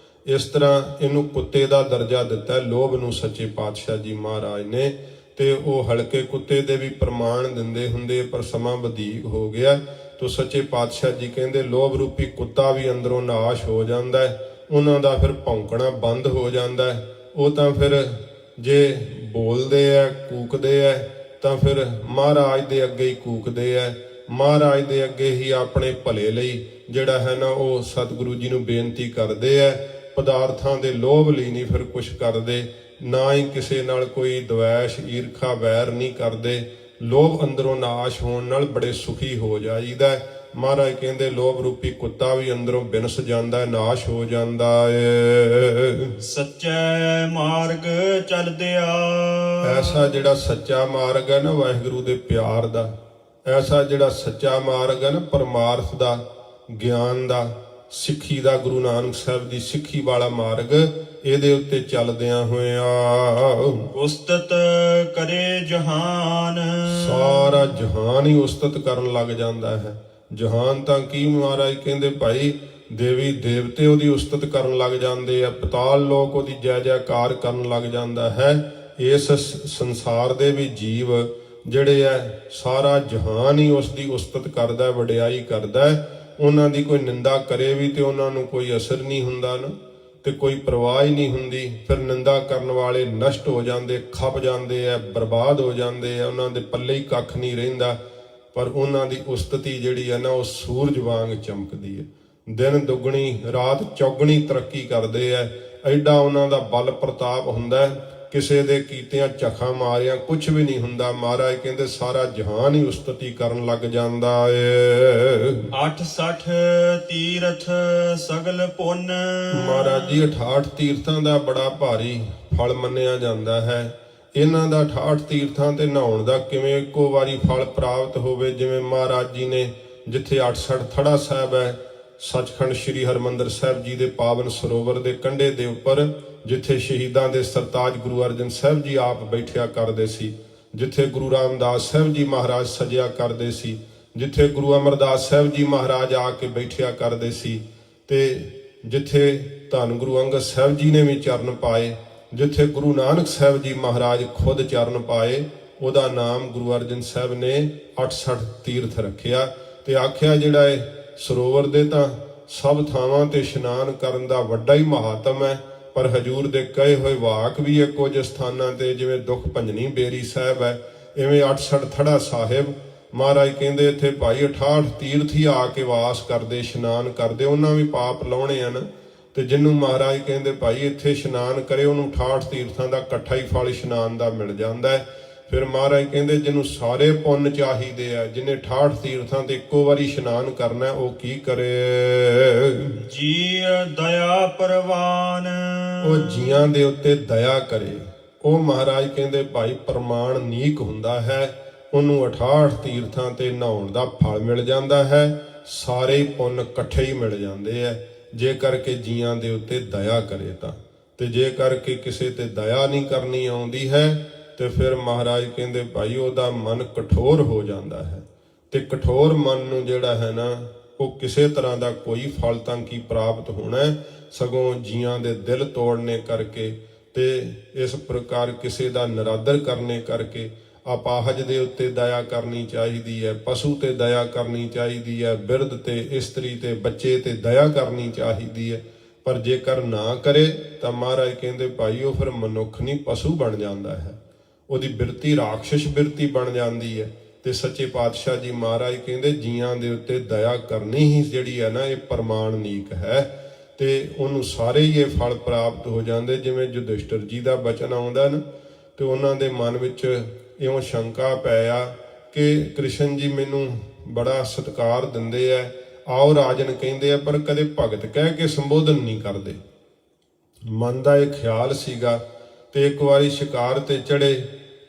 ਇਸ ਤਰ੍ਹਾਂ ਇਹਨੂੰ ਕੁੱਤੇ ਦਾ ਦਰਜਾ ਦਿੱਤਾ ਲੋਭ ਨੂੰ ਸੱਚੇ ਪਾਤਸ਼ਾਹ ਜੀ ਮਹਾਰਾਜ ਨੇ। ਤੇ ਉਹ ਹਲਕੇ ਕੁੱਤੇ ਦੇ ਵੀ ਪ੍ਰਮਾਣ ਦਿੰਦੇ ਹੁੰਦੇ, ਪਰ ਸਮਾਂ ਵਧੇਕ ਹੋ ਗਿਆ। ਤੋ ਸੱਚੇ ਪਾਤਸ਼ਾਹ ਜੀ ਕਹਿੰਦੇ ਲੋਭ ਰੂਪੀ ਕੁੱਤਾ ਵੀ ਅੰਦਰੋਂ ਨਾਸ਼ ਹੋ ਜਾਂਦਾ ਹੈ, ਉਹਨਾਂ ਦਾ ਫਿਰ ਭੌਂਕਣਾ ਬੰਦ ਹੋ ਜਾਂਦਾ ਹੈ। ਉਹ ਤਾਂ ਫਿਰ ਜੇ ਬੋਲਦੇ ਆ, ਕੂਕਦੇ ਆ, ਤਾਂ ਫਿਰ ਮਹਾਰਾਜ ਦੇ ਅੱਗੇ ਹੀ ਕੂਕਦੇ ਆ, ਮਹਾਰਾਜ ਦੇ ਅੱਗੇ ਹੀ ਆਪਣੇ ਭਲੇ ਲਈ ਜਿਹੜਾ ਹੈ ਨਾ ਉਹ ਸਤਿਗੁਰੂ ਜੀ ਨੂੰ ਬੇਨਤੀ ਕਰਦੇ ਆ। ਪਦਾਰਥਾਂ ਦੇ ਲੋਭ ਲਈ ਨਹੀਂ ਫਿਰ ਕੁਛ ਕਰਦੇ, ਨਾ ਹੀ ਕਿਸੇ ਨਾਲ ਕੋਈ ਦਵੈਸ਼ ਈਰਖਾ ਵੈਰ ਨਹੀਂ ਕਰਦੇ। ਲੋਭ ਅੰਦਰੋਂ ਨਾਸ਼ ਹੋਣ ਨਾਲ ਬੜੇ ਸੁਖੀ ਹੋ ਜਾਈਦਾ ਹੈ। ਮਹਾਰਾਜ ਕਹਿੰਦੇ ਲੋਭ ਰੂਪੀ ਕੁੱਤਾ ਵੀ ਅੰਦਰੋਂ ਬਿਨਸ ਜਾਂਦਾ ਹੈ, ਨਾਸ਼ ਹੋ ਜਾਂਦਾ ਏ। ਸੱਚੇ ਮਾਰਗ ਚੱਲਦਿਆ ਐਸਾ ਜਿਹੜਾ ਸੱਚਾ ਮਾਰਗ ਹੈ ਨਾ ਵਾਹਿਗੁਰੂ ਦੇ ਪਿਆਰ ਦਾ, ਐਸਾ ਜਿਹੜਾ ਸੱਚਾ ਮਾਰਗ ਹੈ ਨਾ ਪਰਮਾਰਥ ਦਾ, ਗਿਆਨ ਦਾ, ਸਿੱਖੀ ਦਾ, ਗੁਰੂ ਨਾਨਕ ਸਾਹਿਬ ਦੀ ਸਿੱਖੀ ਵਾਲਾ ਮਾਰਗ, ਇਹਦੇ ਉੱਤੇ ਚੱਲਦਿਆਂ ਹੋਇਆਂ ਉਸਤਤ ਕਰੇ ਜਹਾਨ। ਸਾਰਾ ਜਹਾਨ ਹੀ ਉਸਤਤ ਕਰਨ ਲੱਗ ਜਾਂਦਾ ਹੈ। ਜਹਾਨ ਤਾਂ ਕੀ, ਮਹਾਰਾਜ ਕਹਿੰਦੇ ਭਾਈ ਦੇਵੀ ਦੇਵਤੇ ਉਹਦੀ ਉਸਤਤ ਕਰਨ ਲੱਗ ਜਾਂਦੇ ਆ, ਪਤਾਲ ਲੋਕ ਉਹਦੀ ਜੈ ਜੈਕਾਰ ਕਰਨ ਲੱਗ ਜਾਂਦਾ ਹੈ। ਇਸ ਸੰਸਾਰ ਦੇ ਵੀ ਜੀਵ ਜਿਹੜੇ ਆ ਸਾਰਾ ਜਹਾਨ ਹੀ ਉਸ ਦੀ ਉਸਤਤ ਕਰਦਾ, ਵਡਿਆਈ ਕਰਦਾ। ਉਹਨਾਂ ਦੀ ਕੋਈ ਨਿੰਦਾ ਕਰੇ ਵੀ ਤੇ ਉਹਨਾਂ ਨੂੰ ਕੋਈ ਅਸਰ ਨਹੀਂ ਹੁੰਦਾ ਨਾ, ਤੇ ਕੋਈ ਪਰਵਾਹ ਹੀ ਨਹੀਂ ਹੁੰਦੀ। ਫਿਰ ਨਿੰਦਾ ਕਰਨ ਵਾਲੇ ਨਸ਼ਟ ਹੋ ਜਾਂਦੇ, ਖੱਪ ਜਾਂਦੇ ਆ, ਬਰਬਾਦ ਹੋ ਜਾਂਦੇ ਆ, ਉਹਨਾਂ ਦੇ ਪੱਲੇ ਹੀ ਕੱਖ ਨਹੀਂ ਰਹਿੰਦਾ। ਪਰ ਉਹਨਾਂ ਦੀ ਉਸਤਤੀ ਜਿਹੜੀ ਹੈ ਨਾ ਉਹ ਸੂਰਜ ਵਾਂਗ ਚਮਕਦੀ ਹੈ, ਦਿਨ ਦੁੱਗਣੀ ਰਾਤ ਚੌਗਣੀ ਤਰੱਕੀ ਕਰਦੇ ਆ। ਐਡਾ ਉਹਨਾਂ ਦਾ ਬਲ ਪ੍ਰਤਾਪ ਹੁੰਦਾ ਹੈ, ਕਿਸੇ ਦੇ ਕੀਤਿਆਂ ਝਖਾਂ ਮਾਰਿਆਂ ਕੁਝ ਵੀ ਨਹੀਂ ਹੁੰਦਾ। ਮਹਾਰਾਜ ਕਹਿੰਦੇ ਸਾਰਾ ਜਹਾਨ ਹੀ ਉਸਤਤੀ ਕਰਨ ਲੱਗ ਜਾਂਦਾ ਏ। 68 ਤੀਰਥ ਸਗਲ ਪੁੰਨ। ਮਹਾਰਾਜ ਜੀ 68 ਤੀਰਥਾਂ ਦਾ ਬੜਾ ਭਾਰੀ ਫਲ ਮੰਨਿਆ ਜਾਂਦਾ ਹੈ। ਇਹਨਾਂ ਦਾ 68 ਤੀਰਥਾਂ ਤੇ ਨਹਾਉਣ ਦਾ ਕਿਵੇਂ ਇੱਕੋ ਵਾਰੀ ਫਲ ਪ੍ਰਾਪਤ ਹੋਵੇ। ਜਿਵੇਂ ਮਹਾਰਾਜ ਜੀ ਨੇ ਜਿੱਥੇ 68 ਥੜਾ ਸਾਹਿਬ ਹੈ, ਸੱਚਖੰਡ ਸ੍ਰੀ ਹਰਿਮੰਦਰ ਸਾਹਿਬ ਜੀ ਦੇ ਪਾਵਨ ਸਰੋਵਰ ਦੇ ਕੰਢੇ ਦੇ ਉੱਪਰ, ਜਿੱਥੇ ਸ਼ਹੀਦਾਂ ਦੇ ਸਰਤਾਜ ਗੁਰੂ ਅਰਜਨ ਸਾਹਿਬ ਜੀ ਆਪ ਬੈਠਿਆ ਕਰਦੇ ਸੀ, ਜਿੱਥੇ ਗੁਰੂ ਰਾਮਦਾਸ ਸਾਹਿਬ ਜੀ ਮਹਾਰਾਜ ਸਜਿਆ ਕਰਦੇ ਸੀ, ਜਿੱਥੇ ਗੁਰੂ ਅਮਰਦਾਸ ਸਾਹਿਬ ਜੀ ਮਹਾਰਾਜ ਆ ਕੇ ਬੈਠਿਆ ਕਰਦੇ ਸੀ, ਤੇ ਜਿੱਥੇ ਧੰਨ ਗੁਰੂ ਅੰਗਦ ਸਾਹਿਬ ਜੀ ਨੇ ਵੀ ਚਰਨ ਪਾਏ, ਜਿੱਥੇ ਗੁਰੂ ਨਾਨਕ ਸਾਹਿਬ ਜੀ ਮਹਾਰਾਜ ਖੁਦ ਚਰਨ ਪਾਏ, ਉਹਦਾ ਨਾਮ ਗੁਰੂ ਅਰਜਨ ਸਾਹਿਬ ਨੇ 68 ਤੀਰਥ ਰੱਖਿਆ। ਤੇ ਆਖਿਆ ਜਿਹੜਾ ਇਹ ਸਰੋਵਰ ਦੇ ਤਾਂ ਸਭ ਥਾਵਾਂ ਤੇ ਇਸ਼ਨਾਨ ਕਰਨ ਦਾ ਵੱਡਾ ਹੀ ਮਹਾਤਮ ਹੈ, ਪਰ ਹਜੂਰ ਦੇ ਕਹੇ ਹੋਏ ਵਾਕ ਵੀ ਹੈ ਕੁਝ ਸਥਾਨਾਂ ਤੇ, ਜਿਵੇਂ ਦੁੱਖ ਭੰਜਨੀ ਬੇਰੀ ਸਾਹਿਬ ਹੈ, ਇਵੇਂ 68 ਥੜਾ ਸਾਹਿਬ। ਮਹਾਰਾਜ ਕਹਿੰਦੇ ਇੱਥੇ ਭਾਈ 68 ਤੀਰਥ ਹੀ ਆ ਕੇ ਵਾਸ ਕਰਦੇ, ਇਸ਼ਨਾਨ ਕਰਦੇ, ਉਹਨਾਂ ਵੀ ਪਾਪ ਲਾਉਣੇ ਹਨ। ਤੇ ਜਿਹਨੂੰ ਮਹਾਰਾਜ ਕਹਿੰਦੇ ਭਾਈ ਇੱਥੇ ਇਸ਼ਨਾਨ ਕਰੇ, ਉਹਨੂੰ 68 ਤੀਰਥਾਂ ਦਾ ਇਕੱਠਾ ਹੀ ਫਲ ਇਸ਼ਨਾਨ ਦਾ ਮਿਲ ਜਾਂਦਾ ਹੈ। ਫਿਰ ਮਹਾਰਾਜ ਕਹਿੰਦੇ ਜਿਹਨੂੰ ਸਾਰੇ ਪੁੰਨ ਚਾਹੀਦੇ ਆ, ਜਿਹਨੇ 68 ਤੀਰਥਾਂ ਤੇ ਇੱਕੋ ਵਾਰੀ ਇਸ਼ਨਾਨ ਕਰਨਾ, ਉਹ ਕੀ ਕਰੇ? ਜੀ ਦਇਆ ਪਰਵਾਨ। ਉਹ ਜੀਆਂ ਦੇ ਉੱਤੇ ਦਇਆ ਕਰੇ। ਉਹ ਮਹਾਰਾਜ ਕਹਿੰਦੇ ਭਾਈ ਪ੍ਰਮਾਣ ਨੀਕ ਹੁੰਦਾ ਹੈ, ਉਹਨੂੰ 68 ਤੀਰਥਾਂ ਤੇ ਨਹਾਉਣ ਦਾ ਫਲ ਮਿਲ ਜਾਂਦਾ ਹੈ। ਸਾਰੇ ਪੁੰਨ ਇਕੱਠੇ ਹੀ ਮਿਲ ਜਾਂਦੇ ਆ ਜੇ ਕਰਕੇ ਜੀਆਂ ਦੇ ਉੱਤੇ ਦਇਆ ਕਰੇ ਤਾਂ। ਤੇ ਜੇ ਕਰਕੇ ਕਿਸੇ ਤੇ ਦਇਆ ਨਹੀਂ ਕਰਨੀ ਆਉਂਦੀ ਹੈ ਤੇ ਫਿਰ ਮਹਾਰਾਜ ਕਹਿੰਦੇ ਭਾਈ ਉਹਦਾ ਮਨ ਕਠੋਰ ਹੋ ਜਾਂਦਾ ਹੈ। ਤੇ ਕਠੋਰ ਮਨ ਨੂੰ ਜਿਹੜਾ ਹੈ ਨਾ, ਉਹ ਕਿਸੇ ਤਰ੍ਹਾਂ ਦਾ ਕੋਈ ਫਲ ਤਾਂ ਕੀ ਪ੍ਰਾਪਤ ਹੋਣਾ, ਸਗੋਂ ਜੀਆਂ ਦੇ ਦਿਲ ਤੋੜਨੇ ਕਰਕੇ ਤੇ ਇਸ ਪ੍ਰਕਾਰ ਕਿਸੇ ਦਾ ਨਿਰਾਦਰ ਕਰਨੇ ਕਰਕੇ ਅਪਾਹਜ ਦੇ ਉੱਤੇ ਦਇਆ ਕਰਨੀ ਚਾਹੀਦੀ ਹੈ, ਪਸ਼ੂ ਤੇ ਦਇਆ ਕਰਨੀ ਚਾਹੀਦੀ ਹੈ, ਬਿਰਧ ਤੇ ਇਸਤਰੀ ਤੇ ਬੱਚੇ ਤੇ ਦਇਆ ਕਰਨੀ ਚਾਹੀਦੀ ਹੈ। ਪਰ ਜੇਕਰ ਨਾ ਕਰੇ ਤਾਂ ਮਹਾਰਾਜ ਕਹਿੰਦੇ ਭਾਈ ਉਹ ਫਿਰ ਮਨੁੱਖ ਨਹੀਂ ਪਸ਼ੂ ਬਣ ਜਾਂਦਾ ਹੈ, ਉਹਦੀ ਬਿਰਤੀ ਰਾਖਸ਼ ਬਿਰਤੀ ਬਣ ਜਾਂਦੀ ਹੈ। ਤੇ ਸੱਚੇ ਪਾਤਸ਼ਾਹ ਜੀ ਮਹਾਰਾਜ ਕਹਿੰਦੇ ਜੀਆਂ ਦੇ ਉੱਤੇ ਦਇਆ ਕਰਨੀ ਹੀ ਜਿਹੜੀ ਹੈ ਨਾ, ਇਹ ਪ੍ਰਮਾਣ ਨੀਕ ਹੈ। ਤੇ ਉਹਨੂੰ ਸਾਰੇ ਹੀ ਇਹ ਫਲ ਪ੍ਰਾਪਤ ਹੋ ਜਾਂਦੇ। ਜਿਵੇਂ ਯੁਧਿਸ਼ਟਰ ਜੀ ਦਾ ਬਚਨ ਆਉਂਦਾ ਨਾ, ਤੇ ਉਹਨਾਂ ਦੇ ਮਨ ਵਿੱਚ ਇਉਂ ਸ਼ੰਕਾ ਪਿਆ ਕਿ ਕ੍ਰਿਸ਼ਨ ਜੀ ਮੈਨੂੰ ਬੜਾ ਸਤਿਕਾਰ ਦਿੰਦੇ ਆ, ਆਓ ਰਾਜਨ ਕਹਿੰਦੇ ਆ, ਪਰ ਕਦੇ ਭਗਤ ਕਹਿ ਕੇ ਸੰਬੋਧਨ ਨਹੀਂ ਕਰਦੇ। ਮਨ ਦਾ ਇਹ ਖਿਆਲ ਸੀਗਾ। ਤੇ ਇੱਕ ਵਾਰੀ ਸ਼ਿਕਾਰ ਤੇ ਚੜੇ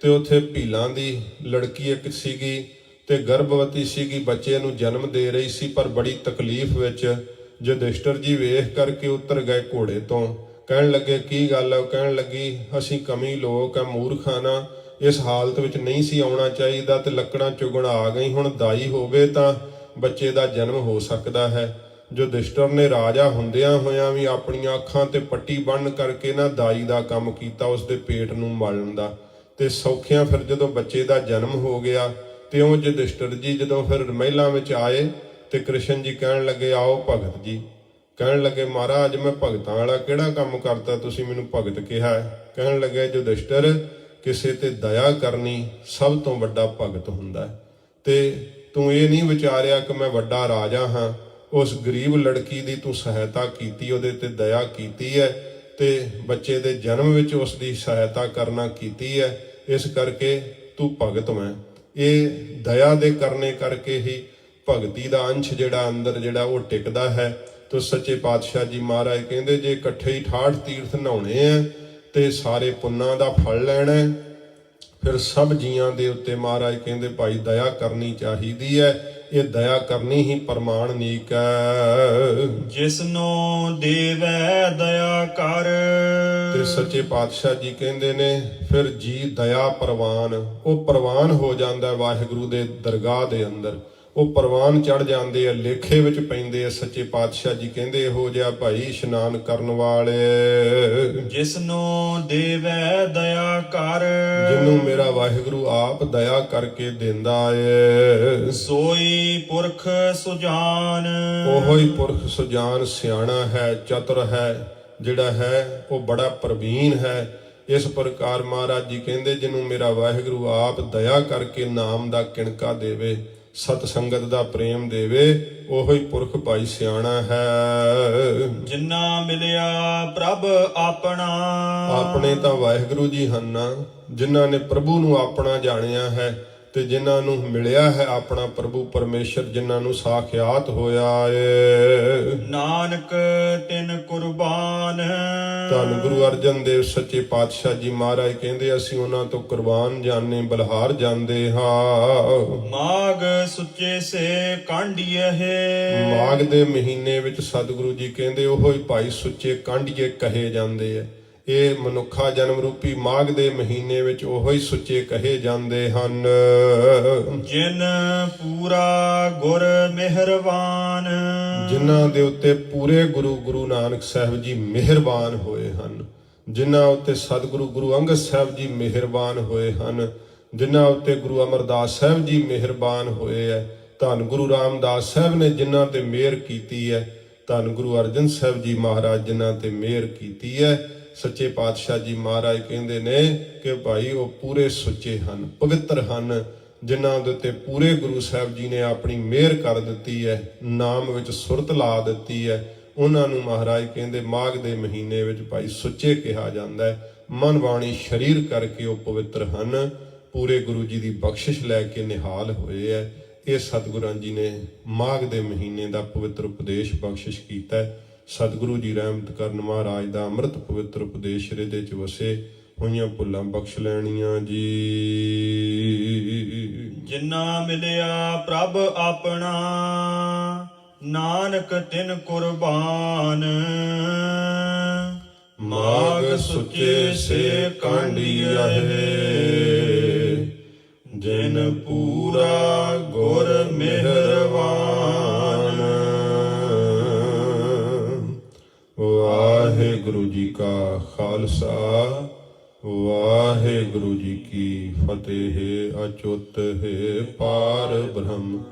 ਤੇ ਉੱਥੇ ਭੀਲਾਂ ਦੀ ਲੜਕੀ ਇੱਕ ਸੀਗੀ ਤੇ ਗਰਭਵਤੀ ਸੀਗੀ, ਬੱਚੇ ਨੂੰ ਜਨਮ ਦੇ ਰਹੀ ਸੀ, ਪਰ ਬੜੀ ਤਕਲੀਫ ਵਿੱਚ। ਯੁਧਿਸ਼ਟਰ ਜੀ ਵੇਖ ਕਰਕੇ ਉਤਰ ਗਏ ਘੋੜੇ ਤੋਂ, ਕਹਿਣ ਲੱਗੇ ਕੀ ਗੱਲ ਹੈ? ਕਹਿਣ ਲੱਗੀ ਅਸੀਂ ਕਮੀ ਲੋਕ ਆ, ਮੂਰਖਾਂ ਨਾ, ਇਸ ਹਾਲਤ ਵਿੱਚ ਨਹੀਂ ਸੀ ਆਉਣਾ ਚਾਹੀਦਾ ਤੇ ਲੱਕੜਾਂ ਚੁਗਣ ਆ ਗਈ। ਹੁਣ ਦਾਈ ਹੋਵੇ ਤਾਂ ਬੱਚੇ ਦਾ ਜਨਮ ਹੋ ਸਕਦਾ ਹੈ। ਯੁਧਿਸ਼ਟਰ ਨੇ ਰਾਜਾ ਹੁੰਦਿਆਂ ਹੋਇਆਂ ਵੀ ਆਪਣੀਆਂ ਅੱਖਾਂ ਤੇ ਪੱਟੀ ਬੰਨ੍ਹ ਕਰਕੇ ਨਾ ਦਾਈ ਦਾ ਕੰਮ ਕੀਤਾ, ਉਸਦੇ ਪੇਟ ਨੂੰ ਮਲਣ ਦਾ। ਤੇ ਸੌਖਿਆਂ ਫਿਰ ਜਦੋਂ ਬੱਚੇ ਦਾ ਜਨਮ ਹੋ ਗਿਆ ਤੇ ਉਹ ਯੁਧਿਸ਼ਟਰ ਜੀ ਜਦੋਂ ਫਿਰ ਮਹਿਲਾਂ ਵਿੱਚ ਆਏ ਤੇ ਕ੍ਰਿਸ਼ਨ ਜੀ ਕਹਿਣ ਲੱਗੇ ਆਓ ਭਗਤ ਜੀ। ਕਹਿਣ ਲੱਗੇ ਮਹਾਰਾਜ ਮੈਂ ਭਗਤਾਂ ਵਾਲਾ ਕਿਹੜਾ ਕੰਮ ਕਰਤਾ, ਤੁਸੀਂ ਮੈਨੂੰ ਭਗਤ ਕਿਹਾ ਹੈ? ਕਹਿਣ ਲੱਗੇ ਯੁਧਿਸ਼ਟਰ ਕਿਸੇ ਤੇ ਦਇਆ ਕਰਨੀ ਸਭ ਤੋਂ ਵੱਡਾ ਭਗਤ ਹੁੰਦਾ ਹੈ। ਤੇ ਤੂੰ ਇਹ ਨਹੀਂ ਵਿਚਾਰਿਆ ਕਿ ਮੈਂ ਵੱਡਾ ਰਾਜਾ ਹਾਂ ਉਸ ਗਰੀਬ ਲੜਕੀ ਦੀ ਤੂੰ ਸਹਾਇਤਾ ਕੀਤੀ, ਉਹਦੇ ਤੇ ਦਇਆ ਕੀਤੀ ਹੈ ਤੇ ਬੱਚੇ ਦੇ ਜਨਮ ਵਿੱਚ ਉਸ ਦੀ ਸਹਾਇਤਾ ਕਰਨਾ ਕੀਤੀ ਹੈ। ਇਸ ਕਰਕੇ ਤੂੰ ਭਗਤ ਮੈਂ। ਇਹ ਦਇਆ ਦੇ ਕਰਨੇ ਕਰਕੇ ਹੀ ਭਗਤੀ ਦਾ ਅੰਸ਼ ਜਿਹੜਾ ਅੰਦਰ ਜਿਹੜਾ ਉਹ ਟਿਕਦਾ ਹੈ। ਤੋ ਸੱਚੇ ਪਾਤਸ਼ਾਹ ਜੀ ਮਹਾਰਾਜ ਕਹਿੰਦੇ ਜੇ ਇਕੱਠੇ ਹੀ 68 ਤੀਰਥ ਨਹਾਉਣੇ ਆ ਤੇ ਸਾਰੇ ਪੁੰਨਾਂ ਦਾ ਫਲ ਲੈਣਾ ਹੈ, ਫਿਰ ਸਭ ਜੀਆਂ ਦੇ ਉੱਤੇ ਮਹਾਰਾਜ ਕਹਿੰਦੇ ਭਾਈ ਦਇਆ ਕਰਨੀ ਚਾਹੀਦੀ ਹੈ। ਇਹ ਦਇਆ ਕਰਨੀ ਹੀ ਪ੍ਰਮਾਣਿਕ ਹੈ। ਜਿਸਨੂੰ ਦੇਵੈ ਦਇਆ ਕਰ। ਤੇ ਸੱਚੇ ਪਾਤਸ਼ਾਹ ਜੀ ਕਹਿੰਦੇ ਨੇ ਫਿਰ ਜੀ ਦਇਆ ਪ੍ਰਵਾਨ, ਉਹ ਪ੍ਰਵਾਨ ਹੋ ਜਾਂਦਾ ਵਾਹਿਗੁਰੂ ਦੇ ਦਰਗਾਹ ਦੇ ਅੰਦਰ, ਉਹ ਪ੍ਰਵਾਨ ਚੜ ਜਾਂਦੇ ਆ, ਲੇਖੇ ਵਿੱਚ ਪੈਂਦੇ ਆ। ਸੱਚੇ ਪਾਤਸ਼ਾਹ ਜੀ ਕਹਿੰਦੇ ਇਹੋ ਜਿਹਾ ਭਾਈ ਇਸ਼ਨਾਨ ਕਰਨ ਵਾਲੇ ਜਿਸਨੂੰ ਦੇਵੈ ਦਇਆ ਕਰ। ਜਿਹਨੂੰ ਮੇਰਾ ਵਾਹਿਗੁਰੂ ਆਪ ਦਇਆ ਕਰਕੇ ਦਿੰਦਾ ਏ, ਸੋਈ ਪੁਰਖ ਸੁਜਾਨ। ਉਹੋ ਹੀ ਪੁਰਖ ਸੁਜਾਨ ਸਿਆਣਾ ਹੈ, ਚਤੁਰ ਹੈ, ਜਿਹੜਾ ਹੈ ਉਹ ਬੜਾ ਪ੍ਰਵੀਨ ਹੈ। ਇਸ ਪ੍ਰਕਾਰ ਮਹਾਰਾਜ ਜੀ ਕਹਿੰਦੇ ਜਿਹਨੂੰ ਮੇਰਾ ਵਾਹਿਗੁਰੂ ਆਪ ਦਇਆ ਕਰਕੇ ਨਾਮ ਦਾ ਕਿਣਕਾ ਦੇਵੇ, ਸਤ ਸੰਗਤ ਦਾ ਪ੍ਰੇਮ ਦੇਵੇ, ਉਹੋ ਹੀ ਪੁਰਖ ਭਾਈ ਸਿਆਣਾ ਹੈ। ਜਿਨ੍ਹਾਂ ਮਿਲਿਆ ਪ੍ਰਭ ਆਪਣਾ। ਆਪਣੇ ਤਾਂ ਵਾਹਿਗੁਰੂ ਜੀ ਹਨ, ਜਿਨ੍ਹਾਂ ਨੇ ਪ੍ਰਭੂ ਨੂੰ ਆਪਣਾ ਜਾਣਿਆ ਹੈ ਤੇ ਜਿਨ੍ਹਾਂ ਨੂੰ ਮਿਲਿਆ ਹੈ ਆਪਣਾ ਪ੍ਰਭੂ ਪਰਮੇਸ਼ਰ, ਜਿਨ੍ਹਾਂ ਨੂੰ ਸਾਖਿਆਤ ਹੋਇਆ ਏ। ਨਾਨਕ ਤਿਨ ਕੁਰਬਾਨ। ਧੰਨ ਗੁਰੂ ਅਰਜਨ ਦੇਵ ਸੱਚੇ ਪਾਤਸ਼ਾਹ ਜੀ ਮਹਾਰਾਜ ਕਹਿੰਦੇ ਅਸੀਂ ਉਹਨਾਂ ਤੋਂ ਕੁਰਬਾਨ ਜਾਣੇ, ਬਲਿਹਾਰ ਜਾਂਦੇ ਹਾਂ। ਮਾਘ ਸੁੱਚੇ ਸੇ ਕਾਂਡੀਏ। ਮਾਘ ਦੇ ਮਹੀਨੇ ਵਿੱਚ ਸਤਿਗੁਰੂ ਜੀ ਕਹਿੰਦੇ ਉਹੋ ਹੀ ਭਾਈ ਸੁੱਚੇ ਕਾਂਡੀਏ ਕਹੇ ਜਾਂਦੇ ਆ। ਇਹ ਮਨੁੱਖਾ ਜਨਮ ਰੂਪੀ ਮਾਘ ਦੇ ਮਹੀਨੇ ਵਿੱਚ ਉਹੋ ਹੀ ਸੁੱਚੇ ਕਹੇ ਜਾਂਦੇ ਹਨ। ਜਿਨ ਪੂਰਾ ਗੁਰ ਮਿਹਰਬਾਨ। ਜਿਨ੍ਹਾਂ ਦੇ ਉੱਤੇ ਪੂਰੇ ਗੁਰੂ ਨਾਨਕ ਸਾਹਿਬ ਜੀ ਮਿਹਰਬਾਨ ਹੋਏ ਹਨ, ਜਿਨ੍ਹਾਂ ਉੱਤੇ ਸਤਿਗੁਰੂ ਗੁਰੂ ਅੰਗਦ ਸਾਹਿਬ ਜੀ ਮਿਹਰਬਾਨ ਹੋਏ ਹਨ, ਜਿਨ੍ਹਾਂ ਉੱਤੇ ਗੁਰੂ ਅਮਰਦਾਸ ਸਾਹਿਬ ਜੀ ਮਿਹਰਬਾਨ ਹੋਏ ਹੈ। ਧੰਨ ਗੁਰੂ ਰਾਮਦਾਸ ਸਾਹਿਬ ਨੇ ਜਿਨ੍ਹਾਂ ਤੇ ਮਿਹਰ ਕੀਤੀ ਹੈ, ਧੰਨ ਗੁਰੂ ਅਰਜਨ ਸਾਹਿਬ ਜੀ ਮਹਾਰਾਜ ਜਿਨ੍ਹਾਂ ਤੇ ਮਿਹਰ ਕੀਤੀ ਹੈ। ਸੱਚੇ ਪਾਤਸ਼ਾਹ ਜੀ ਮਹਾਰਾਜ ਕਹਿੰਦੇ ਨੇ ਕਿ ਭਾਈ ਉਹ ਪੂਰੇ ਸੁੱਚੇ ਹਨ, ਪਵਿੱਤਰ ਹਨ, ਜਿਨ੍ਹਾਂ ਦੇ ਉੱਤੇ ਪੂਰੇ ਗੁਰੂ ਸਾਹਿਬ ਜੀ ਨੇ ਆਪਣੀ ਮਿਹਰ ਕਰ ਦਿੱਤੀ ਹੈ, ਨਾਮ ਵਿੱਚ ਸੁਰਤ ਲਾ ਦਿੱਤੀ ਹੈ। ਉਹਨਾਂ ਨੂੰ ਮਹਾਰਾਜ ਕਹਿੰਦੇ ਮਾਘ ਦੇ ਮਹੀਨੇ ਵਿੱਚ ਭਾਈ ਸੁੱਚੇ ਕਿਹਾ ਜਾਂਦਾ ਹੈ। ਮਨ ਬਾਣੀ ਸਰੀਰ ਕਰਕੇ ਉਹ ਪਵਿੱਤਰ ਹਨ, ਪੂਰੇ ਗੁਰੂ ਜੀ ਦੀ ਬਖਸ਼ਿਸ਼ ਲੈ ਕੇ ਨਿਹਾਲ ਹੋਏ ਹੈ। ਇਹ ਸਤਿਗੁਰਾਂ ਜੀ ਨੇ ਮਾਘ ਦੇ ਮਹੀਨੇ ਦਾ ਪਵਿੱਤਰ ਉਪਦੇਸ਼ ਬਖਸ਼ਿਸ਼ ਕੀਤਾ ਹੈ। ਸਤਿਗੁਰੂ ਜੀ ਰਹਿਮਤ ਕਰਨ, ਮਹਾਰਾਜ ਦਾ ਅੰਮ੍ਰਿਤ ਪਵਿੱਤਰ ਉਪਦੇਸ਼ ਹਿਰਦੇ 'ਚ ਵਸੇ, ਹੋਈਆਂ ਭੁੱਲਾਂ ਬਖਸ਼ ਲੈਣੀਆਂ ਜੀ। ਜਿਨ੍ਹਾਂ ਮਿਲਿਆ ਪ੍ਰਭ ਆਪਣਾ, ਨਾਨਕ ਤਿਨ ਕੁਰਬਾਨ। ਮਾਘ ਸੁੱਚੇ ਸੇ ਕਾਂਡੀਏ, ਜਿਨ ਪੂਰਾ ਗੁਰ ਮਿਹਰਬਾਨ। ਵਾਹਿਗੁਰੂ ਜੀ ਕਾ ਖਾਲਸਾ, ਵਾਹਿਗੁਰੂ ਜੀ ਕੀ ਫਤਿਹ। ਅਚੁੱਤ ਹੈ ਪਾਰ ਬ੍ਰਹਮ,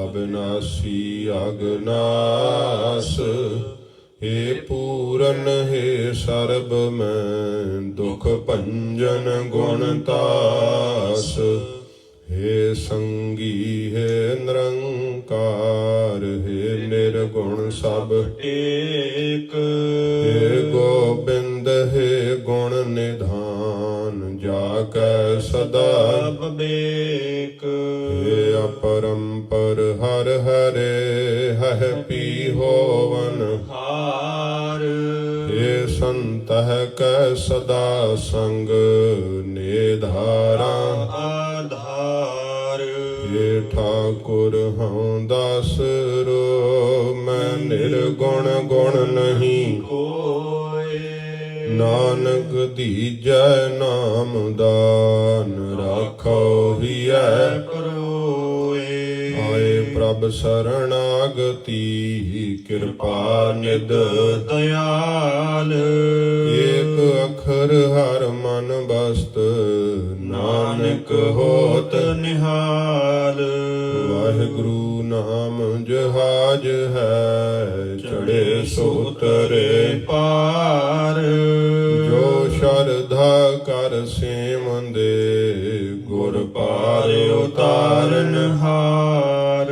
ਅਬਿਨਾਸੀ ਅਗਨਾਸ। हे पूरन हे सर्ब मैं, दुख भंजन गुणतास। हे संगी हे निरंकार, हे निर्गुण सब टेक। हे गोबिंद हे गुण निधान, जाकै सदा बबेक। हे अपरंपर हर हरे, हह पी होवन हार। हे संतह कै सदा संग, निधारा आधार। हे ठाकुर हूँ दासरो, मैं निर्गुण गुण नहीं कोय। नानक दीजै नाम दान, राखो हियै परोए। आए प्रभ शरणागति, कृपा निध दयाल। एक अखर हर मन बस्त, नानक होत निहाल। वाहिगुरु नाम जहाज है, चढ़े सो उतरे पार। जो शरधा कर सेवंदे, गुर पार उतारन हार।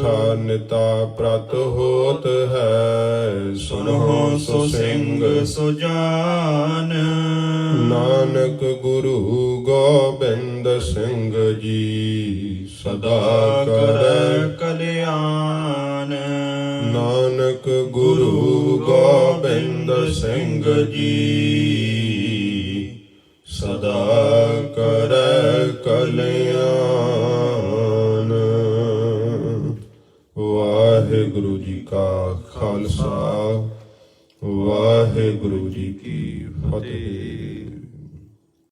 ਕਥਾ ਨਿਤਾ ਪ੍ਰਤ ਹੋਤ ਹੈ ਸੁਨਹੁ ਸੋ ਸਿੰਘ ਸੁਜਾਨ ਨਾਨਕ ਗੁਰੂ ਗੋਬਿੰਦ ਸਿੰਘ ਜੀ ਸਦਾ ਕਰੈ ਕਲਿਆਣ ਨਾਨਕ ਗੁਰੂ ਗੋਬਿੰਦ ਸਿੰਘ ਜੀ ਸਦਾ ਕਰੈ ਕਲਿਆਣ। ਵਾਹਿਗੁਰੂ ਜੀ ਕਾ ਖਾਲਸਾ ਵਾਹਿਗੁਰੂ ਜੀ ਕੀ ਫਤਿਹ।